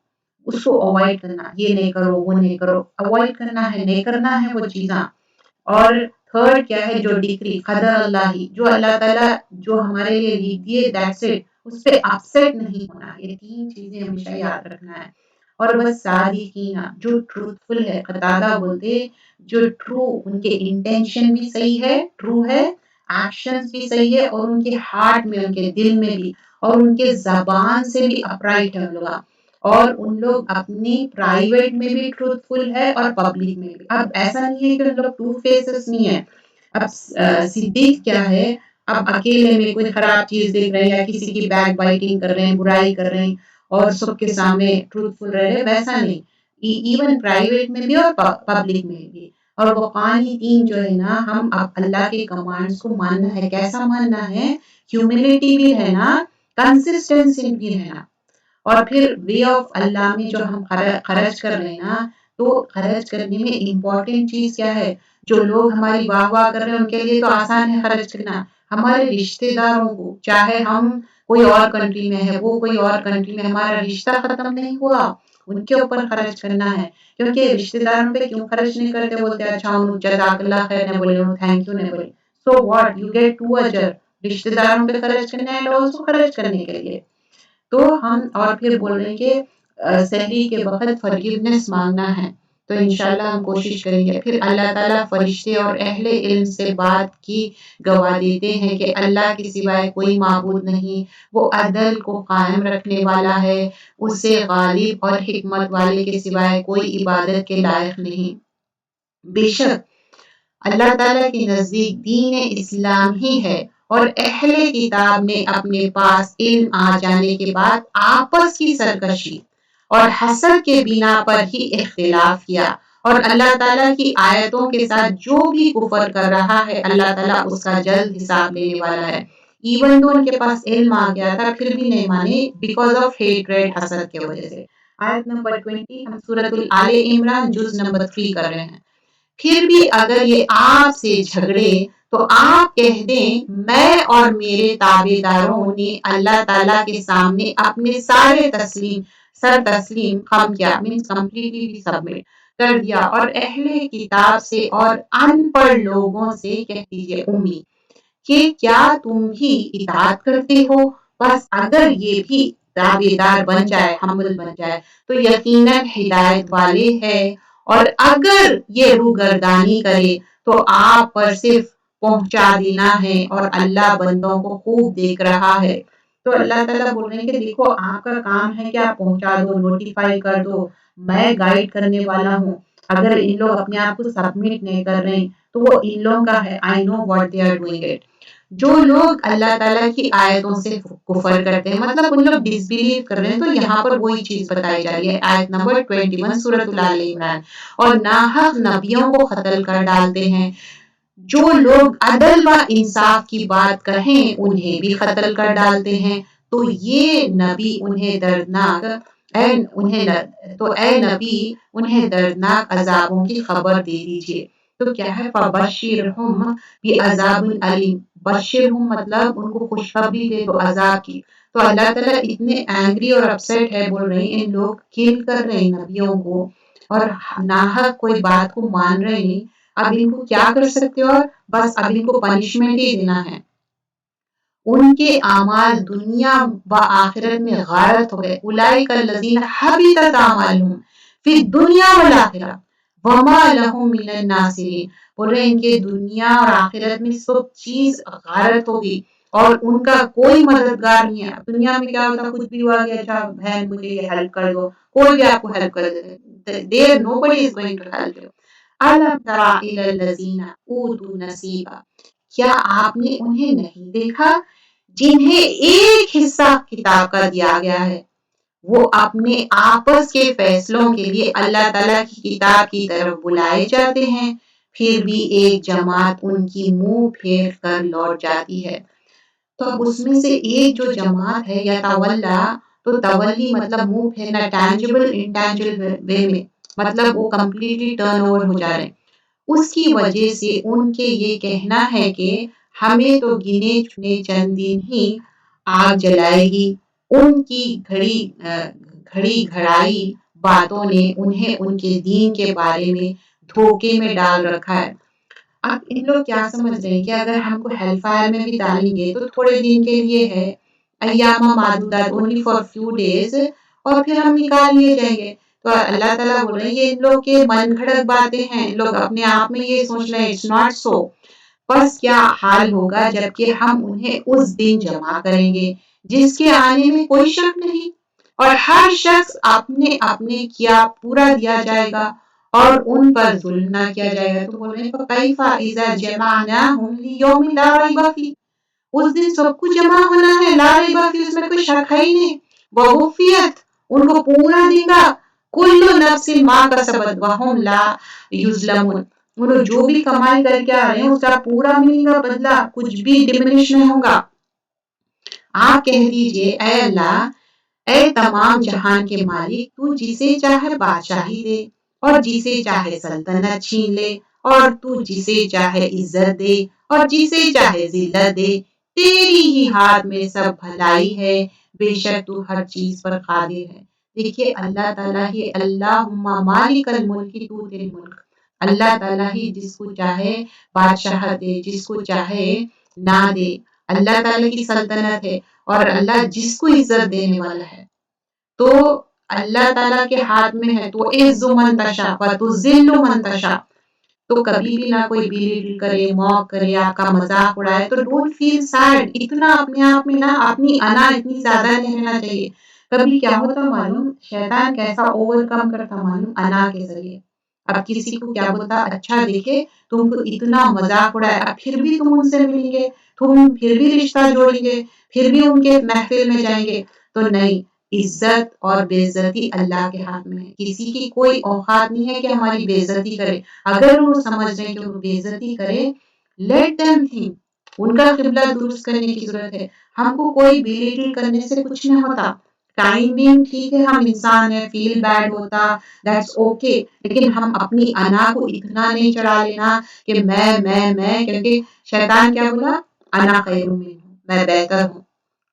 اس کو اوائڈ کرنا، یہ نہیں کرو وہ نہیں کرو، اوائڈ کرنا ہے، نہیں کرنا ہے وہ چیزاں۔ اور تھرڈ کیا ہے جو ڈگری قدر اللہ ہی، جو اللہ تعالیٰ جو ہمارے لیے لکھ دیے دیٹس اٹ، اس پہ اپسیٹ نہیں ہونا۔ یہ 3 چیزیں ہمیشہ یاد رکھنا ہے۔ اور بس صادقین جو ٹروتفل ہے، قتادہ بولتے جو ٹرو ان کے انٹینشن بھی صحیح ہے، ٹرو ہے، ایکشنز بھی صحیح ہے، اور ان کے ہارٹ میں ان کے دل میں بھی اور ان کے زبان سے بھی اپرائٹ ہے لوگ، اور ان لوگ اپنی پرائیویٹ میں بھی ٹروتفل ہے اور پبلک میں بھی۔ اب ایسا نہیں ہے کہ ان لوگ ٹو فیسز نہیں ہے۔ اب صدیق کیا ہے، اب اکیلے میں کوئی خراب چیز دیکھ رہے ہیں یا کسی کی بیک بائٹنگ کر رہے ہیں، برائی کر رہے ہیں اور سب کے سامنے ٹروتفل رہ رہے، ویسا نہیں، ایون پرائیویٹ میں بھی اور پبلک میں بھی۔ اور وقانی دین جو ہے نا، ہم اب اللہ کے کمانڈز کو ماننا ہے، کیسا ماننا ہے، ہیوملٹی بھی رہنا، کنسسٹنسی بھی رہنا، اور پھر وے آف اللہ میں جو ہم خرچ کر رہے ہیں نا، تو خرچ کرنے میں امپورٹنٹ چیز کیا ہے، جو لوگ ہماری واہ واہ کر رہے ہیں ان کے لیے تو آسان ہے خرچ کرنا، ہمارے رشتے داروں کو، چاہے ہم کوئی اور کنٹری میں ہے، وہ کوئی اور کنٹری میں، ہمارا رشتہ ختم نہیں ہوا، ان کے اوپر خرچ کرنا ہے۔ کیونکہ رشتے داروں پہ کیوں خرچ نہیں کرتے، بولتے اچھا انہوں جزاک اللہ خیر نے بولے، انہوں تھینک یو نے بولے، سو واٹ، یو گیٹ 2 اجر، رشتے داروں پہ خرچ کرنا ہے اور اس کو خرچ کرنے کے لیے۔ تو ہم اور پھر بول رہے ہیں کہ سحری کے وقت فرگیونیس مانگنا ہے، تو انشاءاللہ ہم کوشش کریں گے۔ پھر اللہ تعالیٰ فرشتے اور اہل علم سے بات کی گواہ دیتے ہیں کہ اللہ کے سوائے کوئی معبود نہیں، وہ عدل کو قائم رکھنے والا ہے، اسے غالب اور حکمت والے کے سوائے کوئی عبادت کے لائق نہیں۔ بے شک اللہ تعالیٰ کے نزدیک دین اسلام ہی ہے، اور اہل کتاب نے اپنے پاس علم آ جانے کے بعد آپس کی سرکشی اور حسد کے بنا پر ہی اختلاف کیا، اور اللہ تعالیٰ کی آیتوں کے ساتھ جو بھی کفر کر رہا ہے اللہ تعالیٰ اس کا جلد حساب لینے والا ہے۔ ایون تو ان کے پاس علم آ گیا تھا پھر بھی نہیں مانے، بیکاز آف ہیٹریڈ، حسد کی وجہ سے۔ آیت نمبر 20 ہم سورۃ آل عمران جز نمبر 3 کر رہے ہیں۔ پھر بھی اگر یہ آپ سے جھگڑے تو آپ کہہ دیں میں اور میرے تابع داروں نے اللہ تعالیٰ کے سامنے اپنے سارے سر تسلیم خم کیا، مینس کمپلیٹلی بھی سبمٹ کر دیا، اور اہل کتاب سے اور ان پڑھ لوگوں سے کہہ دیجئے امی کہ کیا تم بھی اطاعت کرتے ہو؟ بس اگر یہ بھی تابع دار بن جائے، حمل بن جائے، تو یقیناً ہدایت والے ہے، اور اگر یہ روگردانی کرے تو آپ پر صرف پہنچا دینا ہے، اور اللہ بندوں کو خوب دیکھ رہا ہے۔ تو اللہ تعالیٰ بول رہے ہیں کہ دیکھو آپ کا کام ہے کہ آپ پہنچا دو، نوٹیفائی کر دو، میں گائیڈ کرنے والا ہوں۔ اگر ان لوگ اپنے آپ کو سبمٹ نہیں کر رہے ہیں تو وہ ان لوگوں کا ہے، I know what they are doing it۔ جو لوگ اللہ تعالیٰ کی آیتوں سے کفر کرتے ہیں، مطلب ان لوگ ڈس بلیو کر رہے ہیں، تو یہاں پر وہی چیز بتائی جا رہی ہے، آیت نمبر 21 سورۃ آل عمران، اور ناحق نبیوں کو قتل کر ڈالتے ہیں، جو لوگ عدل و انصاف کی بات کہیں انہیں بھی قتل کر ڈالتے ہیں، تو یہ نبی انہیں دردناک اے نبی انہیں دردناک عذابوں کی خبر دے دیجئے۔ تو کیا ہے، فبشرہم بعذاب علیم، بشرہم مطلب ان کو خوشخبری دے دو عذاب کی۔ تو اللہ تعالیٰ اتنے اینگری اور اپسیٹ ہے، بول رہے ہیں ان لوگ کل کر رہے ہیں نبیوں کو اور ناحق کوئی بات کو مان رہے نہیں، اب ان کو کیا کر سکتے ہو، بس اب ان کو پنشمنٹ ہی دینا ہے۔ ان کے اعمال دنیا و آخرت میں غارت ہو گئے، اولئک الذین حبطت اعمالہم فی الدنیا والآخرہ وما لہم من الناصرین، بول رہے ہیں ان کے دنیا اور آخرت میں سب چیز غارت ہوگی اور ان کا کوئی مددگار نہیں ہے۔ دنیا میں کیا ہوتا، کچھ بھی ہوا کہ اچھا بہن مجھے یہ ہیلپ کر دو، کوئی بھی آپ کو ہیلپ کر دے، دیر nobody is going to help you۔ أَلَمْ تَرَ إِلَى الَّذِينَ أُوتُوا نَصِيبًا، کیا آپ نے انہیں نہیں دیکھا جنہیں ایک حصہ کتاب کا دیا گیا ہے، وہ اپنے آپس کے فیصلوں کے لیے اللہ تعالیٰ کی کتاب کی طرف بلائے جاتے ہیں، پھر بھی ایک جماعت ان کی منہ پھیر کر لوٹ جاتی ہے۔ تو اب اس میں سے ایک جو جماعت ہے یا تولا، تو تولی مطلب منہ پھیرنا ٹینجبل انٹینجبل وے میں، مطلب وہ کمپلیٹلی ٹرن اوور ہو جا رہے ہیں۔ اس کی وجہ سے ان کے یہ کہنا ہے کہ ہمیں تو گنے چنے چند دن ہی آگ جلائے گی۔ ان کی گھڑی گھڑائی باتوں نے انہیں ان کے دین کے بارے میں دھوکے میں ڈال رکھا ہے۔ اب ان لوگ کیا سمجھ رہے ہیں کہ اگر ہم کو ہیل فائر میں بھی ڈالیں گے تو تھوڑے دن کے لیے ہے، ایام معدودات، اونلی فار فیو ڈیز، اور پھر ہم نکال لیے جائیں گے۔ تو اللہ تعالیٰ بول رہے ہیں یہ ان لوگ کے من گھڑت باتیں ہیں، لوگ اپنے آپ میں یہ سوچ رہے ہیں اٹس ناٹ سو۔ بس کیا حال ہوگا جبکہ ہم انہیں اس دن جمع کریں گے جس کے آنے میں کوئی شک نہیں، اور ہر شخص اپنے اپنے کیا پورا دیا جائے گا اور ان پر ظلم نہ کیا جائے گا۔ تو بول رہے ہیں فَكَيْفَ إِذَا جَمَعْنَاهُمْ لِيَوْمٍ لَا رَيْبَ فِيهِ، اس دن سب کو جمع ہونا ہے، لا ریب فیہ، اس میں کوئی شک ہے ہی نہیں۔ وَوُفِّيَتْ، ان کو پورا دے گا، کُلُّ نَفْسٍ مَا كَسَبَتْ وَهُمْ لَا يُظْلَمُونَ، وہ لوگ جو بھی کمائی کر کے آ رہے ہیں اس کا پورا ملے گا بدلہ، کچھ بھی ڈمنش نہیں ہوگا۔ آپ کہہ دیجئے اے اللہ، اے تمام جہان کے مالک، تو جسے چاہے بادشاہی دے اور جسے چاہے سلطنت چھین لے، اور تو جسے چاہے عزت دے اور جسے چاہے ذلت دے، تیری ہی ہاتھ میں سب بھلائی ہے، بے شک تو ہر چیز پر قادر ہے۔ دیکھیے اللہ تعالیٰ ہی اللہم مالک الملک تؤتی الملک، اللہ تعالیٰ ہی جس کو چاہے بادشاہت دے، جس کو چاہے نہ دے، اللہ تعالیٰ کی سلطنت ہے، اور اللہ جس کو عزت دینے والا ہے۔ تو اللہ تعالیٰ کے ہاتھ میں ہے، تو عز من تشاء و تذل من تشاء۔ تو کبھی بھی نہ کوئی بیلیٹل کرے، موک کرے، آپ کا مذاق اڑائے تو ڈونٹ فیل سیڈ، اتنا اپنے آپ میں نہ، اپنی انا اتنی زیادہ نہیں رہنا چاہیے۔ کبھی کیا ہوتا معلوم، شیطان کیسا اوور کم کرتا معلوم، انا کے ذریعے۔ اب کسی کو کیا بولتا، اچھا دیکھے تم کو اتنا مذاق اڑائے، اب پھر بھی تم ان سے ملیں گے، تم پھر بھی رشتہ جوڑیں گے، پھر بھی ان کے محفل میں جائیں گے، تو نہیں، عزت اور بے عزتی اللہ کے ہاتھ میں ہے۔ کسی کی کوئی اوقات نہیں ہے کہ ہماری بے عزتی کرے۔ اگر وہ سمجھ رہے ہیں کہ وہ بے عزتی کرے، لیٹ دیم تھنک، ان کا قبلہ درست کرنے کی ضرورت ہے۔ ہم کو کوئی بیلیٹل کرنے سے کچھ نہیں ہوتا۔ ٹائم بینگ ٹھیک ہے، ہم انسان ہیں، فیل بیڈ ہوتا، دیٹس اوکے، لیکن ہم اپنی انا کو اتنا نہیں چڑھا لینا کہ میں، کیونکہ شیطان کیا بولا، انا خیر منہ، میں بہتر ہوں۔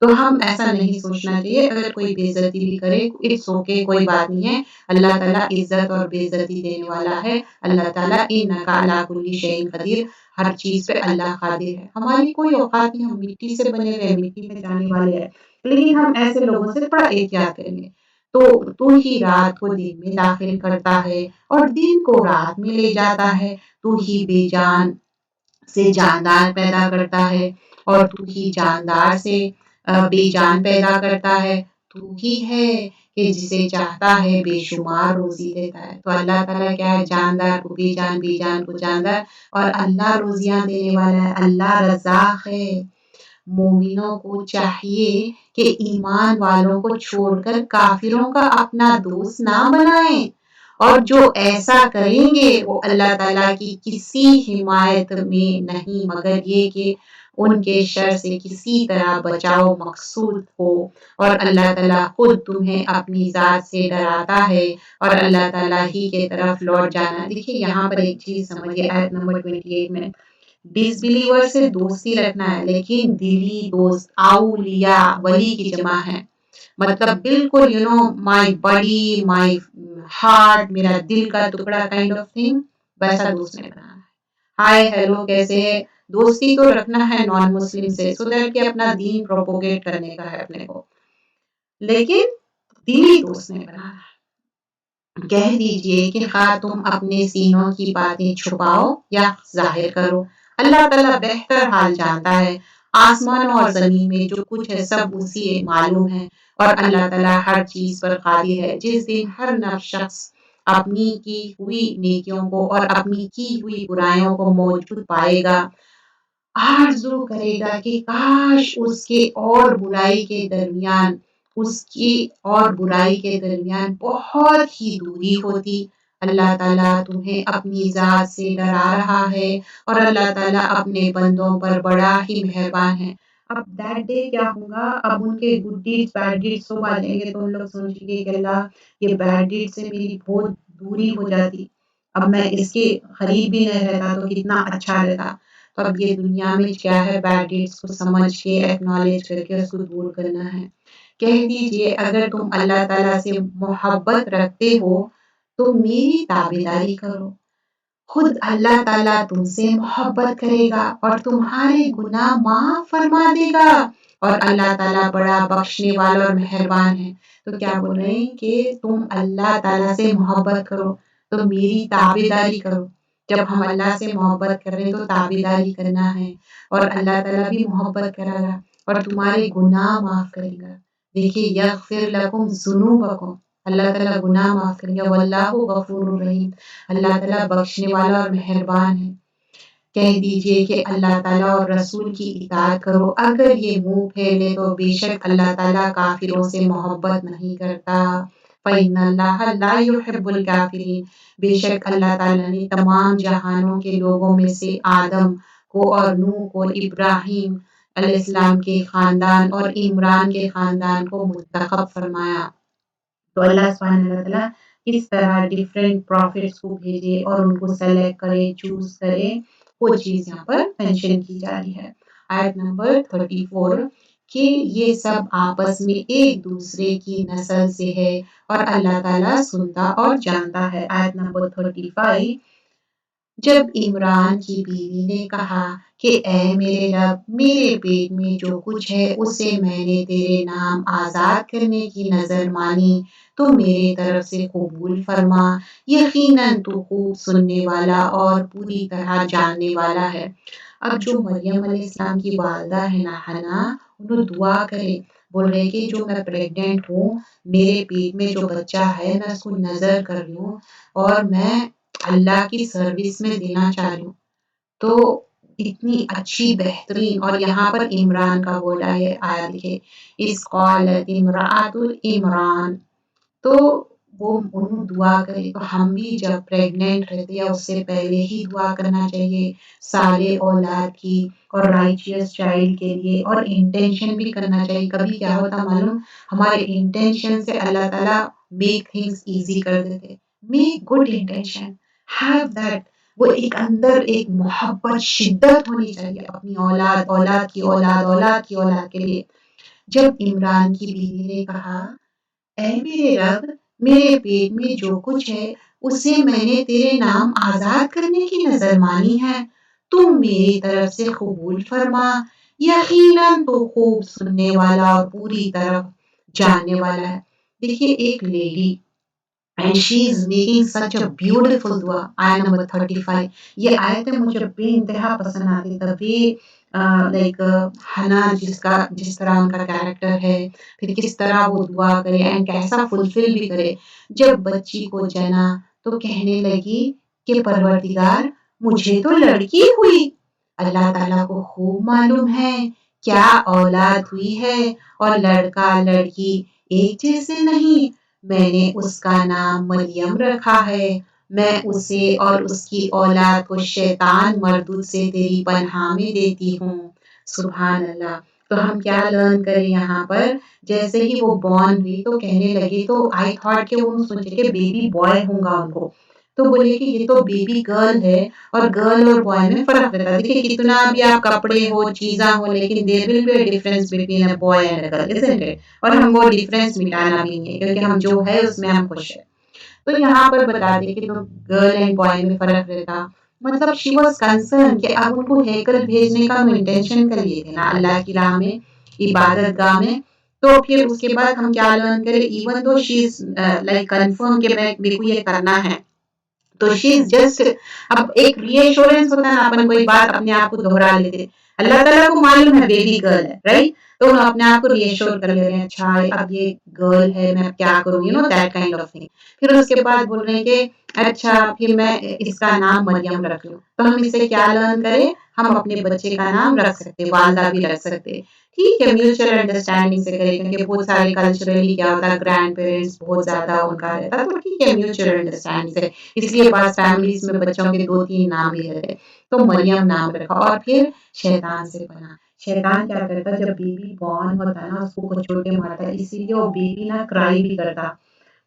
تو ہم ایسا نہیں سوچنا چاہیے، اگر کوئی بے عزتی بھی کرے اٹس اوکے، کوئی بات نہیں ہے، اللہ تعالیٰ عزت اور بے عزتی دینے والا ہے۔ اللہ تعالیٰ انک علی کل شیء قدیر، ہر چیز پہ اللہ قادر ہے۔ ہماری کوئی اوقات نہیں، ہم مٹی سے بنے ہوئے، مٹی میں جانے والے ہیں، لیکن ہم ایسے لوگوں سے تھوڑا احتیاط کریں گے۔ تو ہی رات کو دن میں داخل کرتا ہے اور دن کو رات میں لے جاتا ہے، تو ہی بے جان سے جاندار پیدا کرتا ہے اور تو ہی جاندار سے بے جان پیدا کرتا ہے۔ تو ہی ہے کہ جسے چاہتا ہے بے شمار روزی دیتا ہے۔ تو اللہ تعالیٰ کیا ہے، جاندار کو بے جان، بے جان کو جاندار، اور اللہ روزیاں دینے والا ہے، اللہ رزاق ہے۔ مومنوں کو چاہیے کہ ایمان والوں کو چھوڑ کر کافروں کا اپنا دوست نہ بنائیں، اور جو ایسا کریں گے وہ اللہ تعالیٰ کی کسی حمایت میں نہیں، مگر یہ کہ ان کے شر سے کسی طرح بچاؤ مقصود ہو، اور اللہ تعالیٰ خود تمہیں اپنی ذات سے ڈراتا ہے، اور اللہ تعالیٰ ہی کے طرف لوٹ جانا۔ دیکھیے یہاں پر ایک چیز سمجھیے، آیت نمبر 28 میں ڈس بلیور سے دوستی رکھنا ہے، لیکن دلی دوست، اولیاء، ولی کی جمع ہے، مطلب بالکل مائی باڈی، مائی ہارٹ، میرا دل کا ٹکڑا کائنڈ آف تھنگ، ویسا دوست نہیں بنانا ہے۔ ہائے ہیلو کیسے ہے، دوستی تو رکھنا ہے نان مسلم سے، سو دیٹ کہ اپنا دین پروپوگیٹ کرنے کا ہے اپنے کو، لیکن دلی دوست نہیں بنانا ہے۔ کہہ دیجئے کہ خواہ تم اپنے سینوں کی باتیں چھپاؤ یا ظاہر کرو، اللہ تعالیٰ بہتر حال جانتا ہے۔ آسمانوں اور زمین میں جو کچھ ہے سب اسی معلوم ہے، اور اللہ تعالیٰ ہر چیز پر قادر ہے۔ جس دن ہر نفس شخص اپنی کی ہوئی نیکیوں کو اور اپنی کی ہوئی برائیوں کو موجود پائے گا، آرزو کرے گا کہ کاش اس کے اور برائی کے درمیان اس کی اور برائی کے درمیان بہت ہی دوری ہوتی۔ اللہ تعالیٰ تمہیں اپنی ذات سے ڈرا رہا ہے اور اللہ تعالیٰ اپنے بندوں پر بڑا ہی مہربان ہے۔ اب دیٹ ڈے کیا ہوگا، اب ان کے گڈ ڈیڈز بیڈ ڈیڈز تو آ جائیں گے، تو ان لوگ سوچیں گے کہ اللہ یہ بیڈ ڈیڈ سے میری بہت دوری ہو جاتی، اب میں اس کے قریب بھی نہیں رہتا تو کتنا اچھا رہتا۔ تو اب یہ دنیا میں کیا ہے، بیڈ ڈیڈز کو سمجھ کے ایکنالج کر کے اس کو دور کرنا ہے۔ کہہ دیجئے اگر تم اللہ تعالیٰ سے محبت رکھتے ہو تو میری تابعداری کرو، خود اللہ تعالیٰ تم سے محبت کرے گا اور تمہارے گناہ معاف فرما دے گا، اور اللہ تعالیٰ بڑا بخشنے والا اور مہربان ہے۔ تو کیا بول رہے ہیں کہ تم اللہ تعالیٰ سے محبت کرو تو میری تابعداری کرو۔ جب ہم اللہ سے محبت کر رہے ہیں تو تابعداری کرنا ہے، اور اللہ تعالیٰ بھی محبت کرے گا اور تمہارے گناہ معاف کرے گا۔ دیکھیے یغفر لکم ذنوبکم، اللہ تعالیٰ گناہ معاف کرے گا، واللہ غفور الرحیم، اللہ تعالیٰ بخشنے والا اور مہربان ہے۔ کہہ دیجئے کہ اللہ تعالیٰ اور رسول کی اطاعت کرو، اگر یہ منہ پھیلے تو بے شک اللہ تعالیٰ کافروں سے محبت نہیں کرتا۔ فَإِنَّ اللَّهَ لَا يُحِبُّ الْكَافِرِينَ، بے شک اللہ تعالیٰ نے تمام جہانوں کے لوگوں میں سے آدم کو اور نوح کو، ابراہیم علیہ السلام کے خاندان اور عمران کے خاندان کو منتخب فرمایا۔ تو اللہ سبحانہ وتعالیٰ کس طرح ڈیفرنٹ پروفٹس کو بھیجے اور ان کو سلیکٹ کرے، چوز کرے، وہ چیز یہاں پر مینشن کی جا رہی ہے۔ آیت نمبر 34 کہ یہ سب آپس میں ایک دوسرے کی نسل سے ہے اور اللہ تعالیٰ سنتا اور جانتا ہے۔ آیت نمبر 35 جب عمران کی بیوی نے کہا کہ اے میرے رب، میرے پیٹ میں جو کچھ ہے اسے میں نے تیرے نام آزاد کرنے کی نظر مانی تو میرے طرف سے قبول فرما، یقیناً تو خوب سننے والا اور پوری طرح جاننے والا ہے۔ اب جو مریم علیہ السلام کی والدہ ہے نا حنا، انہوں دعا کرے، بول رہے کہ جو میں پریگننٹ ہوں، میرے پیٹ میں جو بچہ ہے میں اس کو نظر کر لوں اور میں اللہ کی سروس میں دینا چاہ رہی ہوں۔ تو اتنی اچھی بہترین، اور یہاں پر عمران کا ورڈ آیا دیکھے، اس قالت امرأۃ عمران، تو وہ انہوں دعا کرے۔ تو ہم بھی جب پریگننٹ رہتے یا اس سے پہلے ہی دعا کرنا چاہیے صالح اولاد کی اور رائچیس چائلڈ کے لیے، اور انٹینشن بھی کرنا چاہیے۔ کبھی کیا ہوتا معلوم، ہمارے انٹینشن سے اللہ تعالیٰ میک تھنگس ایزی کر دیتے۔ Make good intention, have that, وہ ایک اندر ایک محبت شدت ہونی چاہیے اپنی اولاد، اولاد کی اولاد، اولاد کی اولاد کے لیے۔ جب عمران کی بیوی نے کہا اے میرے رب، میرے پیٹ میں جو کچھ ہے اسے میں نے تیرے نام آزاد کرنے کی نظر مانی ہے، تم میری طرف سے قبول فرما، یقیناً تو خوب سننے والا اور پوری طرح جاننے والا ہے۔ دیکھیے ایک lady and she is making such a beautiful dua. آیت نمبر 35، یہ آیتیں مجھے بے انتہا پسند آتی، تبھی لائک حنا جس طرح ان کا کیریکٹر ہے، پھر کس طرح وہ دعا کرے اینڈ کیسا فلفل بھی کرے۔ جب بچی کو جنا تو کہنے لگی کہ پروردگار مجھے تو لڑکی ہوئی، اللہ تعالیٰ کو خوب معلوم ہے کیا اولاد ہوئی ہے، اور لڑکا لڑکی ایک جیسے نہیں، میں نے اس کا نام مریم رکھا ہے، میں اسے اور اس کی اولاد کو شیطان مردود سے تیری پناہ میں دیتی ہوں۔ سبحان اللہ۔ تو ہم کیا لرن کریں یہاں پر، جیسے ہی وہ بورن ہوئی تو کہنے لگے، تو آئی تھاٹ کہ وہ سوچے کہ بیبی بوائے ہوں گا ان کو، تو بولے کہ یہ تو بیبی گرل ہے، اور گرل اور بوائے میں فرق رہتا ہے۔ دیکھیے کتنا بھی آپ کپڑے ہو چیزاں ہو، لیکن there will be a difference between a boy and a girl, isn't it, اور ہم وہ ڈفرنس مٹانا بھی نہیں ہے کیونکہ ہم جو ہے اس میں ہم خوش ہیں۔ تو یہاں پر بتا دیں کہ گرل اینڈ بوائے میں فرق رہتا، مطلب شی واز کنسرن کہ اب ان کو ہیکل بھیجنے کا انٹینشن کر لیے تھے نا اللہ کی راہ میں، عبادت گاہ میں۔ تو پھر اس کے بعد ہم کیا لرن کریں، even though she is like confirm کہ میرے کو یہ کرنا ہے، تو شی از جسٹ، اب ایک ری ایشورنس ہوتا ہے نا، اپن کوئی بات اپنے آپ کو دہرا لیتے، اللہ تعالیٰ کو معلوم ہے بیبی گرل ہے، رائٹ، تو ہم اپنے آپ کو ری ایشور کر لے رہے ہیں، اچھا اب یہ گرل ہے میں کیا کروں، دیٹ کائنڈ آف تھنگ۔ پھر اس کے بعد بول رہے ہیں کہ اچھا پھر میں اس کا نام مریم رکھ لوں، تو ہم اس سے کیا لرن کریں، ہم اپنے بچے کا نام رکھ سکتے، والدہ بھی رکھ سکتے، ٹھیک ہے میوچل انڈرسٹینڈنگ سے کرے، کیونکہ بہت سارے کلچرلی کیا ہوتا ہے گرینڈ پیرنٹس بہت زیادہ ان کا رہتا، تو ٹھیک ہے میوچل انڈرسٹینڈنگ سے، اس لیے بعض فیملیز میں بچوں کے 2-3 نام بھی رہتے، تو مریم نام رکھا، اور پھر شیطان سے پناہ۔ شیطان کیا کرتا جب بیبی بورن ہوتا نا اس کو کچھ کے مارتا ہے، اسی لیے وہ بیبی نا کرائی بھی کرتا،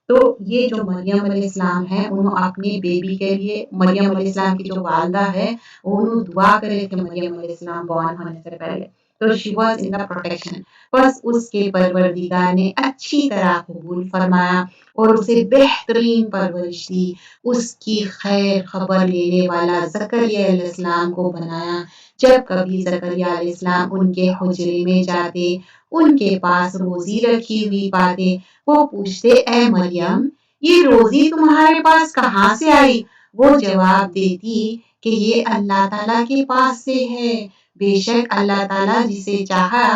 تو یہ جو مریم علیہ السلام ہے انہوں اپنے بیبی کے لیے، مریم علیہ السلام کی جو والدہ ہے انہوں دعا کرے تھے مریم علیہ السلام بورن ہونے سے پہلے، تو she was in the protection, بس اس کے پروردگار نے اچھی طرح قبول فرمایا اور اسے بہترین پرورش دی، اس کی خیر خبر لینے والا زکریا علیہ السلام کو بنایا۔ جب کبھی زکریا علیہ السلام ان کے حجرے میں جاتے، ان کے پاس روزی رکھی ہوئی پاتے، وہ پوچھتے اے مریم یہ روزی تمہارے پاس کہاں سے آئی؟ وہ جواب دیتی کہ یہ اللہ تعالیٰ کے پاس سے ہے، بے شک اللہ تعالیٰ جسے چاہا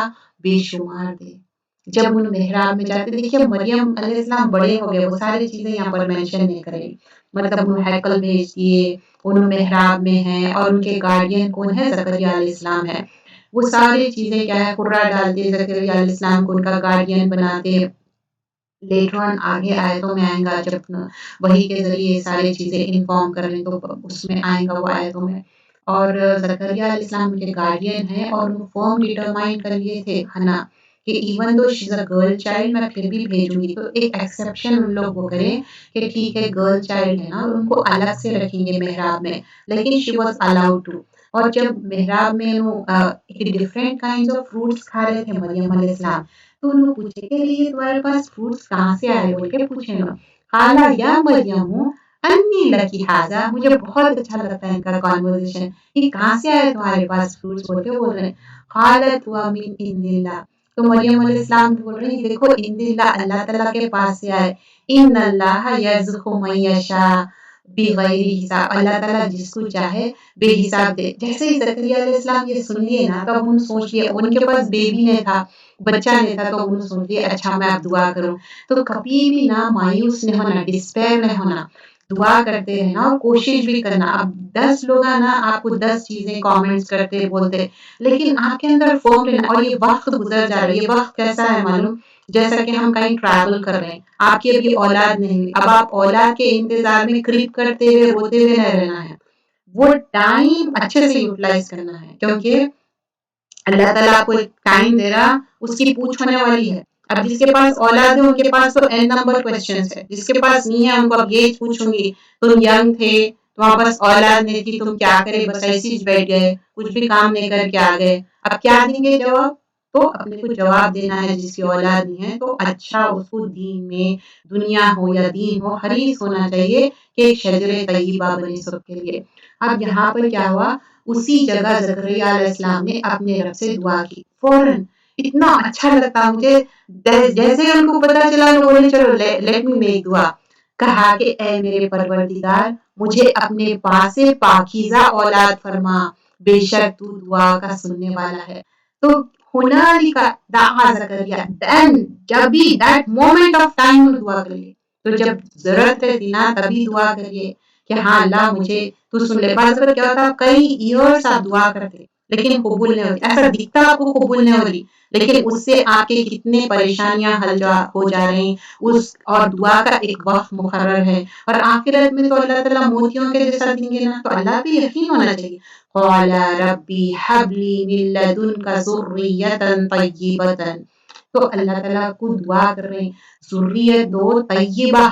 بے شمار دے۔ جب انہوں محراب میں جاتے، دیکھیے مریم علیہ السلام بڑے ہو گئے، وہ ساری چیزیں یہاں پر مینشن نہیں کریں، مطلب انہوں ہیکل بھیج دیے، انہوں محراب میں ہیں، اور ان کے گارڈین کون ہے؟ زکریا علیہ السلام ہے، وہ ساری چیزیں کیا ہے قرہ ڈالتے، زکریا علیہ السلام کو ان کا گارڈین بناتے، لیٹر آن آگے آیتوں میں آئیں گا، جب وحی کے ذریعے یہ ساری چیزیں انفارم کر لیں تو اس میں آئیں گا وہ آیتوں میں، اور زکریا علیہ السلام کے گارڈین ہیں، اور انہوں فارم ڈیٹرمائن کر لیے تھے ہنا کہ even though she's a girl child میں پھر بھی بھیجوں گی، تو ایک ایکسیپشن ان لوگ وہ کریں کہ ٹھیک ہے گرل چائلڈ ہے نا، ان کو الگ سے رکھیں گے محراب میں، لیکن شی واز الاؤڈ ٹو، اور جب محراب میں ایک ڈفرینٹ کائنڈز آف فروٹس کھا رہے تھے مریم علیہ السلام، تو انہوں پوچھے کہ یہ تمہارے پاس فروٹس کہاں سے آئے بول کے پوچھے نا، قالا یا مریم انی لکی ھذا، مجھے بہت اچھا لگتا ہے ان کا کانورسیشن، یہ کہاں سے آئے تمہارے پاس فروٹس بول کے بول رہے ہیں، قالت هو من عند اللہ، تو مریم علیہ السلام بول رہے ہیں دیکھو عند اللہ، اللہ تعالیٰ کے پاس سے آئے، ان اللہ یرزق من یشاء بغیر حساب، اللہ تعالیٰ جس کو چاہے بے حساب دے۔ جیسے ہی زکریا علیہ السلام یہ سن لیے نا، تو اب انہوں سوچ لیے، ان کے پاس بیبی نہیں تھا، بچہ نہیں تھا، تو انہوں سوچ لیے اچھا میں اب دعا کروں، تو کبھی بھی نہ مایوس نہیں ہونا، ڈسپیر نہیں ہونا، دعا کرتے رہنا اور کوشش بھی کرنا۔ اب 10 لوگ نا آپ کو 10 چیزیں کامنٹس کرتے بولتے، لیکن آپ کے اندر فورم لینا، اور یہ وقت گزر جا رہا ہے، یہ وقت کیسا ہے معلوم، جیسا کہ ہم کہیں ٹریول کر رہے ہیں، آپ کی ابھی اولاد نہیں ہوئی، اب آپ اولاد کے انتظار میں کریپ کرتے ہوئے روتے ہوئے نہیں رہنا ہے، وہ ٹائم اچھے سے یوٹیلائز کرنا ہے، کیونکہ اللہ تعالیٰ آپ کو ایک ٹائم دے رہا، اس کی پوچھ ہونے والی ہے۔ اب جس کے پاس اولاد ہے ان کے پاس تو n نمبر کوشچنز ہے، جس کے پاس نہیں ہے ان کو اب یہ پوچھوں گی تم ینگ تھے، تمہارے پاس اولاد نہیں تھی، تم کیا کرے، بس ایسے ہی بیٹھ گئے، کچھ بھی کام نہیں کر کے آ گئے، اب کیا دیں گے جواب؟ تو اپنے کو جواب دینا ہے، جس کی اولاد نہیں ہے تو اچھا اس کو دین میں، دنیا ہو یا دین ہو، حریص ہونا چاہیے کہ ایک شجر طیبہ بنے سب کے لیے۔ اب یہاں پر کیا ہوا، اسی جگہ زکریا علیہ السلام نے اپنے رب سے دعا کی، فوراً اتنا اچھا لگتا مجھے، جیسے ان کو پتا چلا تو بولے چلو لیٹ می میک دعا، کہا کہ اے میرے پروردگار مجھے اپنے پاس سے پاکیزہ اولاد فرما، بے شک تو دعا کا سننے والا ہے۔ تو ہنالک دعا زکریا، دین جب بھی دیٹ مومنٹ آف ٹائم میں دعا کریے، تو جب ضرورت رہتی نا تبھی دعا کریے کہ ہاں اللہ مجھے تو سن لے۔ بعض اوقات کیا ہوتا کئی ایئرس آپ دعا کرتے لیکن قبول نہیں ہوتی، ایسا دکھتا آپ کو قبول نہیں ہو رہی، لیکن اس سے آپ کے کتنے پریشانیاں حل ہو جا رہی ہیں، اس اور دعا کا ایک وقت مقرر ہے، اور آخرت میں تو اللہ تعالیٰ موتیوں کے جیسا دیں گے نا، تو اللہ پہ یقین ہونا چاہیے۔ قال ربی حب لی من لدنک ذریۃ طیبۃ، تو اللہ تعالیٰ کو دعا کر رہے ہیں ذریت دو طیبہ،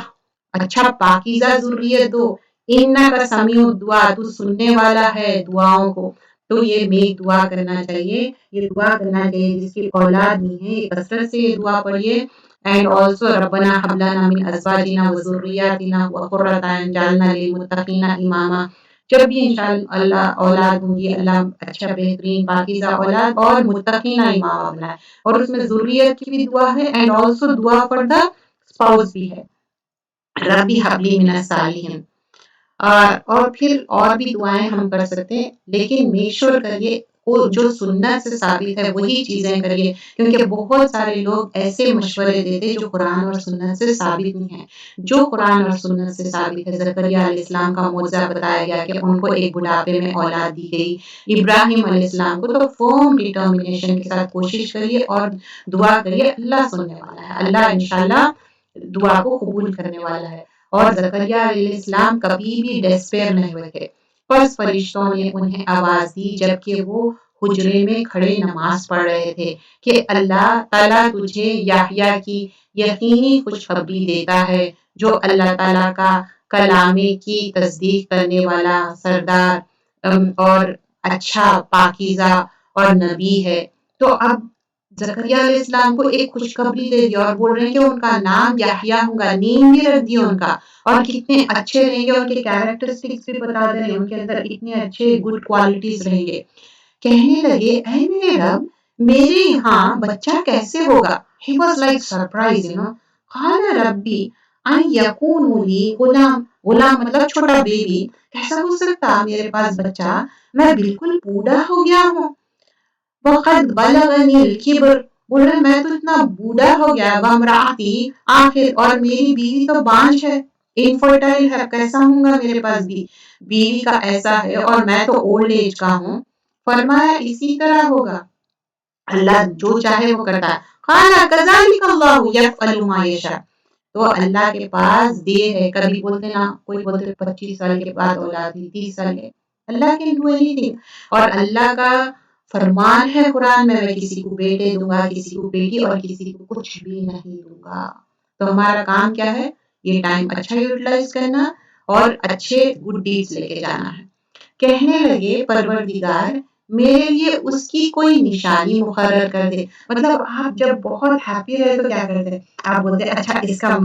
اچھا پاکیزہ ذریت دو، انک سمیع الدعاء، تو سننے والا ہے دعاؤں کو، تو یہ میک دعا کرنا چاہیے، یہ دعا کرنا چاہیے جس کی اولاد نہیں ہے، یہ کثرت سے یہ دعا پڑھیے، اینڈ آلسو ربنا ھب لنا من ازواجنا وذریاتنا قرۃ اعین واجعلنا للمتقین اماما، جب بھی انشاءاللہ اولاد ہوں گی، اللہ اچھا بہترین پاکیزہ اولاد اور متقین اماما بنائے، اور اس میں ذریت کی بھی دعا ہے، اینڈ آلسو دعا فار دا اسپاؤس بھی ہے، ربی ھب لی من الصالحین، اور پھر اور بھی دعائیں ہم کر سکتے ہیں، لیکن میک شور کریے جو سنت سے ثابت ہے وہی چیزیں کریے، کیونکہ بہت سارے لوگ ایسے مشورے دیتے جو قرآن اور سنت سے ثابت نہیں ہیں۔ جو قرآن اور سنت سے ثابت ہے، زکریا علیہ السلام کا معجزہ بتایا گیا کہ ان کو ایک بڑھاپے میں اولاد دی گئی، ابراہیم علیہ السلام کو، تو فرم ڈٹرمنیشن کے ساتھ کوشش کریے اور دعا کریے، اللہ سننے والا ہے، اللہ انشاءاللہ دعا کو قبول کرنے والا ہے۔ اور زکریا علیہ السلام کبھی بھی ڈیسپیئر نہیں ہوئے تھے، بس فرشتوں نے انہیں آواز دی جبکہ وہ حجرے میں کھڑے نماز پڑھ رہے تھے کہ اللہ تعالیٰ تجھے یحییٰ کی یقینی خوشخبری دیتا ہے، جو اللہ تعالیٰ کا کلامے کی تصدیق کرنے والا سردار اور اچھا پاکیزہ اور نبی ہے۔ تو اب زکریا علیہ السلام کو ایک خوشخبری دے دی اور بول رہے ہیں کہ ان کا نام یحییٰ ہوگا، نیم بھی رکھ دیا ان کا، اور کتنے اچھے رہیں گے، ان کے کیریکٹرسٹکس بھی بتا دے رہے ہیں، ان کے اندر اتنے اچھے گڈ کوالٹیز رہیں گے۔ کہنے لگے اے میرے رب، میرے یہاں بچہ کیسے ہوگا؟ He was like surprised, قال ربی ان یکون لی غلام، غلام مطلب چھوٹا بیبی، کیسا ہو سکتا میرے پاس بچہ، میں بالکل بوڑھا ہو گیا ہوں۔ وقد بلغنی الکبر، بول رہے میں تو اتنا بوڑھا ہو گیا، وامرأتی آخر، اور میری بیوی تو بانجھ ہے، انفرٹائل ہے، کیسا ہوں گا میرے پاس بھی بیوی کا ایسا ہے، اور میں تو اولڈ ایج کا ہوں۔ فرمایا اسی طرح ہوگا، اللہ جو چاہے وہ کرتا ہے۔ قال کذالک اللہ یفعل ما یشاء، تو اللہ کے پاس دیر ہے، کبھی بولتے نا، کوئی بولتے 25 سال کے بعد اولاد ہوئی، 30 سال کے، اللہ کین ڈو اینی تھنگ، اور اللہ کا فرمان ہے قرآن میں کسی کو بیٹے دوں گا، کسی کو بیٹی، اور کسی کو کچھ بھی نہیں دوں گا۔ تو ہمارا کام کیا ہے؟ یہ ٹائم اچھا یوٹیلائز کرنا اور اچھے گڈ ڈیڈز لے کے جانا ہے۔ کہنے لگے پروردگار میرے لیے اس کی کوئی نشانی مقرر کر دے، مطلب آپ جب بہت ہیپی رہے تو کیا کرتے؟ آپ بولتے اچھا اس کا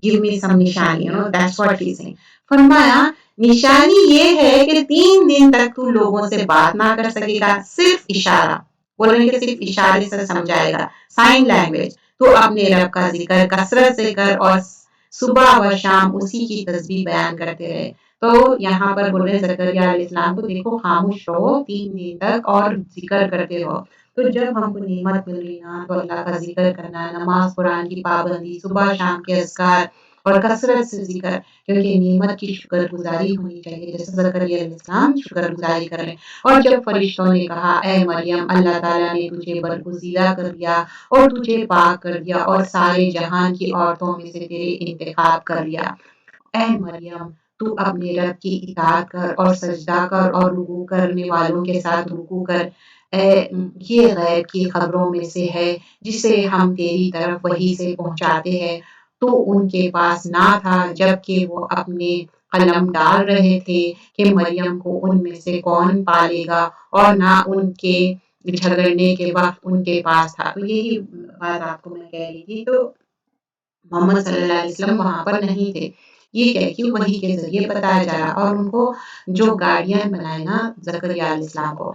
give me some نشانی، that's what he's saying۔ فرمایا نشانی یہ ہے کہ 3 دن تک تو لوگوں سے بات نہ کر سکے گا، صرف اشارہ، بول رہے ہیں کہ صرف اشارے سے سمجھائے گا، سائن لینگویج، تو اپنے رب کا ذکر کثرت سے کر اور صبح و شام اسی کی تسبیح بیان کرتے رہے۔ تو یہاں پر بول رہے ہیں زکریا علیہ السلام کو دیکھو خاموش رہو 3 دن تک اور ذکر کرتے رہو۔ تو جب ہم کو نعمت مل رہی نا تو اللہ کا ذکر کرنا، نماز قرآن کی پابندی، صبح شام کے اذکار اور کثرت سے ذکر، کیونکہ نعمت کی شکر گزاری ہونی چاہیے، جیسے زکریا علیہ السلام شکر گزاری کر رہے ہیں۔ اور جب فرشتوں نے کہا اے مریم، اللہ تعالیٰ نے تجھے برگزیدہ کر دیا اور تجھے پاک کر دیا اور سارے جہان کی عورتوں میں سے تیرے انتخاب کر لیا، اے مریم تو اپنے رب کی اطاعت کر اور سجدہ کر اور رکوع کرنے والوں کے ساتھ رکوع کر، یہ غیب کی خبروں میں سے ہے جسے ہم تیری طرف وحی سے پہنچاتے ہیں۔ تو ان کے پاس نہ تھا جبکہ وہ اپنے قلم ڈال رہے تھے کہ مریم کو ان میں سے کون پالے گا، اور نہ ان کے جھگڑنے کے وقت ان کے پاس تھا۔ تو یہی بات آپ کو میں کہہ رہی تھی، تو محمد صلی اللہ علیہ وسلم وہاں پر نہیں تھے، یہ کہہ کے وحی کے ذریعے بتایا جا رہا، اور ان کو جو گارڈین بنائے نا زکریا علیہ السلام کو،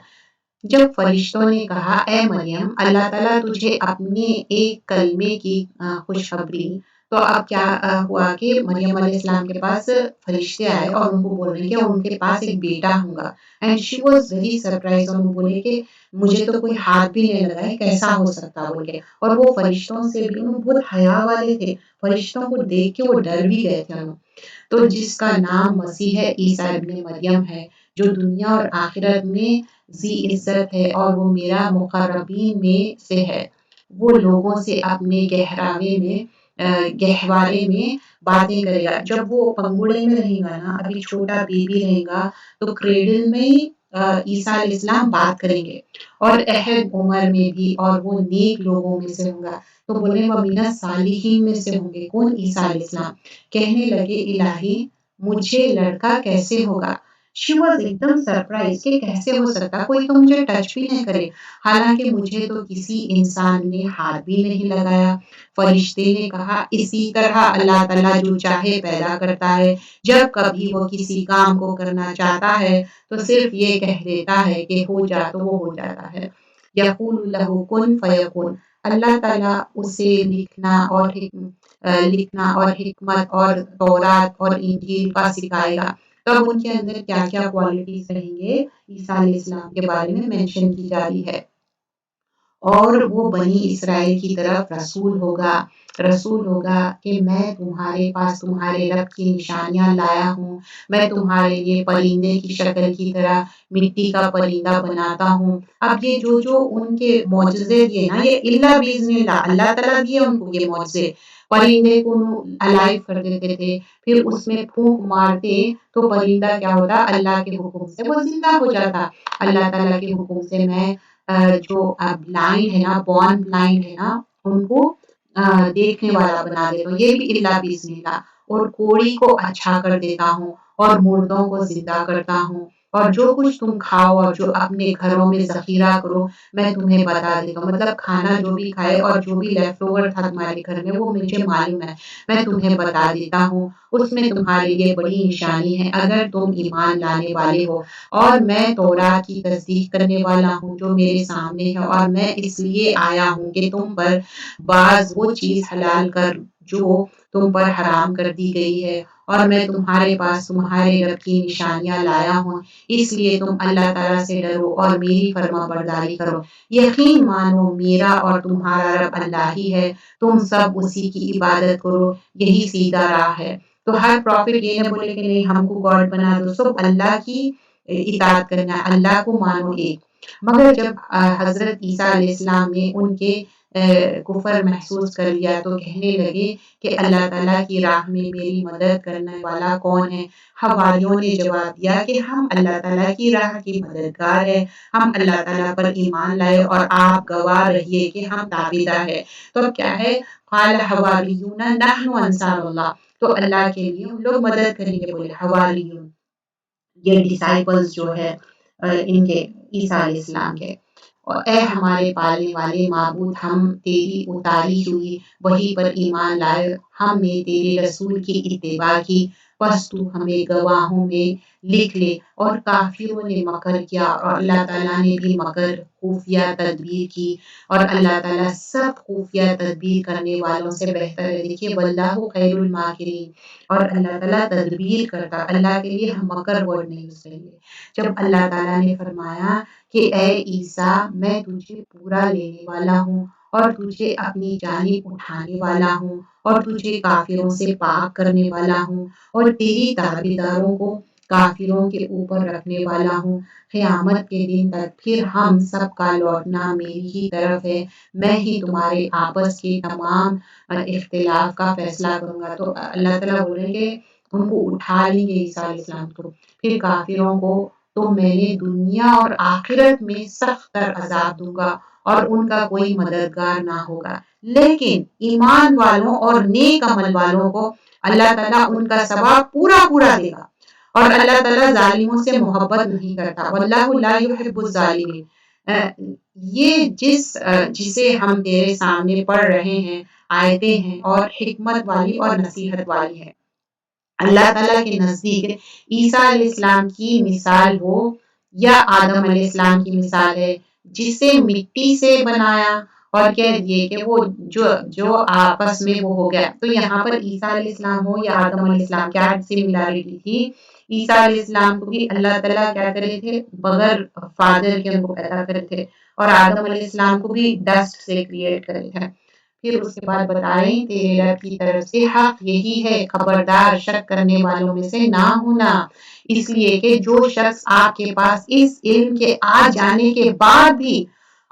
جب فرشتوں نے کہا اے مریم اللہ تعالیٰ تجھے اپنے ایک کلمے کی خوشخبری، تو اب کیا ہوا کہ مریم علیہ السلام کے پاس فرشتے آئے اور ان کو بول رہے ہیں کہ ان کے پاس ایک بیٹا ہوگا، and she was very surprise, اور وہ بولے کہ مجھے تو کوئی ہاتھ بھی نہیں لگا ہے، کیسا ہو سکتا بول کے، اور وہ فرشتوں سے بھی بہت حیا والے تھے، فرشتوں کو دیکھ کے وہ ڈر بھی گئے تھے۔ تو جس کا نام مسیح عیسیٰ ابن مریم ہے، جو دنیا اور آخرت میں ذی عزت ہے، اور وہ میرا مقربین میں سے ہے، وہ لوگوں سے اپنے گہوارے میں باتیں کرے گا۔ جب وہ پنگوڑے میں رہے گا نا، ابھی چھوٹا بیبی رہے گا، تو کریڈل میں عیسیٰ علیہ السلام بات کریں گے، اور اہد عمر میں بھی، اور وہ نیک لوگوں میں سے ہوگا، تو بولے وہ من الصالحین میں سے ہوں گے، کون؟ عیسیٰ علیہ السلام۔ کہنے لگے الہی مجھے لڑکا کیسے ہوگا؟ شی واز ایک دم سرپرائز کہ کیسے ہو سکتا، کوئی تو مجھے ٹچ بھی نہیں کرے، حالانکہ مجھے تو کسی انسان نے ہاتھ بھی نہیں لگایا۔ فرشتے نے کہا اسی طرح اللہ تعالیٰ جو چاہے پیدا کرتا ہے، جب کبھی وہ کسی کام کو کرنا چاہتا ہے تو صرف یہ کہہ دیتا ہے کہ ہو جا تو وہ ہو جاتا ہے، یقول لہ کن فیکون، اللہ تعالیٰ اسے لکھنا اور حکمت اور تورات اور انجیل کا سکھائے گا، تب ان کے اندر کیا کیا کوالٹیز رہیں گے عیسیٰ علیہ السلام کے بارے میں مینشن کی جا رہی ہے۔ اور وہ بنی اسرائیل کی طرف رسول ہوگا کہ میں تمہارے پاس تمہارے رب کی نشانیاں لایا ہوں، میں تمہارے لیے پرندے کی شکل کی طرح مٹی کا پرندہ بناتا ہوں۔ اب یہ جو ان کے معجزے دیے نا، یہ اللہ باذن اللہ، اللہ تعالیٰ دیے ان کو یہ معجزے۔ پرندے کو الائیو کر دیتے تھے، پھر اس میں پھونک مارتے تو پرندہ کیا ہوتا، اللہ کے حکم سے وہ زندہ ہو جاتا۔ اللہ تعالیٰ کے حکم سے میں جو بلائنڈ ہے نا، بورن بلائنڈ ہے نا، ان کو دیکھنے والا بنا دیتا ہوں، یہ بھی اللہ باذن اللہ۔ اور کوڑی کو اچھا کر دیتا ہوں اور مردوں کو زندہ کرتا ہوں، اور جو کچھ تم کھاؤ اور جو اپنے گھروں میں ذخیرہ کرو میں تمہیں بتا دیتا ہوں۔ مطلب کھانا جو بھی کھائے اور جو بھی لیفٹ اوور تھا تمہارے گھر میں وہ مجھے معلوم ہے، میں تمہیں بتا دیتا ہوں، اس میں تمہارے لیے بڑی نشانی ہے اگر تم ایمان لانے والے ہو۔ اور میں تورات کی تصدیق کرنے والا ہوں جو میرے سامنے ہے، اور میں اس لیے آیا ہوں کہ تم پر بعض وہ چیز حلال کر جو تم پر حرام کر دی گئی ہے، اور میں تمہارے پاس تمہارے رب کی نشانیاں لایا ہوں، اس لیے تم اللہ تعالیٰ سے ڈرو اور میری فرما برداری کرو۔ یقین مانو میرا اور تمہارا رب اللہ ہی ہے، تم سب اسی کی عبادت کرو، یہی سیدھا راہ ہے۔ تو ہر پروفٹ یہ نہ بولے کہ نہیں ہم کو گاڈ بنا دو، سب اللہ کی اطاعت کرنا ہے، اللہ کو مانو ایک۔ مگر جب حضرت عیسیٰ علیہ السلام نے ان کے کفر محسوس کر لیا تو کہنے لگے کہ اللہ تعالیٰ کی راہ میں میری مدد کرنے والا کون ہے؟ حواریوں نے جواب دیا کہ ہم اللہ تعالیٰ کی راہ کی مددگار ہے، ہم اللہ تعالیٰ پر ایمان لائے اور آپ گواہ رہیے کہ ہم تابعدار ہیں۔ تو کیا ہے، قال حواریون نحن انصار اللہ، تو اللہ کے لیے ہم لوگ مدد کریں گے، بولے حواریون، یہ ڈسائپلز جو ہے ان کے عیسیٰ علیہ السلام کے۔ اور اے ہمارے پالنے والے معبود، ہم تیری اتاری ہوئی وحی پر ایمان لائے، ہم نے تیرے رسول کی اتباع کی، پس تو ہمیں گواہوں میں لکھ لے۔ اور کافروں نے مکر کیا اور اللہ تعالیٰ نے بھی مکر خفیہ تدبیر کی، اور اللہ تعالیٰ سب خفیہ تدبیر کرنے والوں سے بہتر ہے۔ دیکھیے واللہ خیر الماکرین، اور اللہ تعالیٰ تدبیر کرتا، اللہ کے لیے ہم مکر ورڈ نہیں یوز کریں گے۔ جب اللہ تعالیٰ نے فرمایا کہ اے عیسیٰ میں تجھے پورا لینے والا ہوں اور تجھے اپنی جانب اٹھانے والا ہوں اور تجھے کافروں سے پاک کرنے والا ہوں اور تیری تابعداروں کو کافروں کے اوپر رکھنے والا ہوں، قیامت کے دن تک پھر ہم سب کا لوٹنا میری ہی طرف ہے، میں ہی تمہارے آپس کے تمام اختلاف کا فیصلہ کروں گا۔ تو اللہ تعالیٰ بول رہے کہ ان کو اٹھا لیں گے عیسیٰ علیہ السلام کو، پھر کافروں کو تو میں نے دنیا اور آخرت میں سخت تر عذاب دوں گا اور ان کا کوئی مددگار نہ ہوگا، لیکن ایمان والوں اور نیک عمل والوں کو اللہ تعالیٰ ان کا ثواب پورا پورا دے گا، اور اللہ تعالیٰ ظالموں سے محبت نہیں کرتا، واللہ لا یحب الظالمین۔ یہ جسے ہم تیرے سامنے پڑھ رہے ہیں آیتیں ہیں اور حکمت والی اور نصیحت والی ہے۔ اللہ تعالیٰ کے نزدیک عیسیٰ علیہ السلام کی مثال ہو یا آدم علیہ السلام کی مثال ہے، جسے مٹی سے بنایا اور کہہ دیے کہ وہ جو آپس میں وہ ہو گیا۔ تو یہاں پر عیسیٰ علیہ السلام ہو یا آدم علیہ السلام، کیا سملیرٹی تھی؟ عیسیٰ علیہ السلام کو بھی اللہ تعالیٰ کیا کرے تھے، بغیر فادر کے ان کو پیدا کرے تھے، اور آدم علیہ السلام کو بھی ڈسٹ سے کریٹ کرے تھے۔ پھر اس کے بعد بتائیں تیرے رب کی طرف سے حق یہی ہے، خبردار شک کرنے والوں میں سے نہ ہونا، اس لیے کہ جو شخص آپ کے پاس اس علم کے آ جانے کے بعد بھی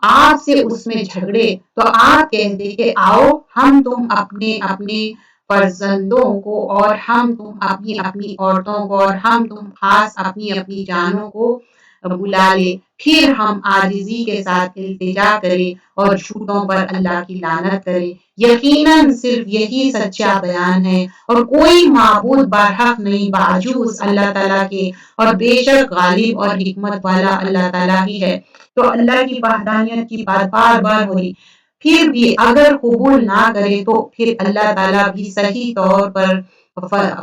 آپ سے اس میں جھگڑے تو آپ کہہ دے کہ آؤ ہم تم اپنے اپنے فرزندوں کو اور ہم تم اپنی اپنی عورتوں کو اور ہم تم خاص اپنی اپنی جانوں کو بلا لے، پھر ہم عاجزی کے ساتھ التجا کرے اور جھوٹوں پر اللہ کی لعنت کرے۔ یقیناً صرف یہی سچا بیان ہے اور کوئی معبود برحق نہیں باجوز اللہ تعالیٰ کے، اور بے شک غالب اور حکمت والا اللہ تعالیٰ ہی ہے۔ تو اللہ کی وحدانیت کی بات بار بار ہوئی، پھر بھی اگر قبول نہ کرے تو پھر اللہ تعالیٰ بھی صحیح طور پر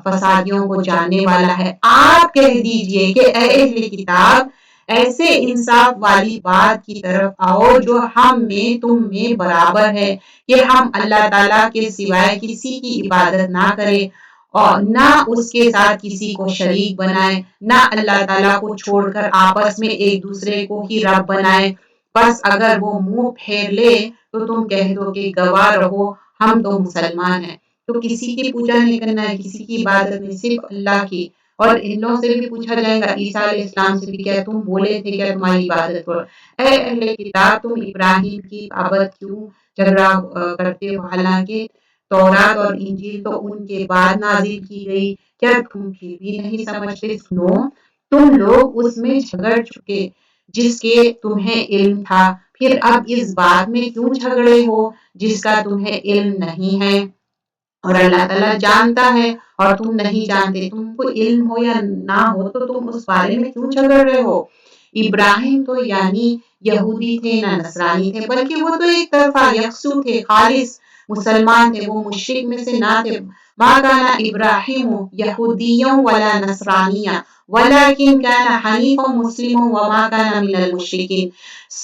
فسادیوں کو جاننے والا ہے۔ آپ کہہ دیجئے کہ اے اہل کتاب، ایسے انصاف والی بات کی طرف آؤ جو ہم میں تم میں برابر ہے کہ ہم اللہ تعالیٰ کے سوائے کسی کی عبادت نہ کریں اور نہ اس کے ساتھ کسی کو شریک بنائے، نہ اللہ تعالیٰ کو چھوڑ کر آپس میں ایک دوسرے کو ہی رب بنائے۔ بس اگر وہ منہ پھیر لے تو تم کہہ دو کہ گواہ رہو ہم تو مسلمان ہیں۔ تو کسی کی پوجا نہیں کرنا ہے، کسی کی عبادت نہیں، صرف اللہ کی۔ اور ان لوگوں سے بھی پوچھا جائے گا، عیسیٰ علیہ السلام سے بھی، کیا تم بولے تھے کیا تمہاری عبادت کرو؟ اے اہل کتاب، تم ابراہیم کی عبادت کیوں جھگڑا کرتے ہو؟ حالانکہ تورات اور انجیل تو ان کے بعد نازل کی گئی، کیا تم پھر بھی نہیں سمجھتے؟ سنو، تم لوگ اس میں جھگڑ چکے جس کے تمہیں علم تھا، پھر اب اس بات میں کیوں جھگڑے ہو جس کا تمہیں علم نہیں ہے؟ اور اللہ تعالیٰ جانتا ہے اور تم نہیں جانتے۔ تم کو علم ہو یا نہ ہو تو تم اس بارے میں کیوں جھگڑ رہے ہو؟ ابراہیم تو یعنی یہودی تھے نہ نصرانی تھے، بلکہ وہ تو ایک طرفہ یکسو تھے، خالص مسلمان تھے، وہ مشرک میں سے نہ تھے۔ ما کان ابراہیم یہودیوں ولا نصرانیہ ولکن کان حنیفا مسلما وما کان من المشرکین۔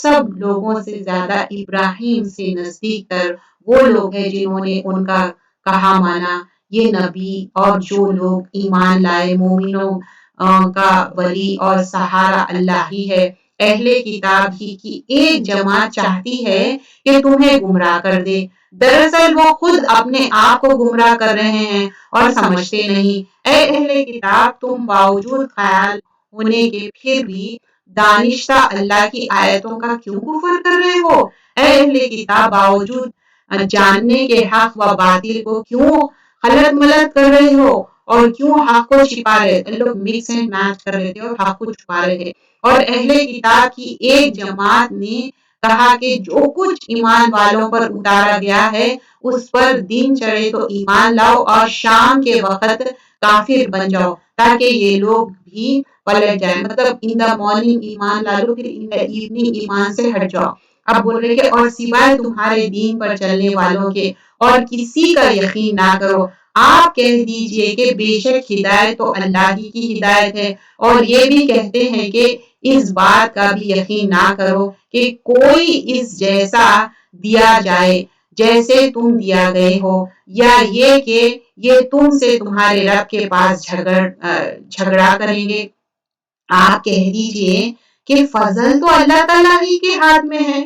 سب لوگوں سے زیادہ ابراہیم سے نزدیک تر وہ لوگ ہیں جنہوں نے ان کا کہا مانا۔ یہ نبی اور جو لوگ ایمان لائے، مومنوں کا ولی اور سہارا اللہ ہی ہے۔ اہل کتاب ہی کی ایک جماعت چاہتی ہے کہ تمہیں گمراہ کر دے، دراصل وہ خود اپنے آپ کو گمراہ کر رہے ہیں اور سمجھتے نہیں۔ اے اہل کتاب، تم باوجود خیال ہونے کے پھر بھی دانشتہ اللہ کی آیتوں کا کیوں کفر کر رہے ہو؟ اے اہل کتاب، باوجود جاننے کے حق و باطل کو کیوں خلط ملط کر رہے ہو اور کیوں حق کو چھپا رہے تھے؟ لوگ مکس اینڈ میچ کر رہے تھے اور حق کو چھپا رہے تھے۔ اور اہل کتاب کی ایک جماعت نے کہا کہ جو کچھ ایمان والوں پر اتارا گیا ہے اس پر دن چڑھے تو ایمان لاؤ اور شام کے وقت کافر بن جاؤ تاکہ یہ لوگ بھی پلٹ جائیں۔ مطلب ان دا مارننگ ایمان لا لو، پھر ان دا ایوننگ ایمان سے ہٹ جاؤ۔ اب بول رہے کہ اور سوائے تمہارے دین پر چلنے والوں کے اور کسی کا یقین نہ کرو۔ آپ کہہ دیجئے کہ بے شک ہدایت تو اللہ ہی کی ہدایت ہے، اور یہ بھی کہتے ہیں کہ اس بات کا بھی یقین نہ کرو کہ کوئی اس جیسا دیا جائے جیسے تم دیا گئے ہو، یا یہ کہ یہ تم سے تمہارے رب کے پاس جھگڑا کریں گے۔ آپ کہہ دیجئے کہ فضل تو اللہ تعالیٰ ہی کے ہاتھ میں ہے،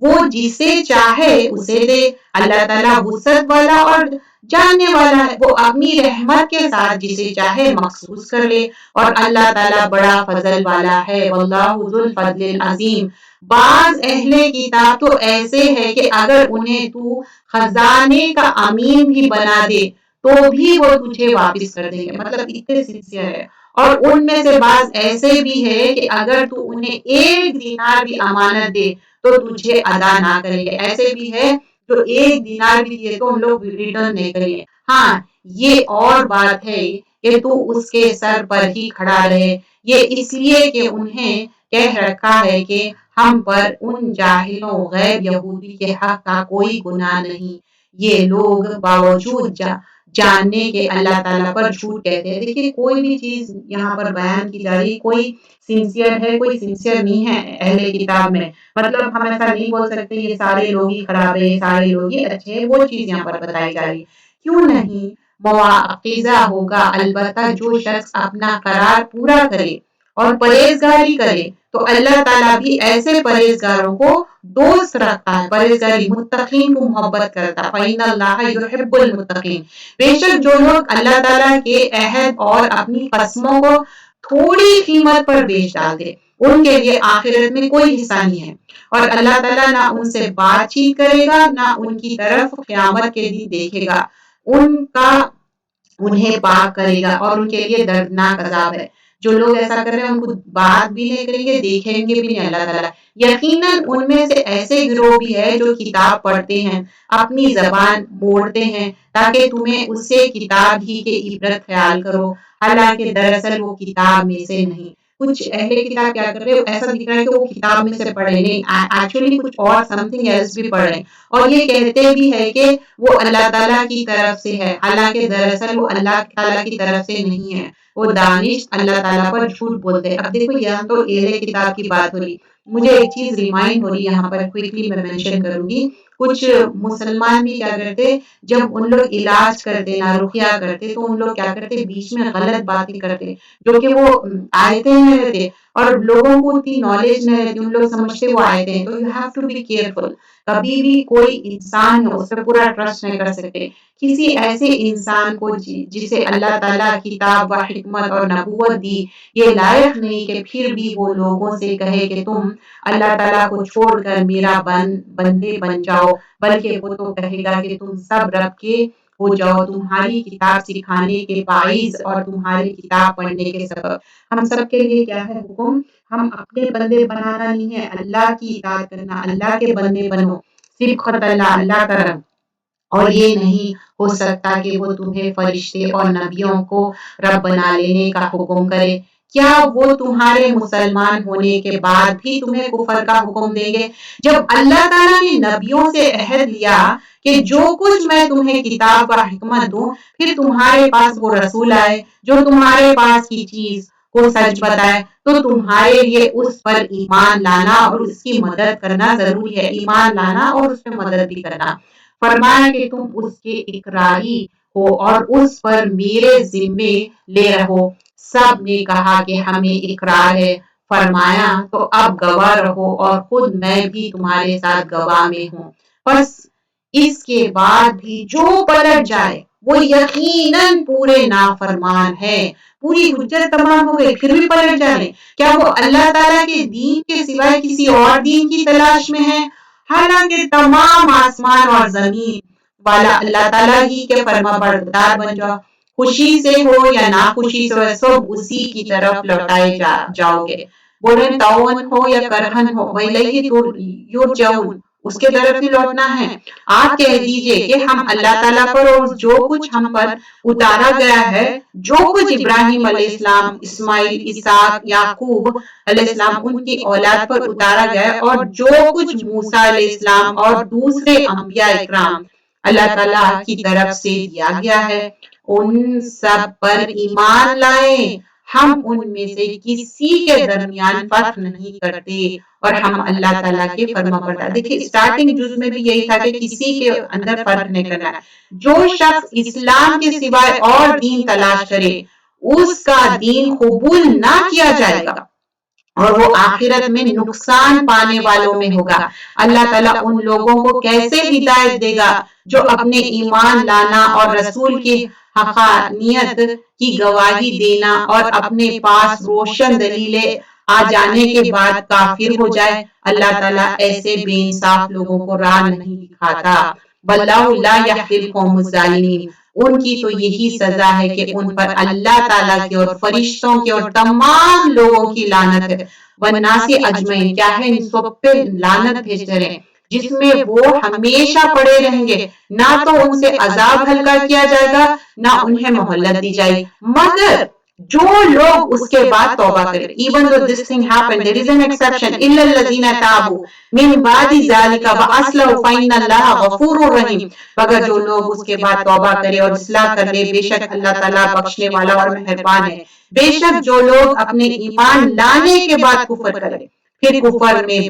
وہ جسے چاہے اسے دے۔ اللہ تعالیٰ وسعت والا اور جاننے والا ہے، وہ اپنی رحمت کے ساتھ جسے چاہے مخصوص کر لے، اور اللہ تعالیٰ بڑا فضل والا ہے۔ واللہ ذو الفضل العظیم۔ بعض اہل کتاب تو ایسے ہے کہ اگر انہیں تو خزانے کا امین بھی بنا دے تو بھی وہ تجھے واپس کر دیں گے، مطلب اتنے سنسیئر ہے۔ اور ان میں سے بعض ایسے بھی ہے کہ اگر تو انہیں ایک دینار بھی امانت دے تو تجھے ادا نہ کریں گے۔ ایسے بھی ہے جو ایک دینار بھی دیے تو ہم لوگ ریٹرن نہیں کریں گے۔ ہاں، یہ اور بات ہے کہ تو اس کے سر پر ہی کھڑا رہے، یہ اس لیے کہ انہیں کہہ رکھا ہے کہ ہم پر ان جاہلوں غیر یہودی کے حق کا کوئی گناہ نہیں۔ یہ لوگ باوجود جاننے کے اللہ تعالیٰ پر جھوٹ کہتے ہیں۔ دیکھیے، کوئی بھی چیز یہاں پر بیان کی جا رہی، کوئی سنسیئر ہے کوئی سنسیئر نہیں ہے اہل کتاب میں۔ مطلب ہم ایسا نہیں بول سکتے یہ سارے لوگ ہی خراب ہے، یہ سارے لوگ ہی اچھے ہیں، وہ چیز یہاں پر بتائی جا رہی ہے۔ کیوں نہیں مواخذہ ہوگا، البتہ جو شخص اپنا قرار پورا کرے اور پرہیزگاری کرے تو اللہ تعالیٰ بھی ایسے پرہیزگاروں کو دوست رکھتا ہے، پرہیزگاری متقین کو محبت کرتا ہے۔ فَإِنَّ اللَّهَ يُحِبُّ الْمُتَّقِينَ۔ بے شک جو لوگ اللہ تعالیٰ کے عہد اور اپنی قسموں کو تھوڑی قیمت پر بیچ ڈالتے، ان کے لیے آخرت میں کوئی حصہ نہیں ہے، اور اللہ تعالیٰ نہ ان سے بات چیت کرے گا، نہ ان کی طرف قیامت کے دن دیکھے گا، ان کا انہیں پاک کرے گا، اور ان کے لیے دردناک عذاب ہے۔ جو لوگ ایسا کر رہے ہیں ان کو بات بھی نہیں کریں گے، دیکھیں گے بھی نہیں اللہ تعالیٰ۔ یقیناً ان میں سے ایسے گروہ بھی ہے جو کتاب پڑھتے ہیں، اپنی زبان موڑتے ہیں تاکہ تمہیں اس سے کتاب ہی کے عبرت خیال کرو، حالانکہ دراصل وہ کتاب میں سے نہیں۔ کچھ اہل کتاب کیا کر رہے ہیں، ایسا دکھ رہا ہے کہ وہ کتاب میں سے پڑھے نہیں، ایکچولی کچھ اور سم تھنگ ایلس بھی پڑھ رہے ہیں، اور یہ کہتے بھی ہے کہ وہ اللہ تعالیٰ کی طرف سے ہے، حالانکہ دراصل وہ اللہ تعالیٰ کی طرف سے نہیں ہے، وہ دانش اللہ تعالیٰ پر جھوٹ بولتے ہیں۔ اب دیکھو یہاں تو اہل کتاب کی بات ہو رہی، مجھے ایک چیز ریمائنڈ ہو رہی یہاں پر، کوئکلی میں مینشن کروں گی۔ کچھ مسلمان بھی کیا کرتے، جب ان لوگ علاج کرتے نا رقیہ کرتے تو ان لوگ کیا کرتے بیچ میں غلط باتیں کرتے، جو کہ وہ آیتیں نہیں رہتے اور لوگوں کو اتنی نالج نہیں رہتی، ان لوگ سمجھتے وہ آیتیں ہیں، تو you have to be careful. کبھی بھی کوئی انسان ہے اس پہ پورا ٹرسٹ نہیں کر سکتے. کسی ایسے انسان کو جسے اللہ تعالیٰ کتاب و حکمت اور نبوت دی، یہ لائق نہیں کہ پھر بھی وہ لوگوں سے کہے کہ تم اللہ تعالیٰ کو چھوڑ کر میرا بندے بن جاؤ، بلکہ وہ تو کہے گا کہ تم سب رب کے ہو جاؤ، تمہاری کتاب سکھانے کے باعث اور تمہاری کتاب پڑھنے کے سبب. ہم سب کے لیے کیا ہے حکم؟ ہم اپنے بندے بنانا نہیں ہے، اللہ کی اطاعت کرنا، اللہ کے بندے بنو، صبغۃ اللہ، اللہ کا رنگ. اور یہ نہیں ہو سکتا کہ وہ تمہیں فرشتے اور نبیوں کو رب بنا لینے کا حکم کرے. کیا وہ تمہارے مسلمان ہونے کے بعد بھی تمہیں کفر کا حکم دیں گے؟ جب اللہ تعالیٰ نے نبیوں سے عہد لیا کہ جو کچھ میں تمہیں کتاب و حکمت دوں، پھر تمہارے پاس وہ رسول آئے جو تمہارے پاس کی چیز کو سچ بتائے، تو تمہارے لیے اس پر ایمان لانا اور اس کی مدد کرنا ضروری ہے. ایمان لانا اور اس پہ مدد بھی کرنا. فرمایا کہ تم اس کے اقراری ہو اور اس پر میرے ذمے لے رہو. سب نے کہا کہ ہمیں اقرار ہے. فرمایا تو اب گواہ رہو اور خود میں بھی تمہارے ساتھ گواہ میں ہوں. بس اس کے بعد بھی جو پلٹ جائے وہ یقیناً پورے نافرمان ہے. پوری حجت تمام ہو گئی پھر بھی پلٹ جائے. کیا وہ اللہ تعالیٰ کے دین کے سوائے کسی اور دین کی تلاش میں ہے؟ حالانکہ تمام آسمان اور زمین والا اللہ تعالیٰ ہی کے فرما بردار بن جاؤ. خوشی سے ہو یا ناخوشی سے ہو، سب اسی کی طرف لوٹائے جاؤ گے. بولے تعاون ہو یا کرہن ہو، وَإِلَيْهِ يُرْجَعُونَ، اس کے طرف ہی لوٹنا ہے. آپ کہہ دیجئے کہ ہم اللہ تعالیٰ پر اور جو کچھ ہم پر اتارا گیا ہے، جو کچھ ابراہیم علیہ السلام، اسماعیل، اسحاق، یعقوب علیہ السلام ان کی اولاد پر اتارا گیا ہے، اور جو کچھ موسیٰ علیہ السلام اور دوسرے انبیاء اکرام اللہ تعالیٰ کی طرف سے دیا گیا ہے، ان سب پر ایمان لائیں. ہم ان میں سے کسی کے درمیان فرق نہیں کرتے اور ہم اللہ تعالیٰ کے فرما بردار. دیکھیے اسٹارٹنگ جز میں بھی یہی تھا کہ کسی کے اندر فرق نہیں کرنا ہے. جو شخص اسلام کے سوائے اور دین تلاش کرے اس کا دین قبول نہ کیا جائے گا اور وہ آخرت میں نقصان پانے والوں میں ہوگا. اللہ تعالیٰ ان لوگوں کو کیسے ہدایت دے گا جو اپنے ایمان لانا اور رسول کی حقانیت کی گواہی دینا اور اپنے پاس روشن دلیلیں آ جانے کے بعد کافر ہو جائے. اللہ تعالیٰ ایسے بے انصاف لوگوں کو راہ نہیں دکھاتا. واللہ لا یہدی القوم الظالمین، ان کی تو یہی سزا ہے کہ ان پر اللہ تعالیٰ کی اور فرشتوں کی اور تمام لوگوں کی لعنت ہے. والناس اجمعین، کیا ہے ان سب پہ لعنت بھیجتے رہے جس میں وہ ہمیشہ پڑے رہیں گے. نہ تو ان سے عذاب ہلکا کیا جائے گا نہ انہیں مہلت دی جائے گی، مگر جو لوگ اس کے بعد توبہ کریں. even though this thing happened, there is an exception. إِلَّا الَّذِينَ تَابُوا مِن بَعْدِ ذَلِكَ وَأَصْلَحُوا فَإِنَّ اللَّهَ غَفُورٌ رَحِيمٌ. مگر جو لوگ اس کے بعد توبہ کرے اور اصلاح کر لے، بے شک اللہ تعالیٰ بخشنے والا اور مہربان ہے. بے شک جو لوگ اپنے ایمان لانے کے بعد کفر کرے پھر کفر میں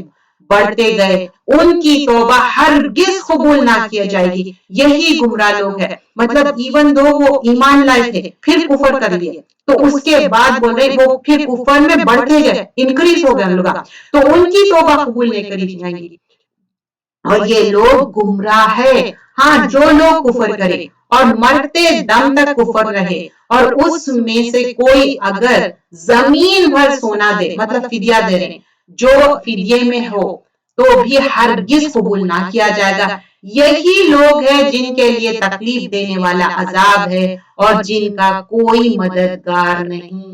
بڑھتے گئے، ان کی توبہ ہرگز قبول نہ کیا جائے گی. یہی گمراہ لوگ ہے. مطلب ایون دو وہ ایمان لائے تھے پھر کفر کر لیے، تو اس کے بعد بول رہے وہ پھر کفر میں بڑھتے گئے، انکریز ہو گئے ہم لوگ، تو ان کی توبہ قبول نہیں کری جائے گی. اور یہ لوگ گمراہ ہے. ہاں، جو لوگ کفر کرے اور مرتے دم تک کفر رہے اور اس میں سے کوئی اگر زمین بھر سونا دے، مطلب فدیہ دے رہے جو فدیے میں ہو، تو بھی ہرگز قبول نہ کیا جائے گا. یہی لوگ ہیں جن کے لیے تکلیف دینے والا عذاب ہے اور جن کا کوئی مددگار نہیں.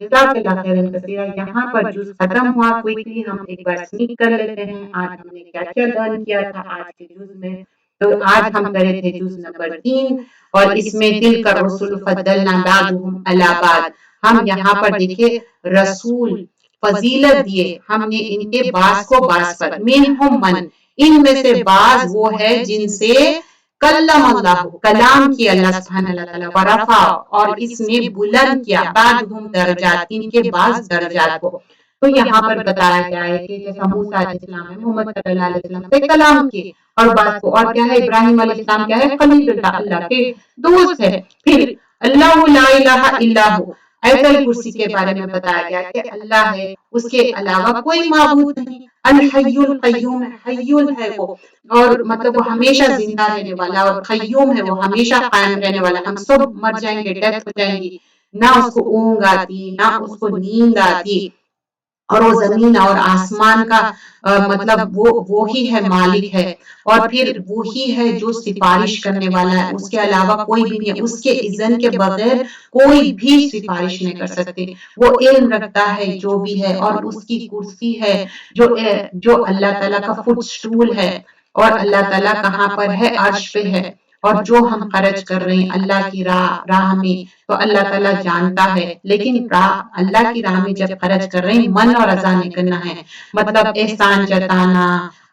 جزاک اللہ خیرن کثیرا. یہاں پر جز ختم ہوا. کوئکلی ہم ایک بار سنیک کر لیتے ہیں آج ہم نے کیا کیا لرن کیا تھا آج کے جز میں. تو آج ہم کرے تھے جز نمبر 3 اور اس میں تلک الرسل فضلنا بعضهم علی بعض. ہم یہاں پر دیکھیے رسول فضیلت دیے ہم نے ان کے بعض کو بعض پر. منہم من، ان میں سے بعض وہ ہے جن سے کلم اللہ، کلام کیا اللہ سبحانہ وتعالی، ورفع، اور اس نے بلند کیا بعضهم درجات، ان کے بعض درجات کو. تو یہاں پر بتایا گیا ہے کہ جیسا موسیٰ علیہ السلام ہے، محمد صلی اللہ علیہ وسلم سے کلام کیے، اور بات کو، اور کیا ہے ابراہیم علیہ السلام کیا ہے، خلیل اللہ، اللہ کے دوست ہے. پھر اللہ لا الہ الا ہو، آیت الکرسی کے بارے میں بتایا گیا کہ اللہ ہے، اس کے علاوہ کوئی معبود نہیں. الحی القیوم ہے، حی ہے وہ، اور مطلب وہ ہمیشہ زندہ رہنے والا، اور قیوم ہے وہ ہمیشہ قائم رہنے والا. ہم سب مر جائیں گے، ڈیتھ ہو جائیں گی، نہ اس کو اونگ آتی نہ اس کو نیند آتی، اور وہ زمین اور آسمان کا مطلب وہی ہے، مالک ہے، اور پھر وہی ہے جو سفارش کرنے والا ہے، اس کے علاوہ کوئی بھی نہیں ہے، اس کے اذن کے بغیر کوئی بھی سفارش نہیں کر سکتے. وہ علم رکھتا ہے جو بھی ہے، اور اس کی کرسی ہے جو اللہ تعالیٰ کا فٹ سٹول ہے، اور اللہ تعالیٰ کہاں پر ہے، عرش پہ ہے. اور جو ہم خرچ کر رہے ہیں اللہ کی راہ میں، تو اللہ تعالیٰ جانتا ہے، لیکن اللہ کی راہ میں جب خرچ کر رہے ہیں من اور رضا نہیں کرنا ہے، مطلب احسان جتانا،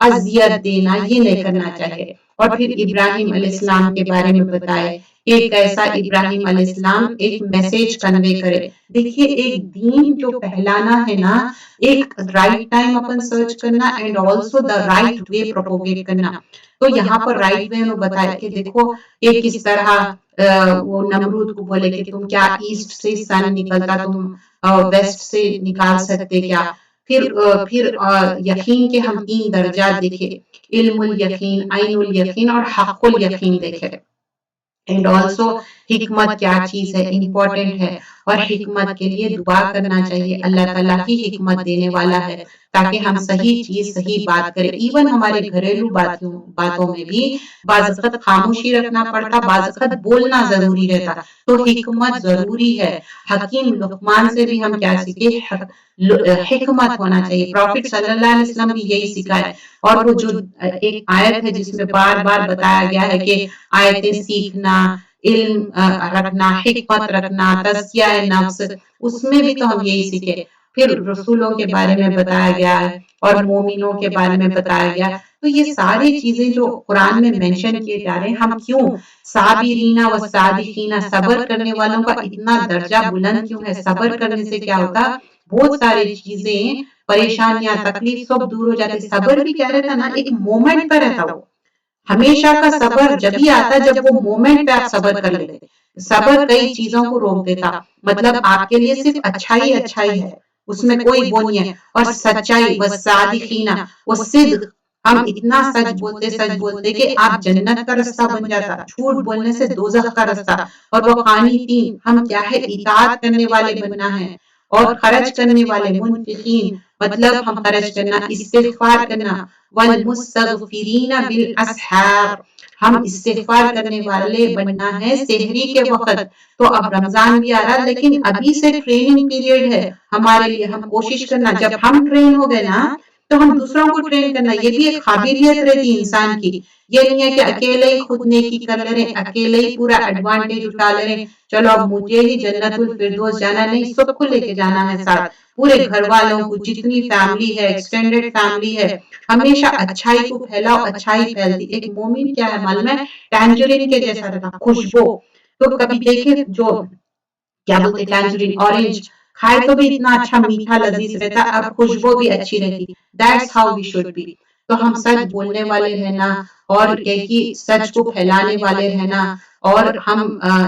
اذیت دینا، یہ نہیں کرنا چاہیے. اور پھر ابراہیم علیہ السلام کے بارے میں بتائے کہ کیسا ابراہیم علیہ السلام ایک میسج کنوے کرے. دیکھیے ایک دین جو پھیلانا ہے نا، ایک رائٹ ٹائم اپن سرچ کرنا، and also the right way propagate کرنا. تو یہاں پر رائٹ وے انہوں بتائے کہ دیکھو یہ کس طرح وہ نمرود کو بولے کہ تم کیا ایسٹ سے سن نکلتا، تم ویسٹ سے نکال سکتے کیا. پھر یقین کے ہم 3 درجات دیکھے، علم الیقین، عین الیقین، اور حق الیقین دیکھے. اینڈ آلسو حکمت کیا چیز ہے، امپورٹنٹ ہے، اور حکمت کے لیے دعا کرنا چاہیے. اللہ تعالیٰ ہی حکمت دینے والا ہے تاکہ ہم صحیح چیز صحیح بات کریں. ایون ہمارے گھریلو باتوں میں بھی بعض وقت خاموشی رکھنا پڑتا، بعض وقت بولنا ضروری رہتا، تو حکمت ضروری ہے. حکیم لقمان سے بھی ہم کیا سیکھے، حکمت ہونا چاہیے. پروفٹ صلی اللہ علیہ وسلم بھی یہی سکھائے. اور وہ جو ایک آیت ہے جس میں بار بار بتایا گیا ہے کہ آیتیں سیکھنا، علم رکھنا، حکمت رکھنا، تزکیہ نفس، اس میں بھی تو ہم یہی سیکھے. پھر رسولوں کے بارے میں بتایا گیا ہے، اور مومنوں کے بارے میں بتایا گیا. تو یہ ساری چیزیں جو قرآن میں مینشن کیے جا رہے ہیں، ہم کیوں صابرین و صادقین، صبر کرنے والوں کا اتنا درجہ بلند کیوں ہے؟ صبر کرنے سے کیا ہوتا، بہت ساری چیزیں، پریشانیاں، تکلیف سب دور ہو جاتے. صبر بھی کیا رہتا نا، ایک مومنٹ پر رہتا. وہ ہمیشہ کا صبر جب بھی آتا جب وہ مومنٹ پہ آپ صبر کر لیتے. صبر کئی چیزوں کو روک دیتا، مطلب آپ کے لیے صرف اچھائی اچھائی ہے، اس میں کوئی وہ نہیں ہے. اور سچائی، والصادقین، وہ صدق، ہم اتنا سچ بولتے کہ آپ جنت کا رستہ بن جاتا، جھوٹ بولنے سے دوزخ کا رستہ. اور وہ قانتین، ہم کیا ہے، اطاعت کرنے والے بننا ہے. اور خرچ کرنے والے، منفقین، مطلب ہم خرچ کرنا، استغفار کرنا. والمستغفرین بالاسحار، ہم استغفار کرنے والے بننا ہے سحری کے وقت. تو اب رمضان بھی آ رہا، لیکن ابھی سے ٹریننگ پیریڈ ہے ہمارے لیے. ہم کوشش کرنا، جب ہم ٹرین ہو گئے نا تو ہم دوسروں کو ٹرین کرنا. یہ بھی ایک قابلیت رہتی انسان کی. یہ نہیں ہے کہ اکیلے ہی خود نیکی کر لے رہے، اکیلے ہی پورا ایڈوانٹیج اٹھا لے رہے، چلو اب مجھے ہی جنت الفردوس جانا. نہیں، سب کو لے کے جانا ہے ساتھ، پورے گھر والوں کو، جتنی فیملی ہے، ایکسٹینڈیڈ فیملی ہے. ہمیشہ اچھائی کو پھیلاؤ، اچھائی پھیلتی. ایک مومن کیا ہے معلوم ہے، ٹینجرین کے جیسا رہتا، خوشبو. تو کبھی دیکھے جو کیا بولتے ٹینجرین، اورنج کھائے تو بھی اتنا اچھا میٹھا لذیذ رہتا، اور خوشبو بھی اچھی رہتی. That's how we should be. تو ہم سچ بولنے والے رہنا، اور یہی سچ کو پھیلانے والے رہنا. اور ہم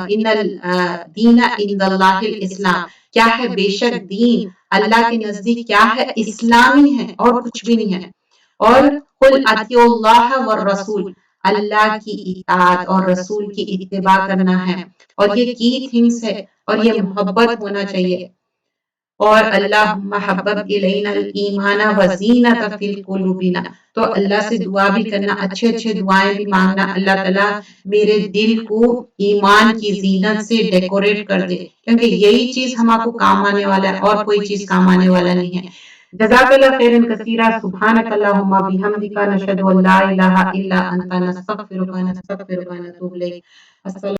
ان الدین عند اللہ الاسلام، کیا ہے، بے شک دین اللہ کے نزدیک کیا ہے، اسلامی ہے، اور کچھ بھی نہیں ہے. اور قل اطیعوا اللہ والرسول، اللہ کی اطاعت اور رسول کی اتباع کرنا ہے. اور یہ کی تھنگس ہے، اور یہ محبت ہونا چاہیے. اور اللہم حبب الینا الایمان وزینۃ فی قلوبنا. تو اللہ سے دعا بھی کرنا، اچھے اچھے دعائیں بھی مانگنا، اللہ تعالیٰ میرے دل کو ایمان کی زینت سے ڈیکوریٹ کر دے، کیونکہ یہی چیز ہم آپ کو کام آنے والا ہے، اور کوئی چیز کام آنے والا نہیں ہے. جزاک اللہ خیرا کثیرا. سبحانک اللہم بحمدک، نشہد ان لا الہ الا انت، نستغفرک ونتوب الیک. السلام